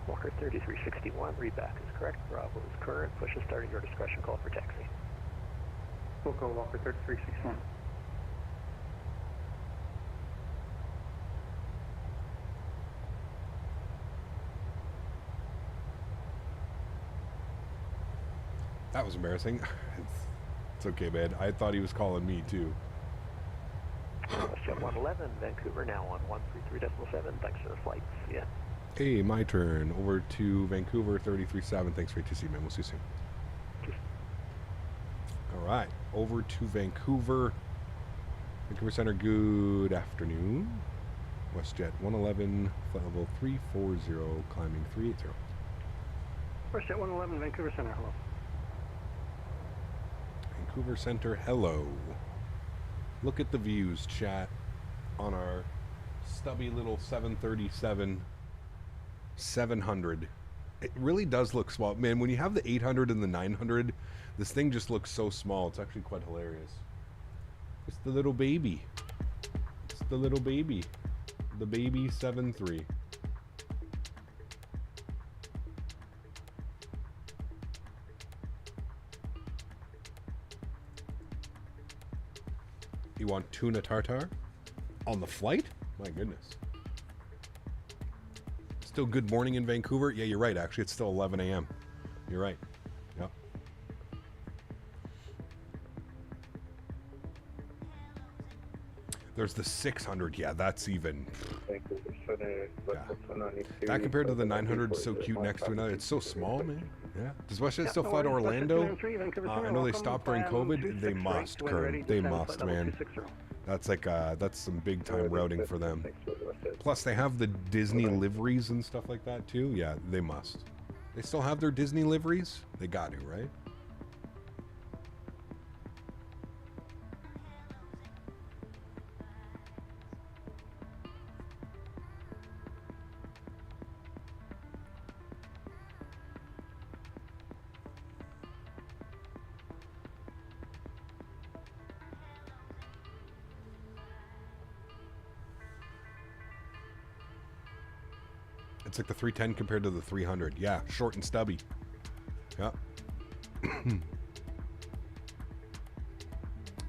Walker 3361, read back is correct. Bravo is current. Push and start at your discretion. Call for taxi. We'll go Walker 3361. That was embarrassing. It's okay, man. I thought he was calling me too. WestJet 111, Vancouver now on 133.7. Thanks for the flights. Yeah. Hey, my turn. Over to Vancouver 33.7. Thanks for ATC, man. We'll see you soon. All right. Over to Vancouver. Vancouver Center, good afternoon. WestJet 111, flight level 340, climbing 380. WestJet 111, Vancouver Center, hello. Vancouver Center, hello. Look at the views, chat, on our stubby little 737 700. It really does look small. Man, when you have the 800 and the 900, this thing just looks so small. It's actually quite hilarious. It's the little baby. It's the little baby. The baby 7.3. You want tuna tartare on the flight? My goodness. Still good morning in Vancouver? Yeah, you're right. Actually, it's still 11 a.m. You're right. Yep. There's the 600. Yeah, that's even. Yeah. That compared to the 900 is so cute next to another. It's so small, man. Yeah. Does WestJet still fly to Orlando? I know they stopped during COVID. They must, Kern. They must, man. That's like that's some big time routing for them. Plus, they have the Disney liveries and stuff like that too. Yeah, they must. They still have their Disney liveries? They got to, right? It's like the 310 compared to the 300. Yeah, short and stubby. Yeah.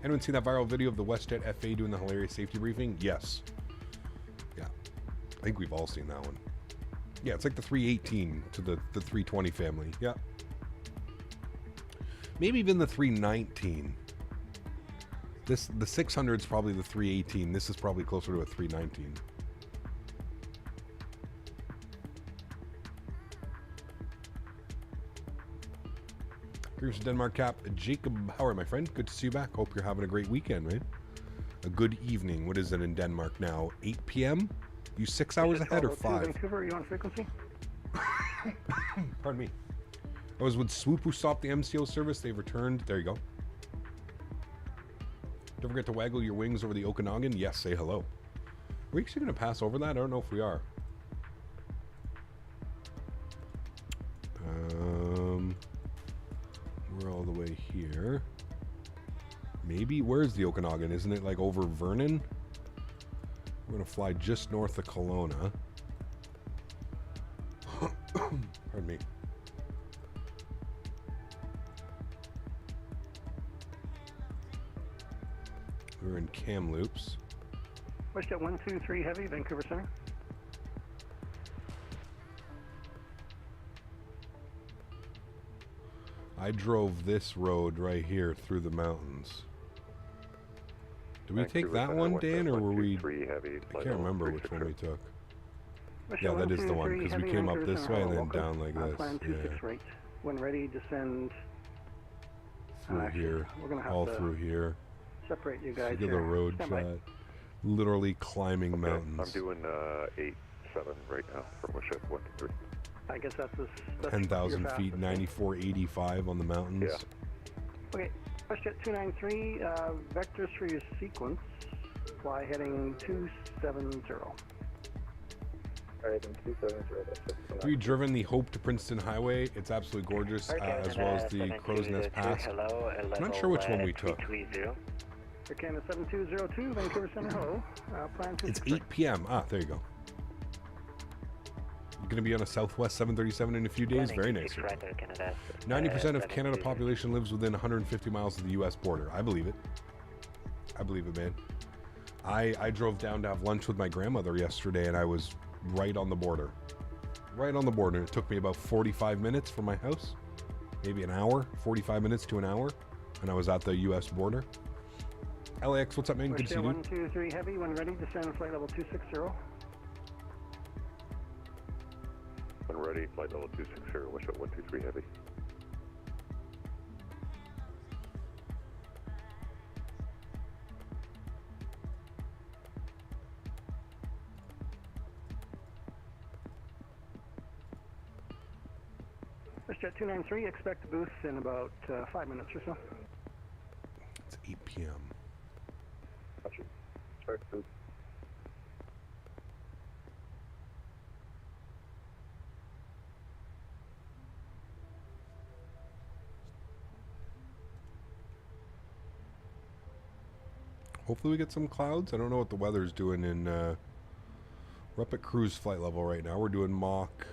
Anyone seen that viral video of the WestJet FA doing the hilarious safety briefing? Yes. Yeah. I think we've all seen that one. Yeah, it's like the 318 to the 320 family. Yeah. Maybe even the 319. The 600 is probably the 318. This is probably closer to a 319. Greetings from Denmark, Cap. Jacob, how are you, my friend? Good to see you back. Hope you're having a great weekend, right? A good evening. What is it in Denmark now? 8 p.m.? You 6 hours ahead or 5? Vancouver, are you on frequency? Pardon me. I was with Swoop who stopped the MCO service. They've returned. There you go. Don't forget to waggle your wings over the Okanagan. Yes, say hello. Are we actually going to pass over that? I don't know if we are. We're all the way here. Maybe. Where's the Okanagan? Isn't it like over Vernon? We're going to fly just north of Kelowna. Pardon me. We're in Kamloops. WestJet 123 Heavy, Vancouver Center. I drove this road right here through the mountains. Did we take that one, Dan, or were we... I can't remember which one we took. Yeah, that is the one, because we came up this way and then down like this. Yeah. When ready, descend through here, all through here. Separate you guys. Look at the road shot. Literally climbing mountains. I'm doing 8-7 right now from WestJet 123. I guess that's 10,000 feet, 9485 on the mountains. Yeah. Okay, WestJet 293, vectors for your sequence. Fly heading 270. Alright, then 270. Have you driven the Hope to Princeton Highway? It's absolutely gorgeous, as well as the Crow's Nest Pass. I'm not sure which one we took. Canada 7202, Vancouver Center, hello. Plan It's 8 p.m. Ah, there you go. You're going to be on a Southwest 737 in a few days. Very nice. 90% of Canada population lives within 150 miles of the U.S. border. I believe it. I believe it, man. I drove down to have lunch with my grandmother yesterday, and I was right on the border. Right on the border. It took me about 45 minutes from my house. Maybe an hour. 45 minutes to an hour. And I was at the U.S. border. LAX, what's up, man? Good to see you. 123 Heavy, when ready, descend flight level 260. When ready, flight level 260, WestJet 123 Heavy. WestJet 293, expect a boost in about 5 minutes or so. It's 8 p.m. Gotcha. Expect boost. Hopefully we get some clouds. I don't know what the weather's doing in... we're up at cruise flight level right now. We're doing Mach...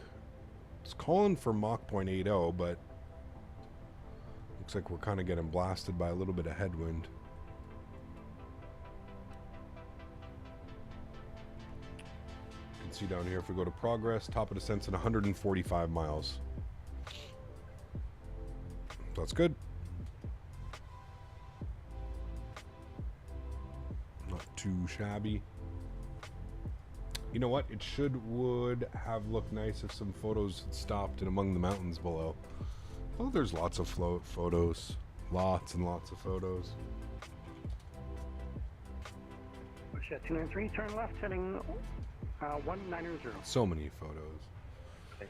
It's calling for Mach 0.80, but... Looks like we're kind of getting blasted by a little bit of headwind. You can see down here if we go to progress, top of descent's at 145 miles. So that's good. Not too shabby. You know what? It would have looked nice if some photos had stopped in among the mountains below. Oh, there's lots of photos. Lots and lots of photos. WestJet 293, turn left, heading 190. So many photos.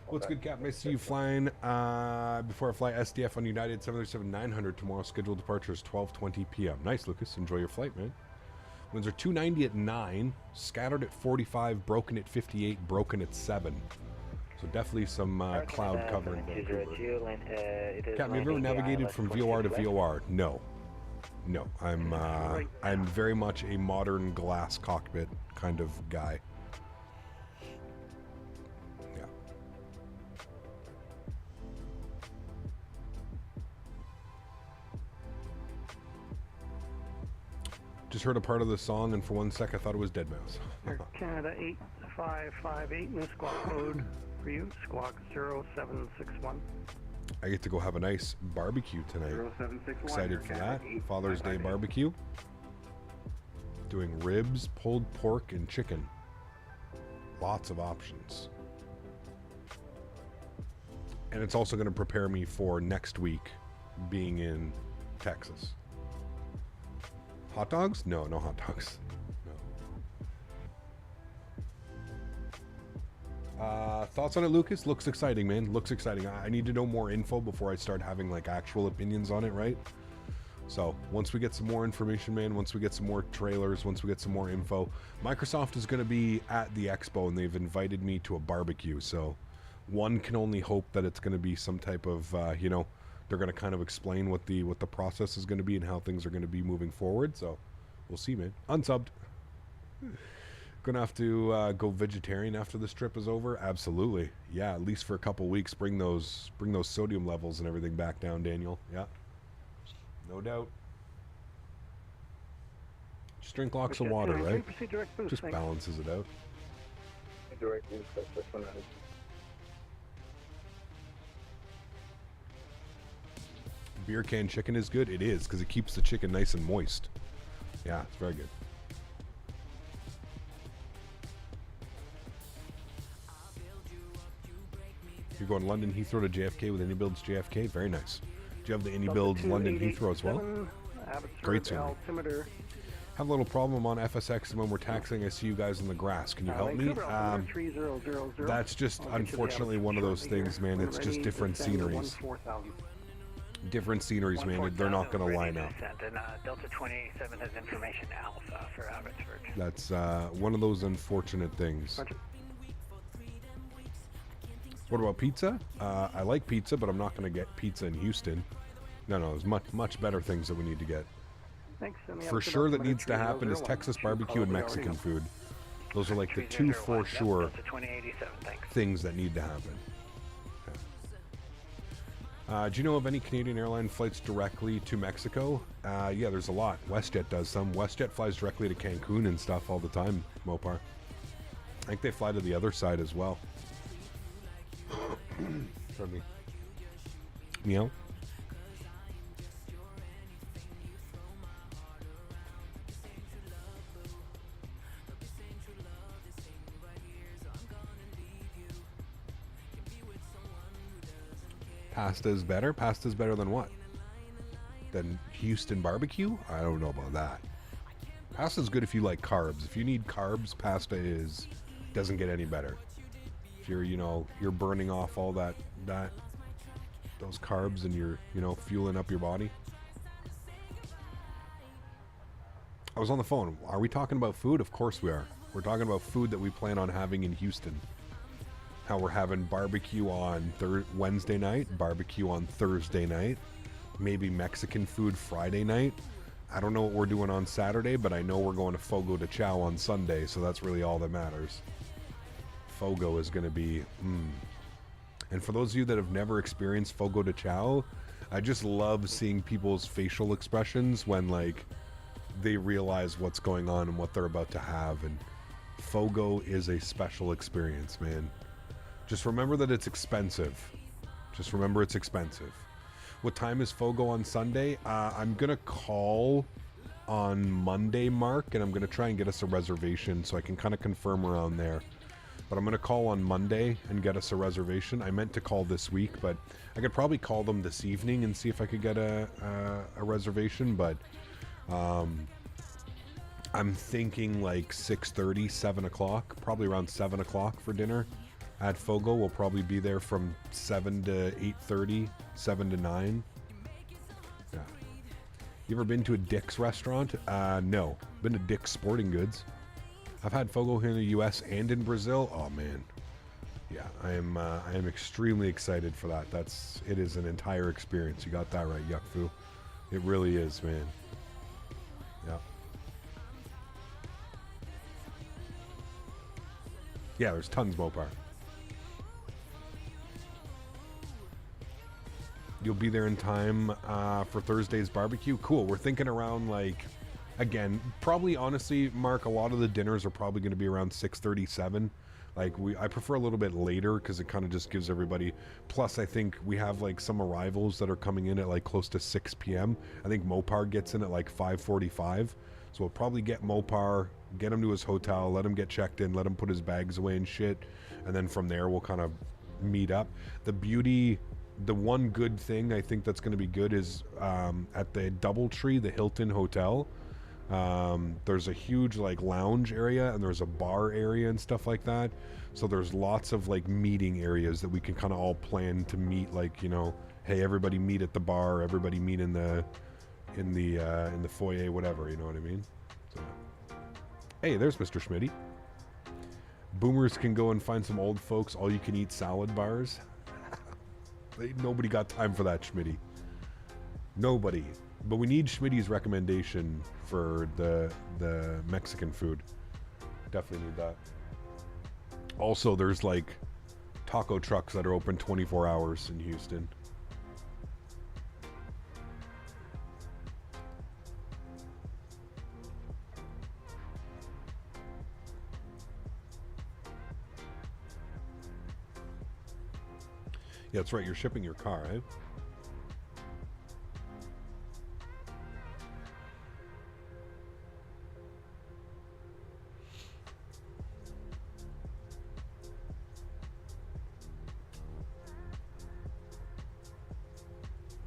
What's good, Cap? Nice to see you flying. Before I fly SDF on United 737-900 tomorrow. Scheduled departure is 12:20 p.m. Nice, Lucas. Enjoy your flight, man. Winds are 290 at 9, scattered at 45, broken at 58, broken at 7. So definitely some cloud cover in Vancouver. Captain, have you ever navigated from VOR to VOR? No. No, I'm very much a modern glass cockpit kind of guy. Yeah. Just heard a part of the song, and for 1 sec I thought it was Deadmau5. Air Canada 8558, new squawk code for you, squawk 0761. I get to go have a nice barbecue tonight. 0761. Excited for that. Father's Day barbecue. Doing ribs, pulled pork, and chicken. Lots of options. And it's also going to prepare me for next week being in Texas. Hot dogs? No, no hot dogs. No. Thoughts on it, Lucas? Looks exciting, man. Looks exciting. I need to know more info before I start having like actual opinions on it, right? So once we get some more information, man, once we get some more trailers, once we get some more info, Microsoft is going to be at the expo and they've invited me to a barbecue. So one can only hope that it's going to be some type of, you know, they're going to kind of explain what the process is going to be and how things are going to be moving forward. So we'll see, man. Unsubbed. Gonna have to go vegetarian after this trip is over. Absolutely. Yeah, at least for a couple weeks. Bring those sodium levels and everything back down, Daniel. Yeah. No doubt. Just drink lots of water, right? Just balances it out. Direct boost, that's this one. Beer can chicken is good. It is, because it keeps the chicken nice and moist. Yeah, it's very good. You're going London Heathrow to JFK with AnyBuilds JFK? Very nice. Do you have the AnyBuilds London Heathrow as well? Great sir. Have a little problem on FSX, and when we're taxiing, I see you guys on the grass. Can you help me? That's just unfortunately one of those things, man. It's just different sceneries. Different sceneries, man. They're not going to line up. And Delta 27 has information Alpha for Abbotsford. That's one of those unfortunate things. What about pizza? I like pizza, but I'm not going to get pizza in Houston. No, there's much better things that we need to get. For sure that needs to happen is Texas barbecue and Mexican food. Those are like the two for sure things that need to happen. Okay. Do you know of any Canadian airline flights directly to Mexico? Yeah, there's a lot. WestJet does some. WestJet flies directly to Cancun and stuff all the time, Mopar. I think they fly to the other side as well. Pardon me. Meow. Pasta is better? Pasta is better than what? Than Houston barbecue? I don't know about that. Pasta is good if you like carbs. If you need carbs, pasta doesn't get any better. If you're, you know, you're burning off all that those carbs and you're, you know, fueling up your body. I was on the phone. Are we talking about food? Of course we are. We're talking about food that we plan on having in Houston. How we're having barbecue on Wednesday night, barbecue on Thursday night, maybe Mexican food Friday night. I don't know what we're doing on Saturday, but I know we're going to Fogo de Chao on Sunday, so that's really all that matters. Fogo is going to be... And for those of you that have never experienced Fogo de Chao, I just love seeing people's facial expressions when, like, they realize what's going on and what they're about to have. And Fogo is a special experience, man. Just remember that it's expensive. Just remember it's expensive. What time is Fogo on Sunday? I'm going to call on Monday, Mark, and I'm going to try and get us a reservation so I can kind of confirm around there. But I'm going to call on Monday and get us a reservation. I meant to call this week, but I could probably call them this evening and see if I could get a reservation. But I'm thinking like 6:30, 7 o'clock, probably around 7 o'clock for dinner at Fogo. We'll probably be there from 7 to 8:30, 7 to 9. Yeah. You ever been to a Dick's restaurant? No. Been to Dick's Sporting Goods. I've had Fogo here in the U.S. and in Brazil. Oh man, yeah, I am extremely excited for that. It is an entire experience. You got that right, Yuckfu. It really is, man. Yeah. Yeah, there's tons, Mopar. You'll be there in time for Thursday's barbecue. Cool. We're thinking around like. Again, probably honestly, Mark, a lot of the dinners are probably going to be around 6:37. Like I prefer a little bit later because it kind of just gives everybody. Plus, I think we have like some arrivals that are coming in at like close to 6 p.m. I think Mopar gets in at like 5:45. So we'll probably get Mopar, get him to his hotel, let him get checked in, let him put his bags away and shit, and then from there we'll kind of meet up. The one good thing I think that's going to be good is at the DoubleTree, the Hilton Hotel. There's a huge like lounge area and there's a bar area and stuff like that. So there's lots of like meeting areas that we can kind of all plan to meet. Like, you know, hey, everybody meet at the bar, everybody meet in the foyer, whatever. You know what I mean? So, hey, there's Mr. Smitty. Boomers can go and find some old folks all you can eat salad bars. Nobody got time for that, Smitty. Nobody. But we need Schmitty's recommendation for the Mexican food. Definitely need that. Also, there's like taco trucks that are open 24 hours in Houston. Yeah, that's right. You're shipping your car, eh?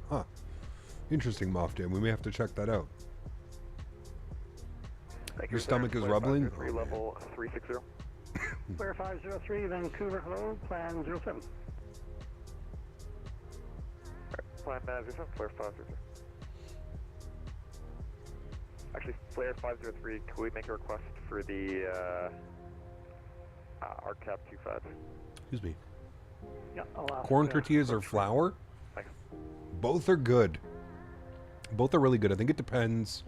Huh. Interesting, Moff Dan. We may have to check that out. Your stomach is rumbling? Oh, level 360. Flare 503, Vancouver, hello, plan 07. Plan 07, Flare 503. Actually, Flare 503, can we make a request for the RCAP 25? Excuse me. Yeah, Corn tortillas or flour? Thanks. Both are good. Both are really good. I think it depends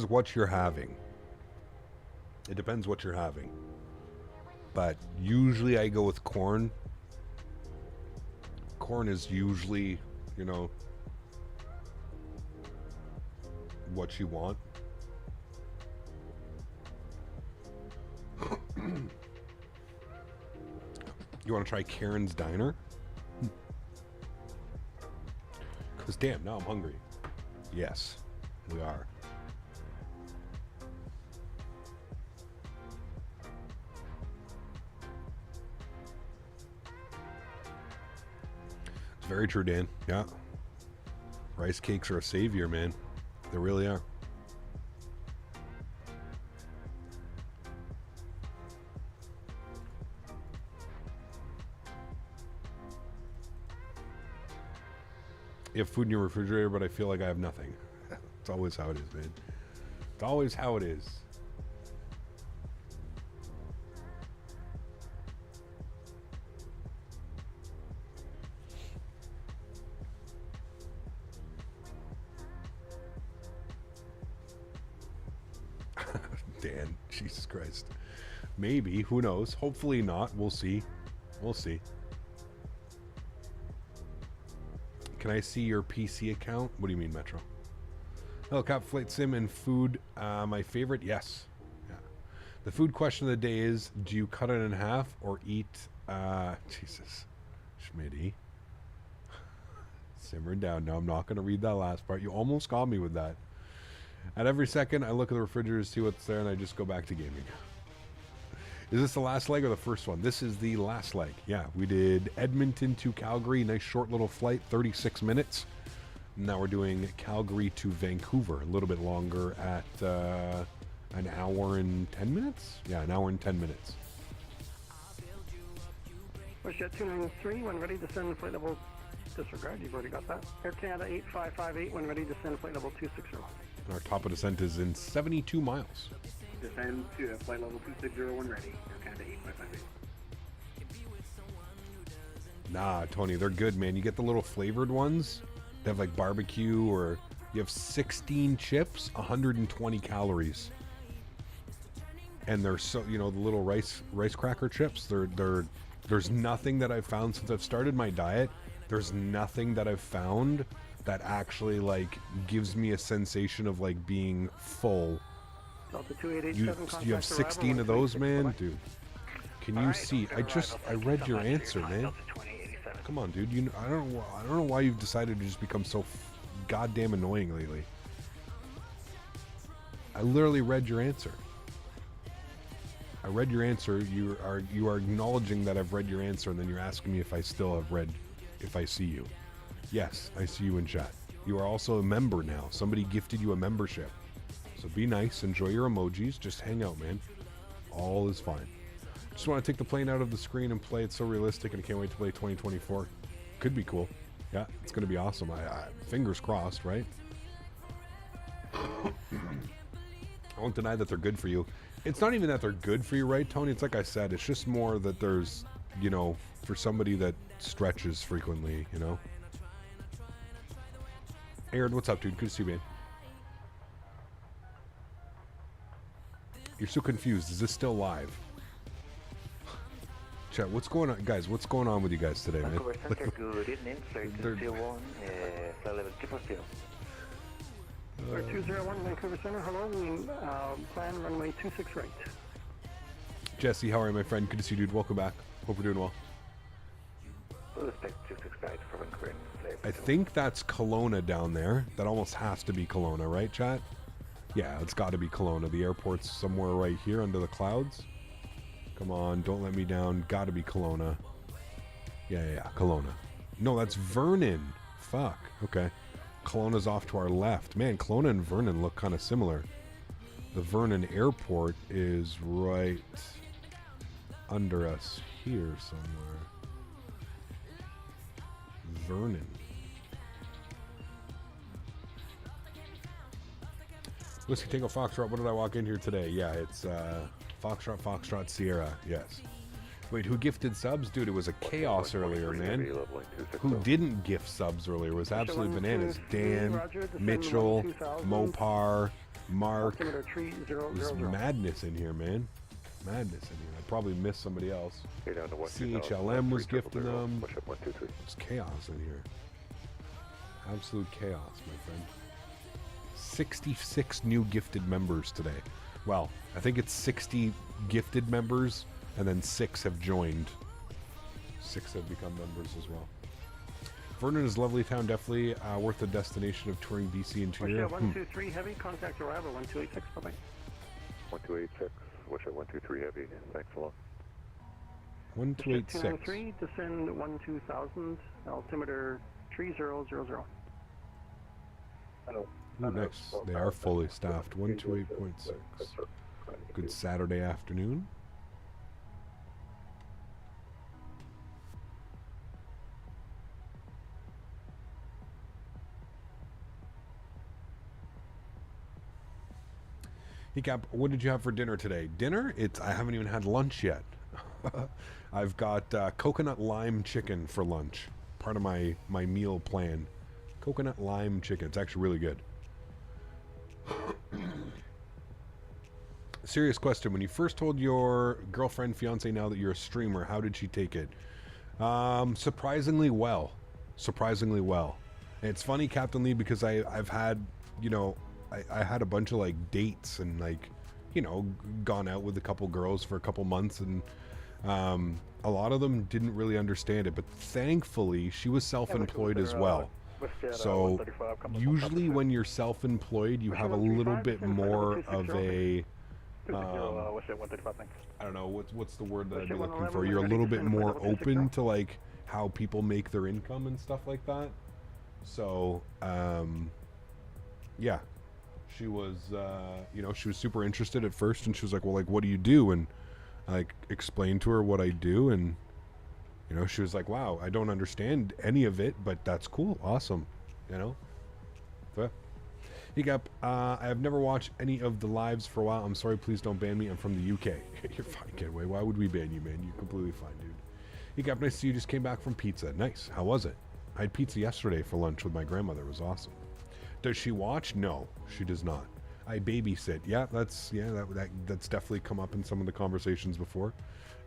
what you're having. It depends what you're having. But usually I go with corn. Corn is usually, you know, what you want. You want to try Karen's Diner? Because damn, now I'm hungry. Yes, we are. It's very true, Dan. Yeah. Rice cakes are a savior, man. They really are. You have food in your refrigerator, but I feel like I have nothing. It's always how it is, man. It's always how it is. Dan, Jesus Christ. Maybe, who knows? Hopefully not. We'll see. We'll see. Can I see your PC account? What do you mean, Metro? Helicopter flight sim and food. My favorite? Yes. Yeah. The food question of the day is, do you cut it in half or eat... Jesus. Smitty. Simmer down. No, I'm not going to read that last part. You almost got me with that. At every second, I look at the refrigerator to see what's there, and I just go back to gaming. Is this the last leg or the first one? This is the last leg. Yeah, we did Edmonton to Calgary. Nice short little flight, 36 minutes. Now we're doing Calgary to Vancouver, a little bit longer at an hour and 10 minutes? Yeah, an hour and 10 minutes. WestJet 293, when ready, descend flight level, disregard, you've already got that. Air Canada 8558, when ready, descend flight level 260. And our top of descent is in 72 miles. Descend to flight level 260 when ready. Air Canada 8558. Nah, Tony, they're good, man. You get the little flavored ones. They have like barbecue, or you have 16 chips, 120 calories. And they're so, you know, the little rice cracker chips, there's nothing that I've found since I've started my diet. There's nothing that I've found that actually like gives me a sensation of like being full. You have 16 of those, man, dude. Can you see? I read your answer, man. Come on, dude. I don't know why you've decided to just become so goddamn annoying lately. I literally read your answer. I read your answer. You are acknowledging that I've read your answer, and then you're asking me if I still have read, if I see you. Yes, I see you in chat. You are also a member now. Somebody gifted you a membership. So be nice, enjoy your emojis, just hang out, man. All is fine. Just want to take the plane out of the screen and play it so realistic, and I can't wait to play 2024. Could be cool. Yeah, it's going to be awesome. I fingers crossed, right? I won't deny that they're good for you. It's not even that they're good for you, right, Tony? It's like I said, it's just more that there's, you know, for somebody that stretches frequently, you know? Erin, what's up, dude? Good to see you, man. You're so confused. Is this still live? Chat, what's going on? Guys, what's going on with you guys today, man? Vancouver Center, good evening. Sorry to still one, flight level 240. 201 Vancouver Center, hello, plan runway 26 right. Jesse, how are you, my friend? Good to see you, dude. Welcome back. Hope you're doing well. Respect 26 right for Vancouver. I think that's Kelowna down there. That almost has to be Kelowna, right, chat? Yeah, it's got to be Kelowna. The airport's somewhere right here under the clouds. Come on, don't let me down. Got to be Kelowna. Yeah, Kelowna. No, that's Vernon. Fuck. Okay. Kelowna's off to our left. Man, Kelowna and Vernon look kind of similar. The Vernon airport is right under us here somewhere. Vernon. Whiskey Tango Foxtrot, what did I walk in here today? Yeah, it's Foxtrot Sierra, yes. Wait, who gifted subs? Dude, it was a chaos earlier, man. Who didn't gift subs earlier? It was absolutely bananas. Dan, Mitchell, Mopar, Mark. There's madness in here, man. Madness in here. I probably missed somebody else. CHLM was gifting them. It's chaos in here. Absolute chaos, my friend. 66 new gifted members today. Well, I think it's 60 gifted members, and then 6 have joined. 6 have become members as well. Vernon is a lovely town, definitely worth the destination of touring BC interior. 123 heavy, contact arrival 1286, bye-bye. 1286, wish it 123 heavy, thanks a lot. 1286. 293, descend 12000, altimeter 3000. Hello. Ooh, nice. They are fully staffed. 128.6. Good Saturday afternoon. Hey Cap, what did you have for dinner today? Dinner? I haven't even had lunch yet. I've got coconut lime chicken for lunch. Part of my meal plan. Coconut lime chicken. It's actually really good. Serious question. When you first told your girlfriend, fiance, now that you're a streamer, how did she take it? Surprisingly well. Surprisingly well. And it's funny, Captain Lee, because I've had, you know, I had a bunch of like dates and like, you know, gone out with a couple girls for a couple months, and a lot of them didn't really understand it, but thankfully she was self-employed as well. So usually when you're self-employed, you have a little bit more of a I don't know what's the word that I'm looking for. You're a little bit more open to like how people make their income and stuff like that. So yeah, she was you know, she was super interested at first, and she was like, well, like, what do you do? And I like explained to her what I do, and you know, she was like, wow, I don't understand any of it, but that's cool, awesome, you know. So, hey Cap, I have never watched any of the lives for a while. I'm sorry, please don't ban me. I'm from the UK. You're fine, get away. Why would we ban you, man? You're completely fine, dude. Hey Cap, nice to see you. Just came back from pizza. Nice. How was it? I had pizza yesterday for lunch with my grandmother. It was awesome. Does she watch? No, she does not. I babysit. Yeah, that's definitely come up in some of the conversations before.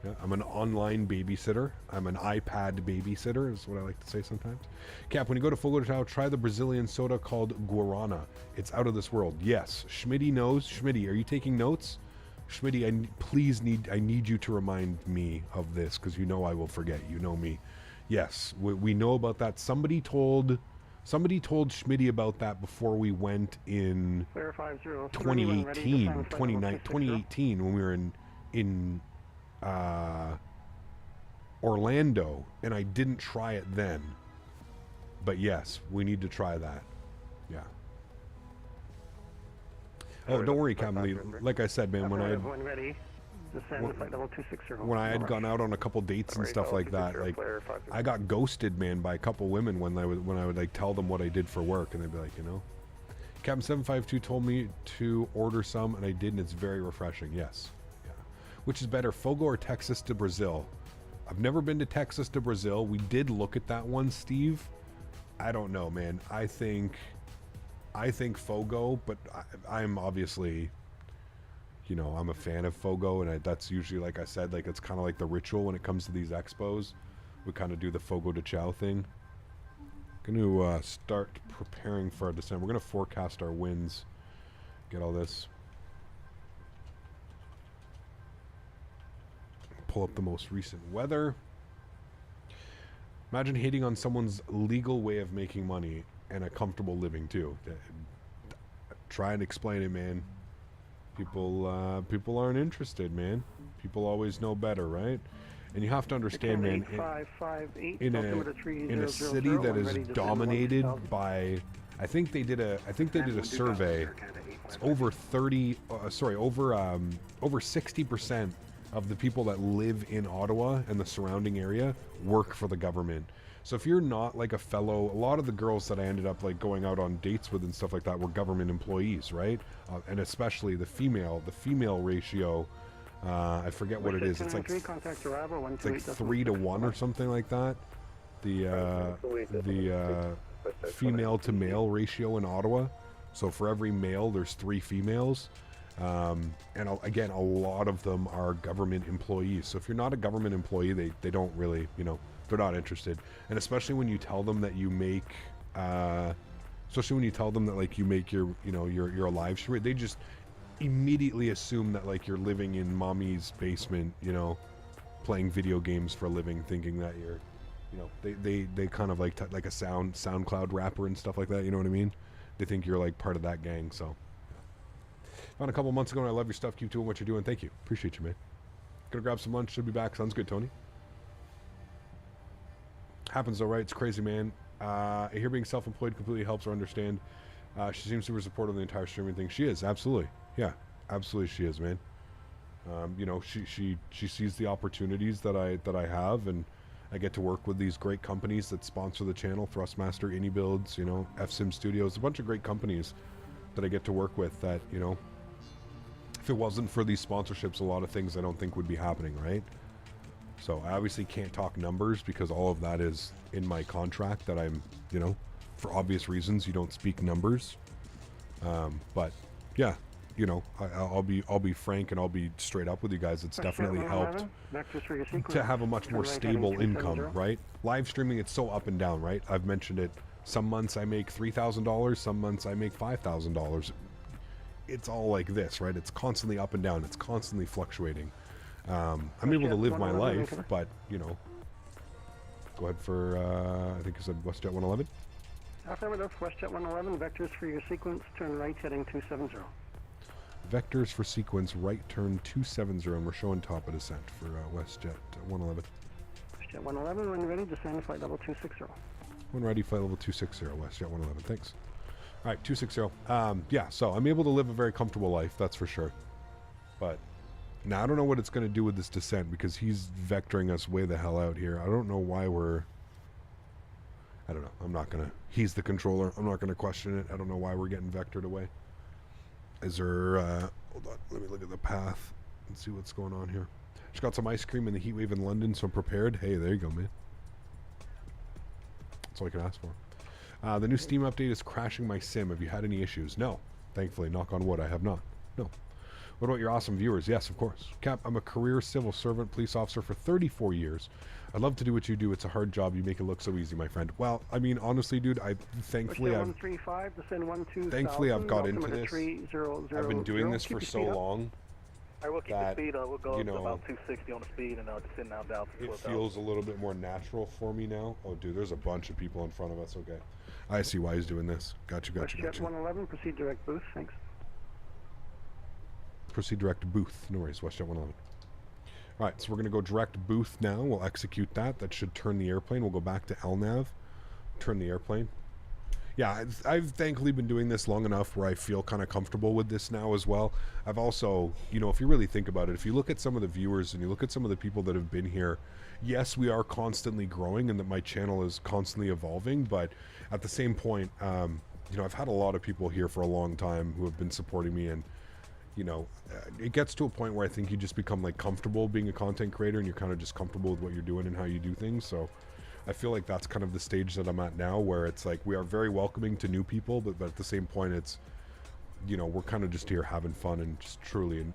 Yeah, I'm an online babysitter. I'm an iPad babysitter, is what I like to say sometimes. Cap, when you go to Fogo de Chao, try the Brazilian soda called Guarana. It's out of this world. Yes, Smitty knows. Smitty, are you taking notes? Smitty, I need you to remind me of this, because you know I will forget. You know me. Yes, we know about that. Somebody told Smitty about that before we went in 2018 when we were in Orlando, and I didn't try it then. But yes, we need to try that. Yeah. Oh, don't worry, Captain Lee. Like I said, man, when I had gone out on a couple dates and stuff like that, like I got ghosted, man, by a couple women when I would like tell them what I did for work, and they'd be like, you know, Captain 752 told me to order some, and I did, and it's very refreshing. Yes. Yeah. Which is better, Fogo or Texas to Brazil? I've never been to Texas to Brazil. We did look at that one, Steve. I don't know, man. I think Fogo, but I'm obviously, you know, I'm a fan of Fogo, and that's usually, like I said, like it's kind of like the ritual when it comes to these expos. We kind of do the Fogo de Chao thing. Going to start preparing for our descent. We're going to forecast our winds. Get all this. Pull up the most recent weather. Imagine hating on someone's legal way of making money and a comfortable living too. Try and explain it, man. People aren't interested, man. People always know better, right? And you have to understand, man, in a city that is dominated by, I think they did a survey. It's over 60% of the people that live in Ottawa and the surrounding area work for the government. So if you're not like a lot of the girls that I ended up like going out on dates with and stuff like that were government employees, right? And especially the female ratio, I forget what it is. It's like 3 to 1 or something like that. The female to male ratio in Ottawa. So for every male, there's 3 females. And again, a lot of them are government employees. So if you're not a government employee, they don't really, you know, they're not interested. And especially when you tell them that you make, especially when you tell them that like you make your, you know, your live stream, they just immediately assume that like you're living in mommy's basement, you know, playing video games for a living, thinking that you're, you know, they kind of like like a SoundCloud rapper and stuff like that. You know what I mean? They think you're like part of that gang. So found a couple months ago, and I love your stuff. Keep doing what you're doing. Thank you. Appreciate you, man. Gonna grab some lunch. Should be back. Sounds good, Tony. Happens though, right? It's crazy, man. I hear being self-employed completely helps her understand. She seems super supportive of the entire streaming thing. She is, absolutely. Yeah, absolutely she is, man. You know, she sees the opportunities that I have, and I get to work with these great companies that sponsor the channel. Thrustmaster, AnyBuilds, you know, FSimStudios, a bunch of great companies that I get to work with that, you know, if it wasn't for these sponsorships, a lot of things I don't think would be happening, right? So I obviously can't talk numbers because all of that is in my contract that I'm, you know, for obvious reasons, you don't speak numbers. But yeah, you know, I'll be frank and I'll be straight up with you guys. It's definitely helped to have a much more stable income, right? Live streaming, it's so up and down, right? I've mentioned it. Some months I make $3,000, some months I make $5,000. It's all like this, right? It's constantly up and down. It's constantly fluctuating. I'm able to live my life, but, you know, go ahead for, I think you said WestJet 111? Affirmative, WestJet 111, vectors for your sequence, turn right heading 270. Vectors for sequence, right turn 270, and we're showing top of descent for WestJet 111. WestJet 111, when ready, descend flight level 260. When ready, flight level 260, WestJet 111, thanks. All right, 260. Yeah, so I'm able to live a very comfortable life, that's for sure. But now I don't know what it's going to do with this descent because he's vectoring us way the hell out here. I don't know why we're... I don't know. I'm not going to... He's the controller. I'm not going to question it. I don't know why we're getting vectored away. Is there... hold on. Let me look at the path and see what's going on here. Just got some ice cream in the heat wave in London, so I'm prepared. Hey, there you go, man. That's all I can ask for. The new Steam update is crashing my sim. Have you had any issues? No. Thankfully, knock on wood, I have not. No. What about your awesome viewers? Yes, of course. Cap, I'm a career civil servant, police officer for 34 years. I'd love to do what you do. It's a hard job. You make it look so easy, my friend. Well, I mean, honestly, dude, thankfully I've got into this. I've been doing this for so long. I will keep the speed. We'll go up to about 260 on the speed, and I'll descend now down to 12,000. It feels a little bit more natural for me now. Oh, dude, there's a bunch of people in front of us. Okay, I see why he's doing this. Gotcha. WestJet 111, proceed direct booth. Thanks. Proceed direct to booth. No worries, WestJet 111. All right, so we're going to go direct booth now. We'll execute that. That should turn the airplane. We'll go back to LNAV, turn the airplane. Yeah, I've thankfully been doing this long enough where I feel kind of comfortable with this now as well. I've also, you know, if you really think about it, if you look at some of the viewers and you look at some of the people that have been here, yes, we are constantly growing and that my channel is constantly evolving, but at the same point, you know, I've had a lot of people here for a long time who have been supporting me, and you know, it gets to a point where I think you just become like comfortable being a content creator and you're kind of just comfortable with what you're doing and how you do things. So I feel like that's kind of the stage that I'm at now, where it's like we are very welcoming to new people, but at the same point it's, you know, we're kind of just here having fun and just truly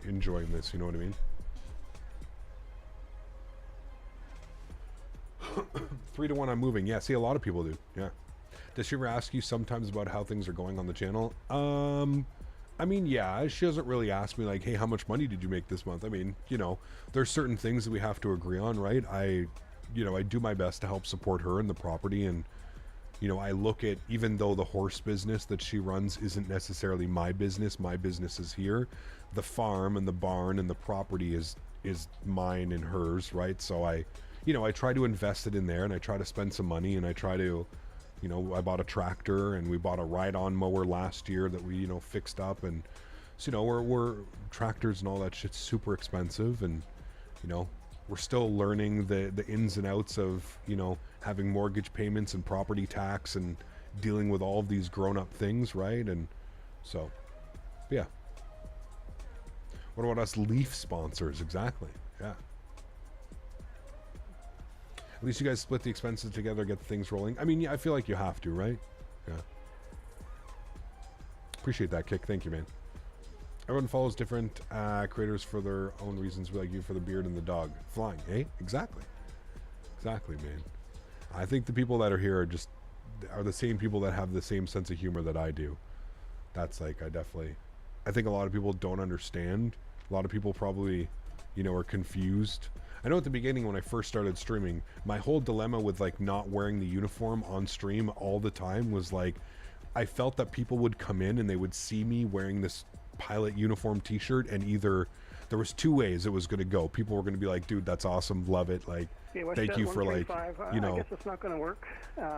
enjoying this, you know what I mean? 3 to 1 I'm moving. Yeah, see, a lot of people do. Yeah. Does she ever ask you sometimes about how things are going on the channel? I mean, yeah, she doesn't really ask me like, hey, how much money did you make this month? I mean, you know, there's certain things that we have to agree on, right? You know, I do my best to help support her and the property, and, you know, I look at, even though the horse business that she runs isn't necessarily my business is here, the farm and the barn and the property is mine and hers, right? So I try to invest it in there, and I try to spend some money, and I try to, you know, I bought a tractor and we bought a ride-on mower last year that we, you know, fixed up, and so, you know, we're tractors and all that shit's super expensive, and, you know, we're still learning the ins and outs of, you know, having mortgage payments and property tax and dealing with all of these grown-up things, right? And so, yeah. What about us Leaf sponsors? Exactly, yeah. At least you guys split the expenses together, get things rolling. I mean, yeah, I feel like you have to, right? Yeah. Appreciate that, Kick. Thank you, man. Everyone follows different creators for their own reasons, like you for the beard and the dog. Flying, eh? Exactly. Exactly, man. I think the people that are here are the same people that have the same sense of humor that I do. That's like, I think a lot of people don't understand. A lot of people probably, you know, are confused. I know at the beginning when I first started streaming, my whole dilemma with like not wearing the uniform on stream all the time was like, I felt that people would come in and they would see me wearing this pilot uniform t-shirt, and either there was 2 ways it was going to go. People were going to be like, dude, that's awesome, love it, like, thank you for like, you know, I guess it's not going to work.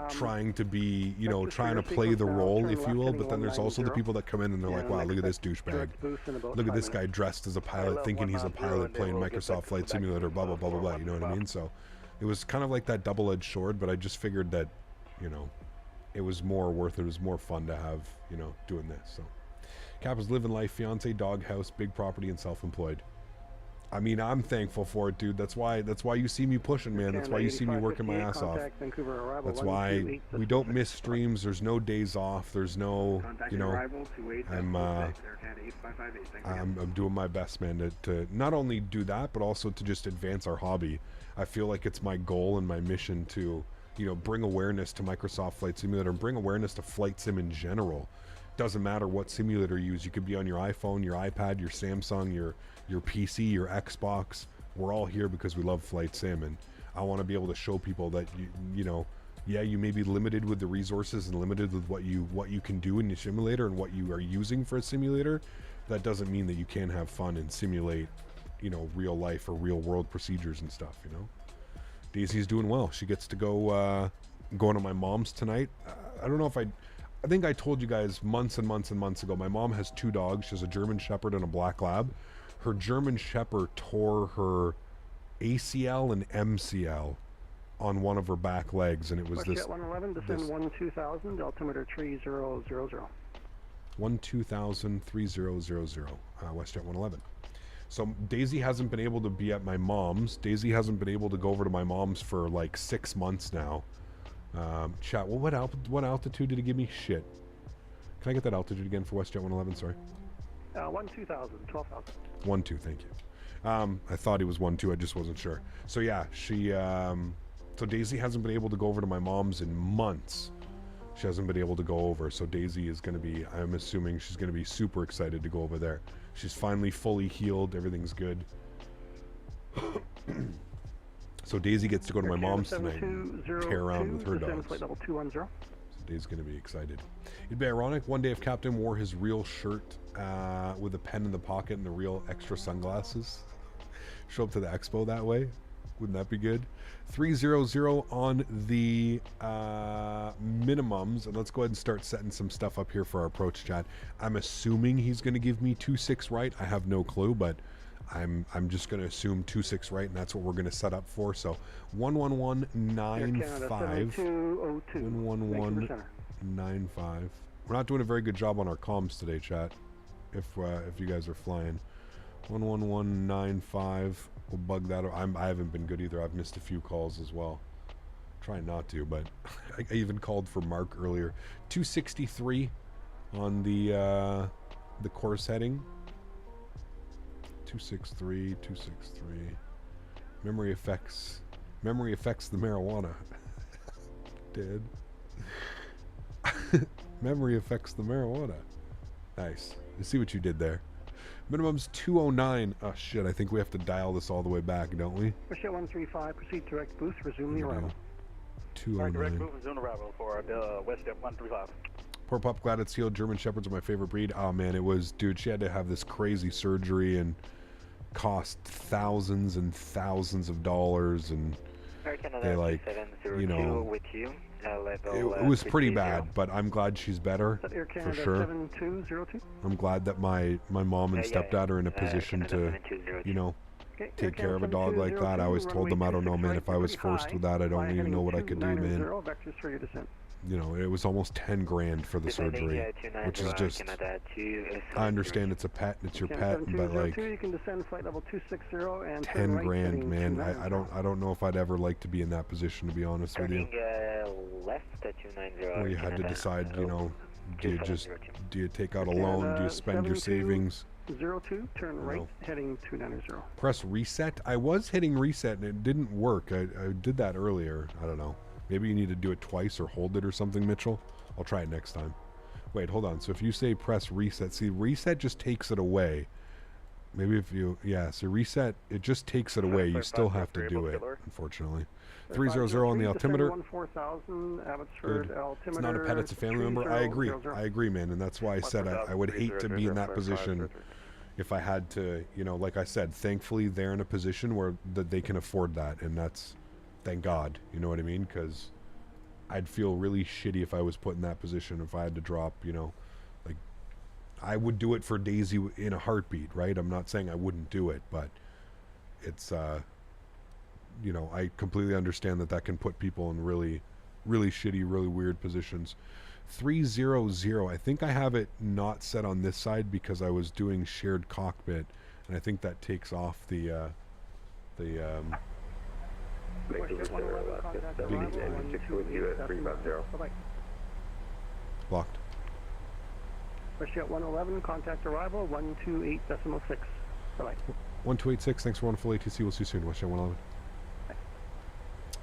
Trying to be, you know, trying to play the role, if you will, but then there's also the people that come in and they're like, wow, look at this douchebag, look at this guy dressed as a pilot thinking he's a pilot playing Microsoft Flight Simulator, blah blah blah blah blah, you know what I mean? So it was kind of like that double-edged sword, but I just figured that, you know, it was more worth it. It was more fun to have, you know, doing this. So Cap is living life, fiance, dog house, big property, and self-employed. I mean, I'm thankful for it, dude. That's why you see me pushing, man. That's why you see me working my ass off. That's why we don't miss streams. There's no days off. There's no, you know, I'm doing my best, man, to not only do that, but also to just advance our hobby. I feel like it's my goal and my mission to, you know, bring awareness to Microsoft Flight Simulator and bring awareness to flight sim in general. Doesn't matter what simulator you use. You could be on your iPhone, your iPad, your Samsung, your PC, your Xbox. We're all here because we love flight sim, and I want to be able to show people that you know, yeah, you may be limited with the resources and limited with what you can do in your simulator and what you are using for a simulator. That doesn't mean that you can't have fun and simulate, you know, real life or real world procedures and stuff, you know. Daisy's doing well. She gets to go going to my mom's tonight. I don't know if I think I told you guys months and months and months ago, my mom has 2 dogs. She has a German Shepherd and a Black Lab. Her German Shepherd tore her ACL and MCL on one of her back legs, and it was this... 111, descend 12,000, altimeter 3000. 12,000, 3000, WestJet 111. So Daisy hasn't been able to be at my mom's. Daisy hasn't been able to go over to my mom's for like 6 months now. Chat, well, what altitude did it give me? Shit. Can I get that altitude again for WestJet 111? Sorry. 12,000, 12,000. 12, thank you. I thought he was 12, I just wasn't sure. So yeah, she, so Daisy hasn't been able to go over to my mom's in months. She hasn't been able to go over, so Daisy is going to be, I'm assuming she's going to be super excited to go over there. She's finally fully healed, everything's good. So Daisy gets to go to my mom's tonight and tear around with her dogs. So Daisy's going to be excited. It'd be ironic one day if Captain wore his real shirt with a pen in the pocket and the real extra sunglasses. Show up to the expo that way. Wouldn't that be good? 300 on the minimums, and let's go ahead and start setting some stuff up here for our approach chat. I'm assuming he's going to give me 26 right. I have no clue, but I'm just going to assume 26 right, and that's what we're going to set up for. So 11195. 11195. We're not doing a very good job on our comms today, chat. If you guys are flying, 11195. We'll bug that. I haven't been good either. I've missed a few calls as well. Trying not to, but I even called for Mark earlier. 263 on the course heading. 263. Memory affects the marijuana. Dead. Memory affects the marijuana. Nice. You see what you did there. Minimum's 209. Oh shit, I think we have to dial this all the way back, don't we? WestJet 135, proceed direct boost, resume the arrival. 209. Direct boost, resume arrival for WestJet 135. Poor pup, glad it's healed. German Shepherds are my favorite breed. Oh man, it was, dude, she had to have this crazy surgery and cost thousands and thousands of dollars, and they, like, you know, with you. It was pretty bad, but I'm glad she's better, for sure. 7202. I'm glad that my mom and stepdad are in a position to, you know, take care of a dog like that. I always told them, I don't know, man, if I was forced with that, I don't even know what I could do, man. You know, it was almost 10 grand for the surgery, which is just, I understand it's a pet, it's your pet, but like, 10 grand, man, I don't know if I'd ever like to be in that position, to be honest with you. Left at 290. Where you had to decide, you know, do you take out a loan, do you spend your savings? 02, turn right, heading 290. Press reset. I was hitting reset and it didn't work. I did that earlier. I don't know. Maybe you need to do it twice or hold it or something, Mitchell. I'll try it next time. Wait, hold on. So if you say press reset, see, reset just takes it away. Maybe if you, yeah, so reset, it just takes it away. You still have to do it, unfortunately. 300 on the altimeter. Good. It's not a pet, it's a family member. I agree, man. And that's why I said I would hate to be in that position if I had to, you know, like I said, thankfully they're in a position where that they can afford that. And that's, thank God, you know what I mean? Because I'd feel really shitty if I was put in that position, if I had to drop, you know, like, I would do it for Daisy in a heartbeat, right? I'm not saying I wouldn't do it, but it's, you know, I completely understand that can put people in really, really shitty, really weird positions. 300. I think I have it not set on this side because I was doing shared cockpit, and I think that takes off the blocked. WestJet 111, contact arrival 128.6. Bye-bye. 1286, thanks for one full ATC. We'll see you soon. WestJet 111.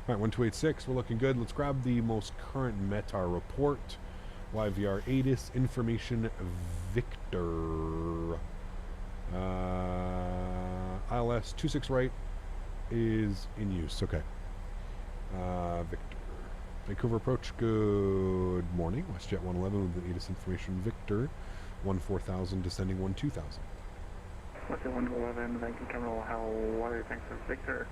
All right, 1286, we're looking good. Let's grab the most current METAR report. YVR ATIS, information Victor. ILS 26 right is in use. Okay. Victor. Vancouver approach, good morning. WestJet 111 with the ATIS information Victor. 14000, descending 12000. WestJet 111, Vancouver Terminal, how are you? Thanks for Victor.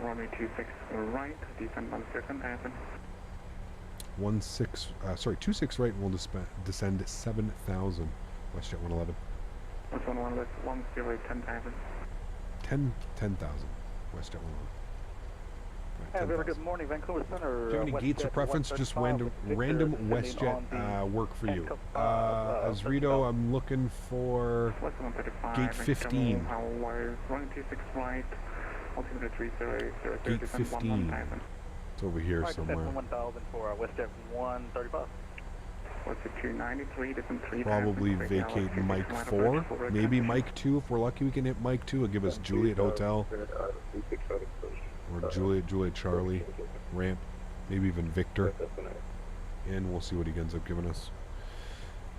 Runway 26 right, descend 16 happen. 26 right, and we'll descend 7000. WestJet 111. WestJet 111, that's 10 happen. 10,000. WestJet 111. Right, very good morning, Vancouver Center. Do you have any gates of preference? Just random WestJet work for you. Azrito, I'm looking for gate 15. Gate 15. It's over here somewhere. 1000 for WestJet 135. WestJet 293, different 3. Probably vacate Mike 4. Maybe Mike 2. If we're lucky, we can hit Mike 2. It'll give us Juliet Hotel. Or Juliet Charlie. Ramp. Maybe even Victor. And we'll see what he ends up giving us.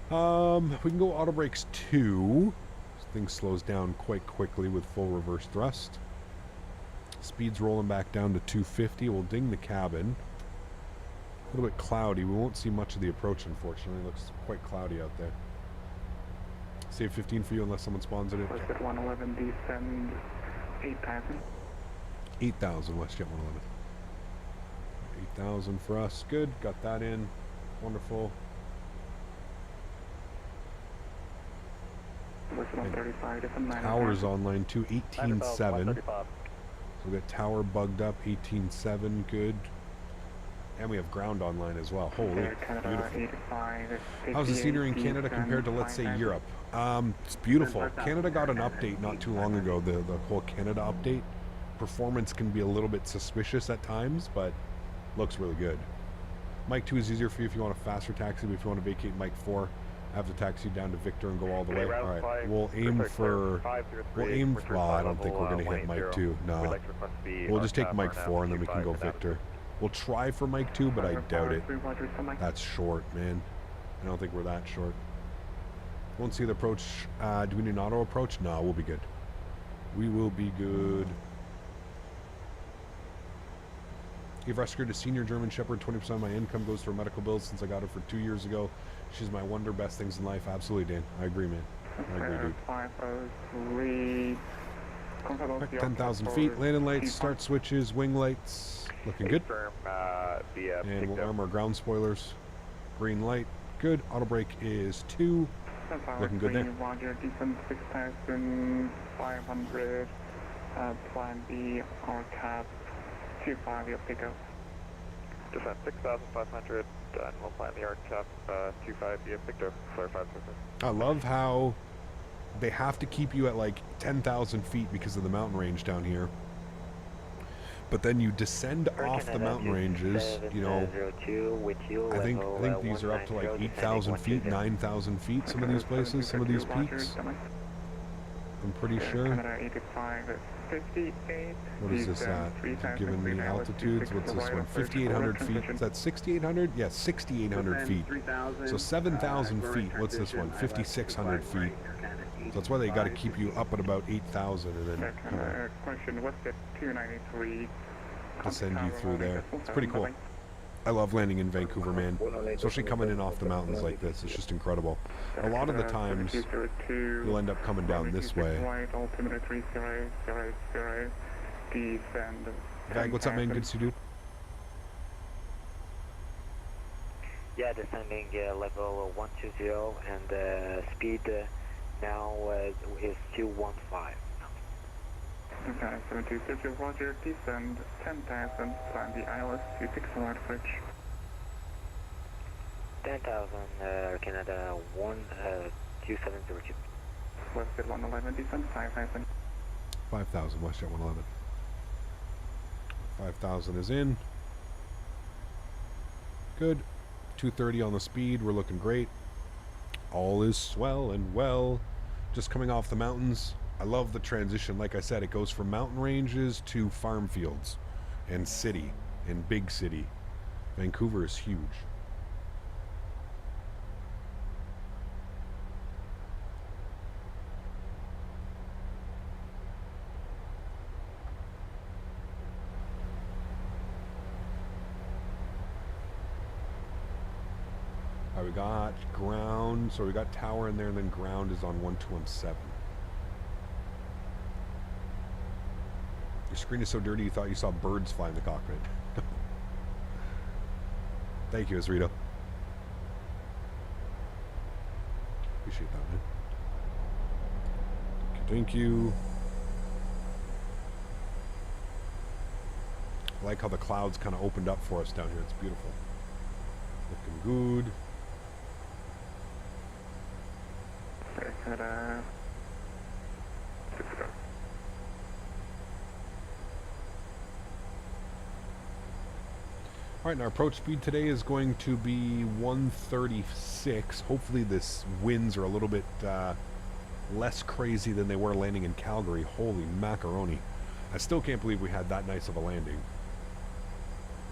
We can go auto brakes 2. Things slows down quite quickly with full reverse thrust. Speed's rolling back down to 250. We'll ding the cabin. A little bit cloudy. We won't see much of the approach, unfortunately. It looks quite cloudy out there. Save 15 for you unless someone spawns in it. WestJet 111, descend 8,000. 8,000, WestJet 111. 8,000 for us. Good. Got that in. Wonderful. Tower's online too. 18.7. So we got tower bugged up. 18.7. Good. And we have ground online as well. Holy, beautiful. How's the scenery in Canada compared to, let's say, Europe? It's beautiful. Canada got an update not too long ago. The whole Canada update. Performance can be a little bit suspicious at times, but looks really good. Mike 2 is easier for you if you want a faster taxi, but if you want to vacate Mike 4, have the taxi down to Victor and go all the way. All right, we'll aim for, well, I don't think we're going to hit Mike 2. No. We'll just take Mike 4 and then we can go Victor. We'll try for Mike 2, but I doubt it. That's short, man. I don't think we're that short. Won't see the approach. Do we need an auto approach? No, we'll be good. We will be good. I've rescued a senior German Shepherd. 20% of my income goes for medical bills since I got her for 2 years ago. She's my wonder, best things in life. Absolutely, Dan. I agree, man. I agree, dude. Right, 10,000 feet. Landing lights, start switches, wing lights. Looking good. And we'll arm our ground spoilers. Green light. Good. Auto brake is 2. Looking good there. Roger, descend 6,500. Plan B, our cap. 25, your pickup. Descend 6,500, and we'll plan the arc cap 25 via Victor, flare 566. I love how they have to keep you at like 10,000 feet because of the mountain range down here. But then you descend off the mountain ranges, you know, I think these are up to like 8,000 feet, 9,000 feet, some of these places, some of these peaks. I'm pretty sure. What is this at? Giving me altitudes. What's this one? 5,800 feet. Is that 6,800? Yeah, 6,800 feet. So 7,000 feet. What's this one? 5,600 feet. So that's why they got to keep you up at about 8,000 and then descend you through there. It's pretty cool. I love landing in Vancouver, man. Especially coming in off the mountains like this. It's just incredible. A lot of the times, you'll end up coming down this way. Vag, what's up, man? Good to see you, dude. Yeah, descending level 120, and speed now is 215. Okay, 7250, Roger, descend 10,000, plan the ILS 26 right bridge. 10,000, Canada 12702. WestJet 111, descent 5,000. 5,000, WestJet 111. 5,000 is in. Good. 230 on the speed. We're looking great. All is swell and well. Just coming off the mountains. I love the transition. Like I said, it goes from mountain ranges to farm fields and city and big city. Vancouver is huge. We got ground, so we got tower in there, and then ground is on 1217. Your screen is so dirty you thought you saw birds fly in the cockpit. Thank you, Azrito. Appreciate that, man. Thank you. I like how the clouds kind of opened up for us down here. It's beautiful. Looking good. Canada. Alright, and our approach speed today is going to be 136. Hopefully this winds are a little bit less crazy than they were landing in Calgary. Holy macaroni. I still can't believe we had that nice of a landing.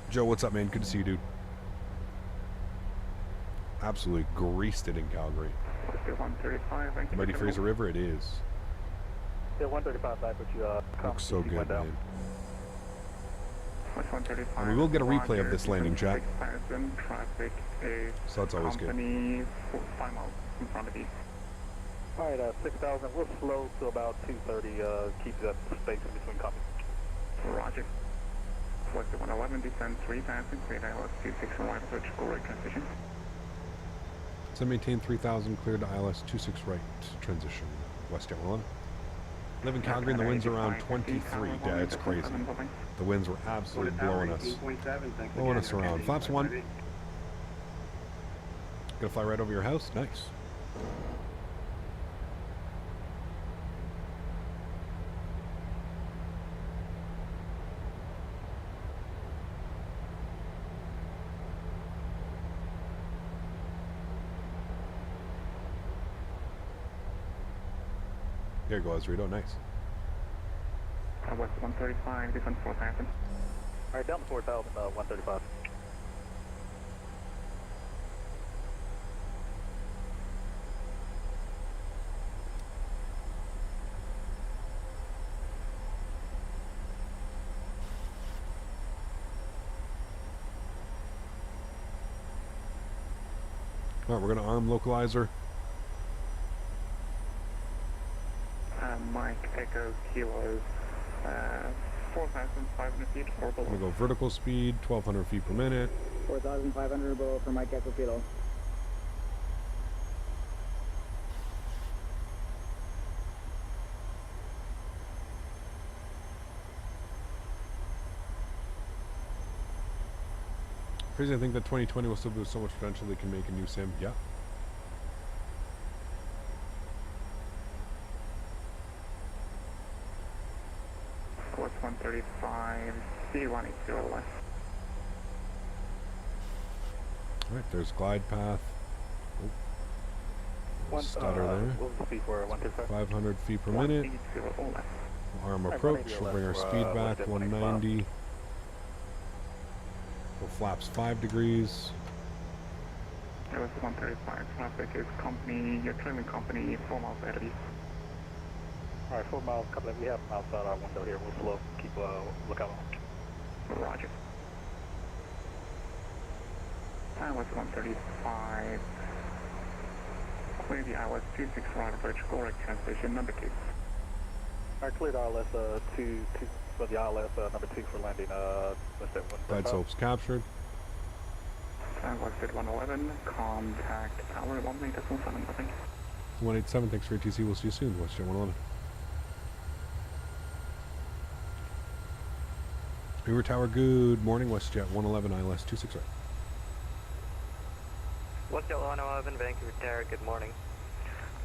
Joe, what's up, man? Good to see you, dude. Absolutely greased it in Calgary. 135. Mighty Fraser River, it is. Yeah, 135 back, but you looks so good, man. 135. And we will get a replay of this landing, chat. 6,000 traffic is so that's always good. 5 miles in front of you. All right, 6,000. We'll slow to about 230. Keep that space in between copies. Roger. WestJet 111, descend 3,000, cleared ILS 26 right, approach Sólríkt transition. So maintain 3,000, cleared to ILS 26 right, transition. WestJet 111. Live in Calgary and the winds are around 23. Yeah, it's crazy. The winds were absolutely blowing us around. Flaps 1. Gonna fly right over your house? Nice. There you go, Azrito. Nice. West 135, descend 4,000. Alright, down to 4,000, 135. Alright, we're going to arm localizer. Mike Echo Kilo, 4,500 feet or below. I'm going to go vertical speed, 1,200 feet per minute. 4,500 or below for Mike Echo Kilo. Crazy, I think that 2020 will still be so much potential they can make a new sim. Yeah. Course 135, C180 left. Alright, there's glide path. Oh. Stutter there. What was the speed for 125? 500 feet per minute. Arm approach. We'll bring our speed back 190. We'll flaps 5 degrees. It was 135. Traffic is company, your trailing company, 4 miles ahead of you. Alright, 4 miles, couple of, we have outside our window here. We'll slow, keep lookout on. Roger. ILS 135. Clear the ILS 26 right approach, Sólríkt transition, number 2. Alright, cleared ILS 2 for the ILS number 2 for landing. What's that one? Guide soaps captured. WestJet 111, contact tower 1.7, I think. 187, thanks for ATC. We'll see you soon, WestJet 111. Beaver Tower, good morning, WestJet 111, ILS 26 right. WestJet 111, Vancouver Tower, good morning.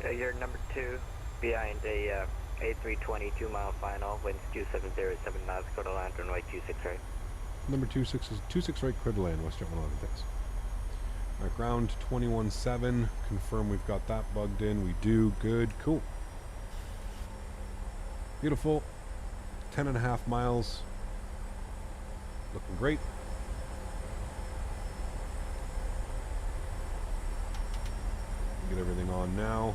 You're number 2, behind a A320 2-mile final, winds 2707 knots, go to land, runway 26 right. Number 26 right, clear to land, WestJet 111, thanks. Alright, ground 21.7, confirm we've got that bugged in. We do, good, cool. Beautiful. 10.5 miles. Looking great. Get everything on now.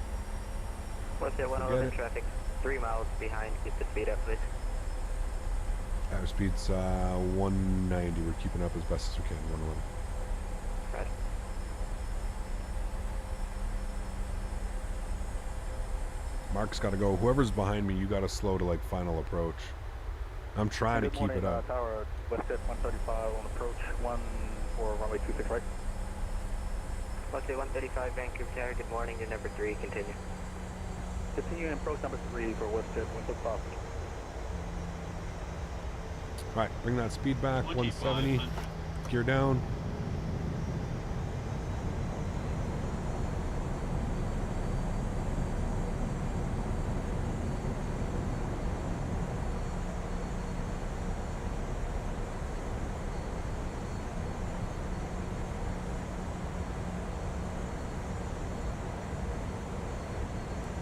WestJet 111, traffic 3 miles behind, keep the speed up, please. Average speed's 190. We're keeping up as best as we can, 111. Right. Mark's got to go. Whoever's behind me, you got to slow to like final approach. I'm trying to keep it up. Tower, WestJet 135 on approach, 1 for runway 26 right. WestJet 135, Vancouver Tower, good morning, you're number 3, continue. Continue in approach number 3 for WestJet 135. Alright, bring that speed back, 170. Gear down.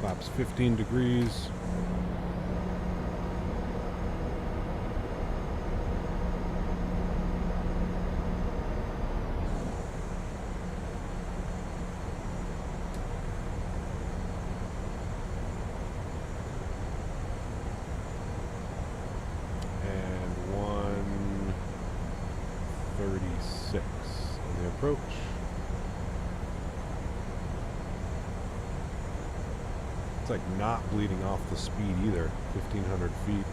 Flaps 15 degrees. And 136 on the approach. It's like not bleeding off the speed either, 1,500 feet.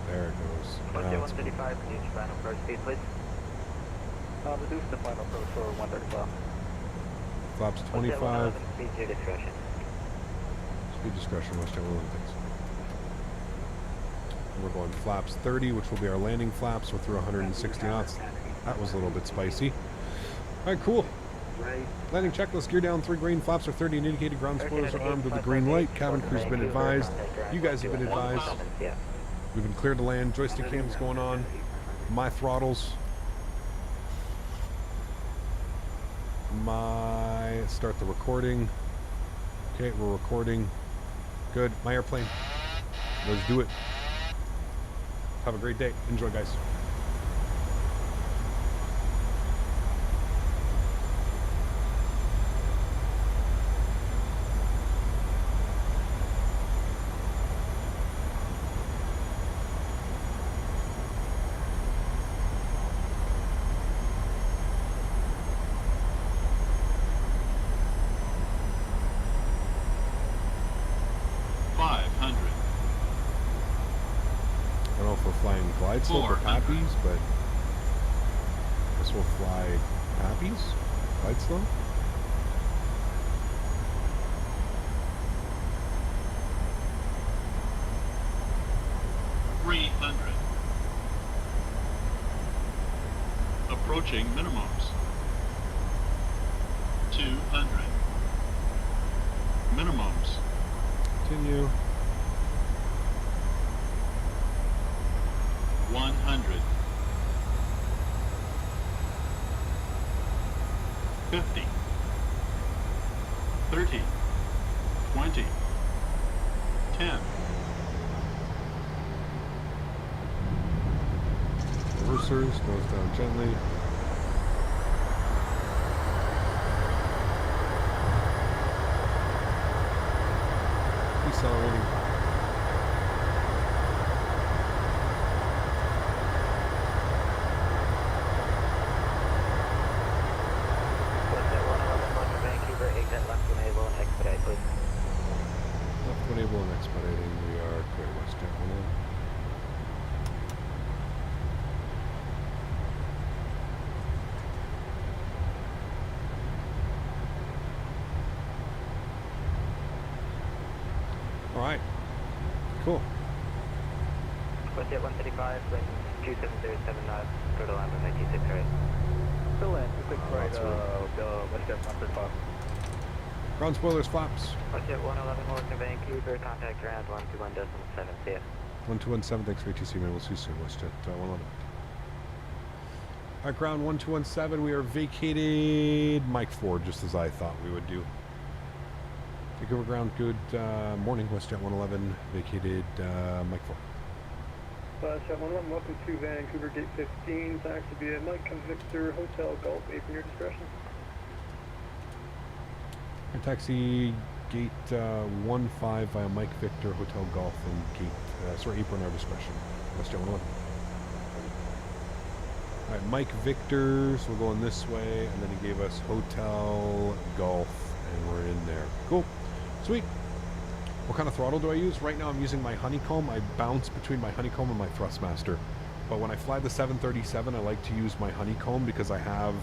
There it goes. WestJet 135, reduce your final approach speed, please. Reduce the final approach for 135. Flaps 25. Speed to your discretion. Speed discretion, WestJet 111, thanks. We're going flaps 30, which will be our landing flaps. We're through 160 knots. That was a little bit spicy. All right, cool. Landing checklist, gear down, 3 green, flaps are 30 and indicated, ground spoilers are armed with the green light. Cabin crew's been advised. You guys have been advised. We've been cleared to land. Joystick cam's going on. My throttles. Start the recording. Okay, we're recording. Good. My airplane. Let's do it. Have a great day. Enjoy, guys. Slope or Pappies, but I guess we'll fly Pappies, glide slope. Approaching minimums. 200. Minimums. Continue. 100. 50. 30. 20. 10. Reversers, goes down gently. Decelerating. WestJet 135, wind 2707 knots, go to land runway 26 right. Still in, 26 right, WestJet number 5. Ground spoilers, flaps. WestJet 111 north to Vancouver, contact ground 121.7, see ya. 1217, thanks for ATC, man. We'll see you soon, WestJet 111. Alright, ground 1217, we are vacated Mike 4, just as I thought we would do. Take over ground, good morning, WestJet 111, vacated Mike 4. WestJet 111, welcome to Vancouver, gate 15, taxi via Mike Victor, Hotel Golf, 8 from your discretion. Taxi gate 15 via Mike Victor, Hotel Golf, and gate, apron our discretion. WestJet 111. Alright, Mike Victor, so we're going this way, and then he gave us Hotel Golf, and we're in there. Cool. Sweet. What kind of throttle do I use? Right now I'm using my honeycomb. I bounce between my honeycomb and my Thrustmaster. But when I fly the 737, I like to use my honeycomb because I have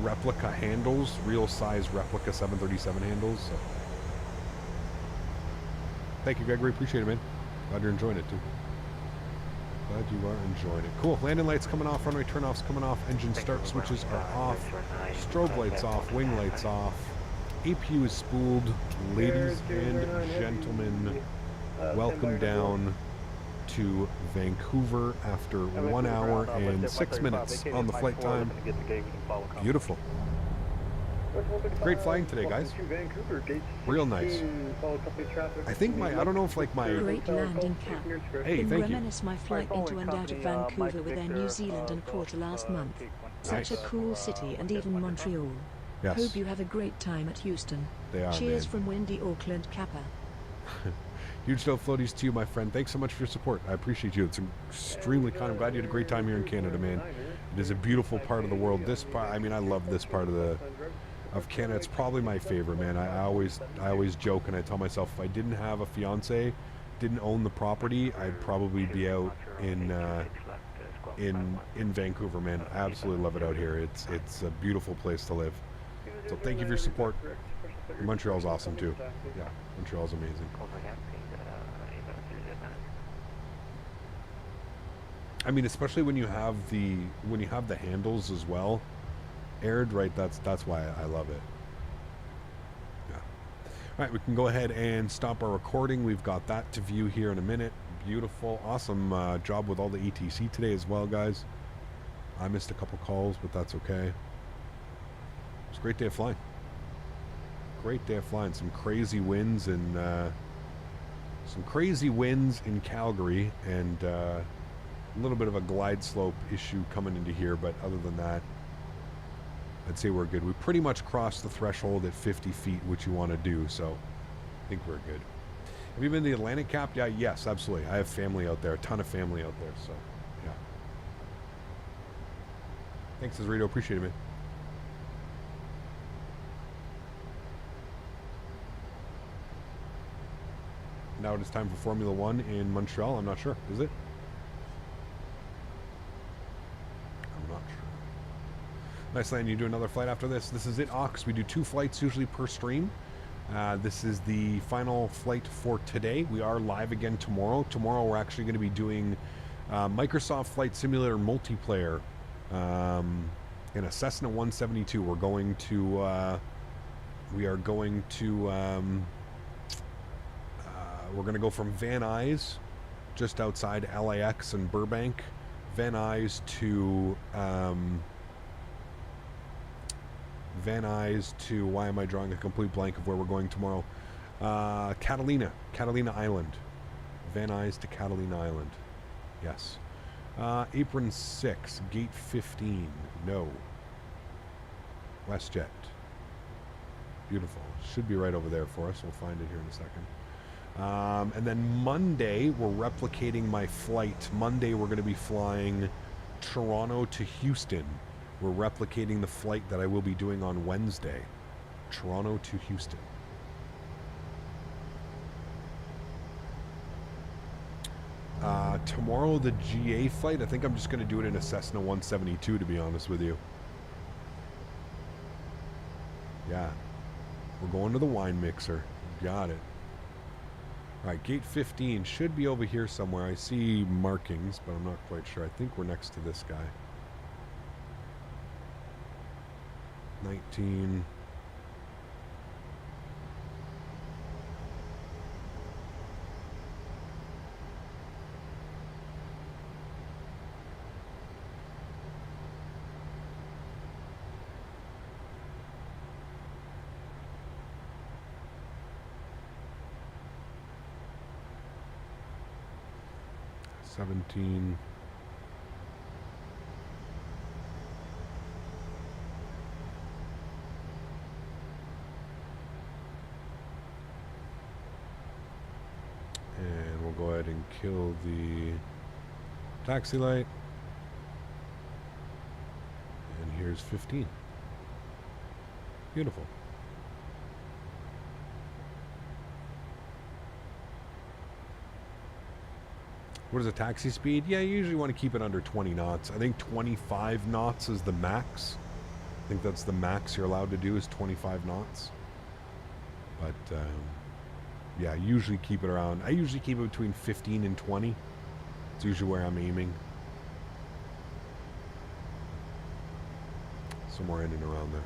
replica handles, real size replica 737 handles. So. Thank you, Gregory. Appreciate it, man. Glad you're enjoying it too. Glad you are enjoying it. Cool. Landing lights coming off, runway turnoffs coming off, engine start switches are off, strobe lights off, wing lights off. APU is spooled. Ladies and gentlemen, welcome down to Vancouver after 1 hour and 6 minutes on the flight time. Beautiful. Great flying today, guys. Real nice. I think I don't know if like my... Great landing cap. Hey, thank you. Reminisce my flight into and out of Vancouver with Air New Zealand and Quarter last month. Such a cool city, and even Montreal. Yes. Hope you have a great time at Houston. They are, Cheers man. from windy Auckland, Kappa. Huge no floaties to you, my friend. Thanks so much for your support. I appreciate you. It's extremely kind. I'm glad you had a great time here in Canada, man. It is a beautiful part of the world. This part, I mean, I love this part of Canada. It's probably my favorite, man. I always joke and I tell myself if I didn't have a fiance, didn't own the property, I'd probably be out in Vancouver, man. I absolutely love it out here. It's a beautiful place to live. So thank you for your support. Montreal's awesome too. Yeah, Montreal's amazing. I mean, especially when you have the handles as well, aired, right? That's why I love it. Yeah. All right, we can go ahead and stop our recording. We've got that to view here in a minute. Beautiful, awesome job with all the ETC today as well, guys. I missed a couple calls, but that's okay. It's a great day of flying. Great day of flying. Some crazy winds in Calgary, and a little bit of a glide slope issue coming into here, but other than that, I'd say we're good. We pretty much crossed the threshold at 50 feet, which you want to do, so I think we're good. Have you been to the Atlantic Cap? Yeah, yes, absolutely. I have family out there, a ton of family out there, so yeah. Thanks, Zerito. Appreciate it, man. Now it is time for Formula One in Montreal. I'm not sure. Is it? I'm not sure. Nice land. You do another flight after this. This is it, Ox. We do 2 flights usually per stream. This is the final flight for today. We are live again tomorrow. Tomorrow we're actually going to be doing Microsoft Flight Simulator multiplayer in a Cessna 172. We're going to go from Van Nuys, just outside LAX and Burbank, Van Nuys to why am I drawing a complete blank of where we're going tomorrow? Catalina Island. Van Nuys to Catalina Island. Yes. Apron 6, gate 15. No. WestJet. Beautiful. Should be right over there for us. We'll find it here in a second. And then Monday, we're replicating my flight. Monday, we're going to be flying Toronto to Houston. We're replicating the flight that I will be doing on Wednesday. Toronto to Houston. Tomorrow, the GA flight, I think I'm just going to do it in a Cessna 172, to be honest with you. Yeah. We're going to the wine mixer. Got it. All right, gate 15 should be over here somewhere. I see markings, but I'm not quite sure. I think we're next to this guy. 19. $17. And we'll go ahead and kill the taxi light. And here's 15. Beautiful. What is a taxi speed? Yeah, you usually want to keep it under 20 knots. I think 25 knots is the max. I think that's the max you're allowed to do is 25 knots. But, yeah, usually keep it around. I usually keep it between 15 and 20. It's usually where I'm aiming. Somewhere in and around there.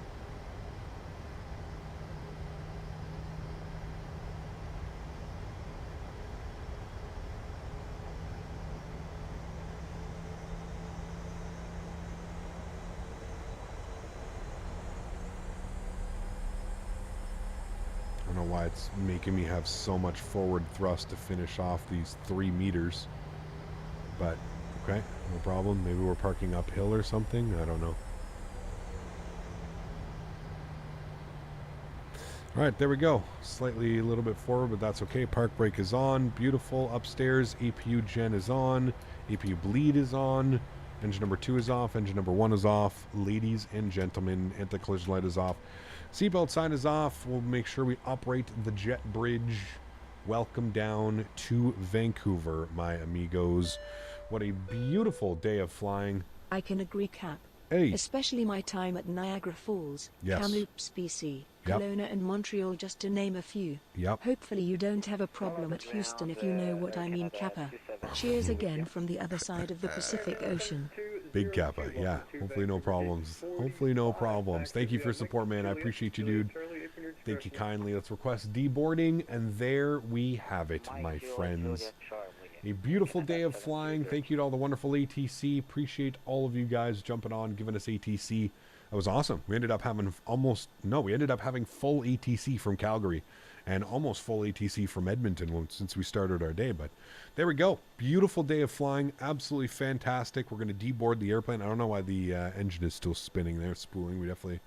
I don't know why it's making me have so much forward thrust to finish off these 3 meters. But, okay, no problem. Maybe we're parking uphill or something. I don't know. All right, there we go. Slightly a little bit forward, but that's okay. Park brake is on. Beautiful. Upstairs, APU gen is on. APU bleed is on. Engine number 2 is off. Engine number 1 is off. Ladies and gentlemen, anti-collision light is off. Seatbelt sign is off. We'll make sure we operate the jet bridge. Welcome down to Vancouver, my amigos. What a beautiful day of flying. I can agree, Cap. Hey. Especially my time at Niagara Falls, Yes. Kamloops, BC, Yep. Kelowna and Montreal, just to name a few. Yep. Hopefully you don't have a problem at Houston, if you know what I mean, Kappa. Cheers again from the other side of the Pacific Ocean. Big Kappa, yeah. Hopefully no problems. Hopefully no problems. Thank you for your support, man. I appreciate you, dude. Thank you kindly. Let's request deboarding, and there we have it, my friends. A beautiful day of flying. Thank you to all the wonderful ATC. Appreciate all of you guys jumping on, giving us ATC. That was awesome. We ended up having we ended up having full ATC from Calgary and almost full ATC from Edmonton since we started our day. But there we go. Beautiful day of flying. Absolutely fantastic. We're going to deboard the airplane. I don't know why the engine is still spinning there, spooling. We definitely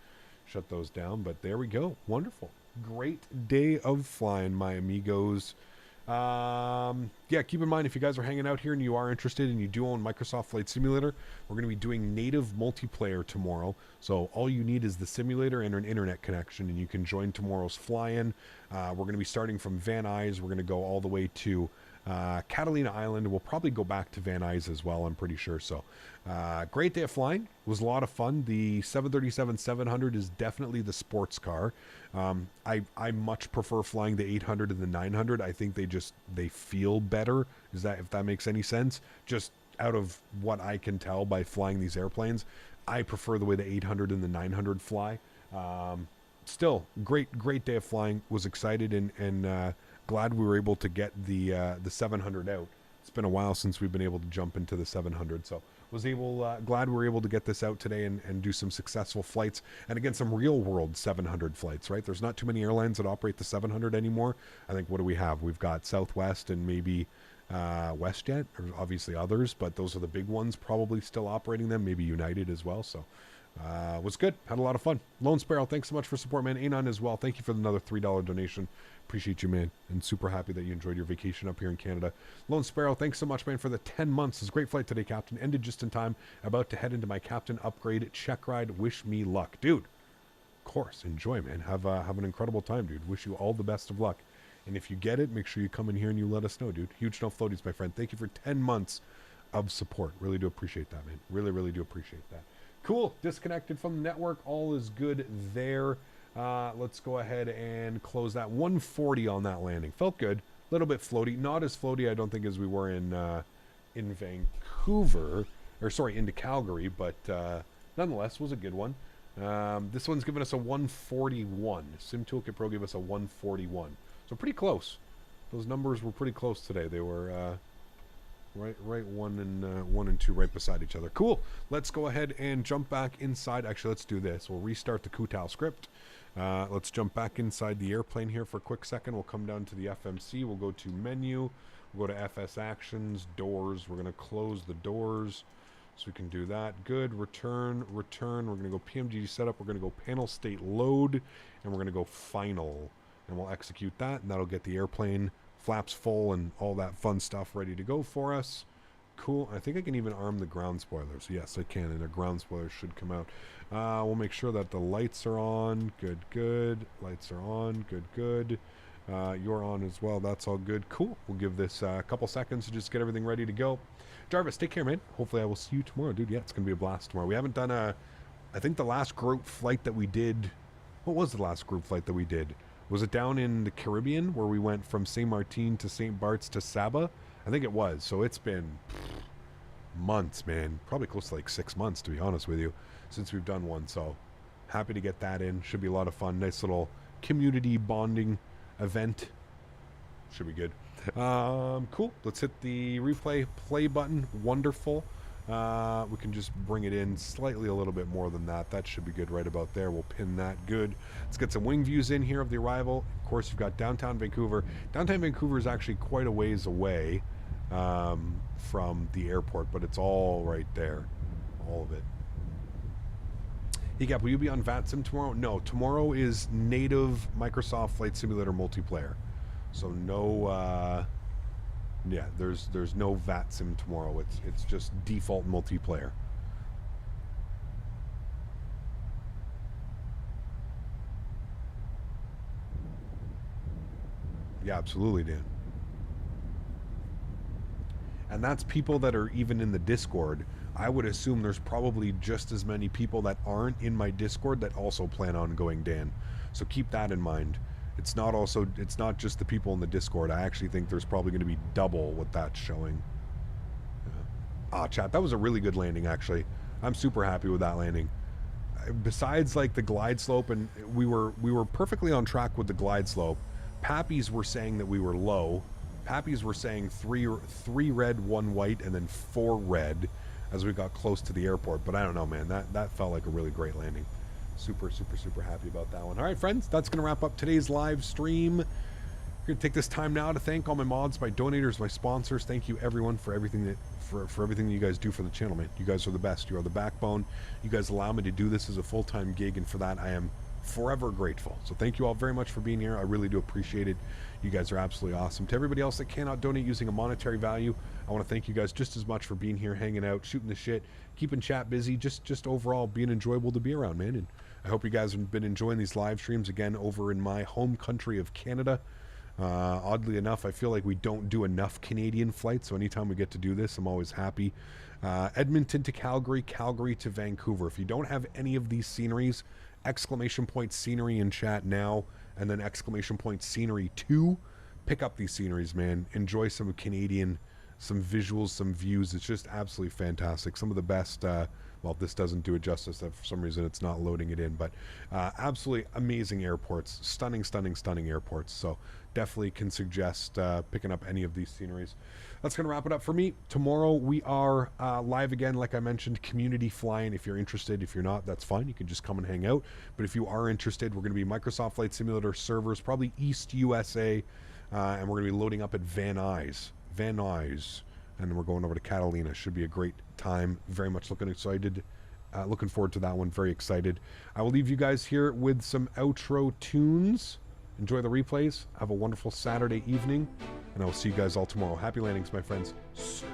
shut those down. But there we go. Wonderful. Great day of flying, my amigos. Yeah, keep in mind, if you guys are hanging out here and you are interested and you do own Microsoft Flight Simulator, we're going to be doing native multiplayer tomorrow. So all you need is the simulator and an internet connection, and you can join tomorrow's fly-in. We're going to be starting from Van Nuys. We're going to go all the way to Catalina Island. We'll probably go back to Van Nuys as well, I'm pretty sure. So great day of flying. It was a lot of fun. The 737-700 is definitely the sports car. I much prefer flying the 800 and the 900. I think they feel better. If that makes any sense? Just out of what I can tell by flying these airplanes, I prefer the way the 800 and the 900 fly. Still, great day of flying. Was excited and glad we were able to get the 700 out. It's been a while since we've been able to jump into the 700, so glad we were able to get this out today and do some successful flights, and again, some real world 700 flights, right? There's not too many airlines that operate the 700 anymore. I think, what do we have? We've got Southwest and maybe WestJet, or obviously others, but those are the big ones probably still operating them, maybe United as well. So was good. Had a lot of fun. Lone Sparrow, thanks so much for support, man. Anon as well. Thank you for another $3 donation. Appreciate you, man. And super happy that you enjoyed your vacation up here in Canada. Lone Sparrow, thanks so much, man, for the 10 months. It's a great flight today, Captain. Ended just in time. About to head into my Captain upgrade check ride. Wish me luck. Dude, of course. Enjoy, man. Have an incredible time, dude. Wish you all the best of luck. And if you get it, make sure you come in here and you let us know, dude. Huge no floaties, my friend. Thank you for 10 months of support. Really do appreciate that, man. Really, really do appreciate that. Cool. Disconnected from the network. All is good there. Let's go ahead and close that. 140 on that landing. Felt good. little bit floaty. Not as floaty, I don't think, as we were in Vancouver, or sorry, into Calgary, but nonetheless was a good one. This one's given us a 141. Sim Toolkit Pro gave us a 141, so pretty close. Those numbers were pretty close today. They were right 1 and 2 right beside each other. Cool. Let's go ahead and jump back inside. Actually, let's do this. We'll restart the Kutal script. Let's jump back inside the airplane here for a quick second. We'll come down to the FMC. We'll go to menu. We'll go to FS actions, doors. We're going to close the doors so we can do that. Good. Return. We're going to go PMDG setup. We're going to go panel state load, and we're going to go final. And we'll execute that, and that'll get the airplane flaps full and all that fun stuff ready to go for us. Cool. I think I can even arm the ground spoilers. Yes, I can, and the ground spoilers should come out. We'll make sure that the lights are on. Good, good. Lights are on. Good, good. You're on as well. That's all good. Cool. We'll give this a couple seconds to just get everything ready to go. Jarvis, take care, man. Hopefully I will see you tomorrow, dude. Yeah, it's going to be a blast tomorrow. We haven't done I think the last group flight that we did, what was the last group flight that we did? Was it down in the Caribbean where we went from St. Martin to St. Bart's to Saba? I think it was. So it's been months, man. Probably close to like 6 months, to be honest with you, since we've done one. So happy to get that in. Should be a lot of fun. Nice little community bonding event. Should be good. Cool. Let's hit the replay play button. Wonderful. We can just bring it in slightly a little bit more than that. That should be good right about there. We'll pin that. Good. Let's get some wing views in here of the arrival. Of course, you've got downtown Vancouver. Downtown Vancouver is actually quite a ways away from the airport, but it's all right there. All of it. Hey, Gap, will you be on VATSIM tomorrow? No, tomorrow is native Microsoft Flight Simulator multiplayer. So no... yeah, there's no VATSIM tomorrow. It's just default multiplayer. Yeah, absolutely, Dan. And that's people that are even in the Discord. I would assume there's probably just as many people that aren't in my Discord that also plan on going, Dan. So keep that in mind. It's not just the people in the Discord. I actually think there's probably going to be double what that's showing. Yeah. Chat, that was a really good landing, actually. I'm super happy with that landing. Besides, like, the glide slope, and we were perfectly on track with the glide slope. Pappies were saying that we were low. Pappies were saying three red, 1 white, and then 4 red as we got close to the airport. But I don't know, man. That felt like a really great landing. Super, super, super happy about that one. All right, friends, that's going to wrap up today's live stream. I'm going to take this time now to thank all my mods, my donators, my sponsors. Thank you, everyone, for everything that everything that you guys do for the channel, man. You guys are the best. You are the backbone. You guys allow me to do this as a full-time gig, and for that, I am forever grateful. So thank you all very much for being here. I really do appreciate it. You guys are absolutely awesome. To everybody else that cannot donate using a monetary value, I want to thank you guys just as much for being here, hanging out, shooting the shit, keeping chat busy, just overall being enjoyable to be around, man. And I hope you guys have been enjoying these live streams again over in my home country of Canada. Oddly enough, I feel like we don't do enough Canadian flights, so anytime we get to do this, I'm always happy. Edmonton to Calgary, Calgary to Vancouver. If you don't have any of these sceneries, exclamation point scenery in chat now, and then exclamation point scenery 2. Pick up these sceneries, man. Enjoy some Canadian, some visuals, some views. It's just absolutely fantastic. Some of the best, well, this doesn't do it justice. For some reason, it's not loading it in, but absolutely amazing airports. Stunning, stunning, stunning airports. So definitely can suggest picking up any of these sceneries. That's going to wrap it up for me. Tomorrow we are live again, like I mentioned, community flying. If you're interested, if you're not, that's fine. You can just come and hang out. But if you are interested, we're going to be Microsoft Flight Simulator servers, probably East USA, and we're going to be loading up at Van Nuys. And then we're going over to Catalina. Should be a great time. Very much looking forward to that one. Very excited. I will leave you guys here with some outro tunes. Enjoy the replays. Have a wonderful Saturday evening. And I will see you guys all tomorrow. Happy landings, my friends. See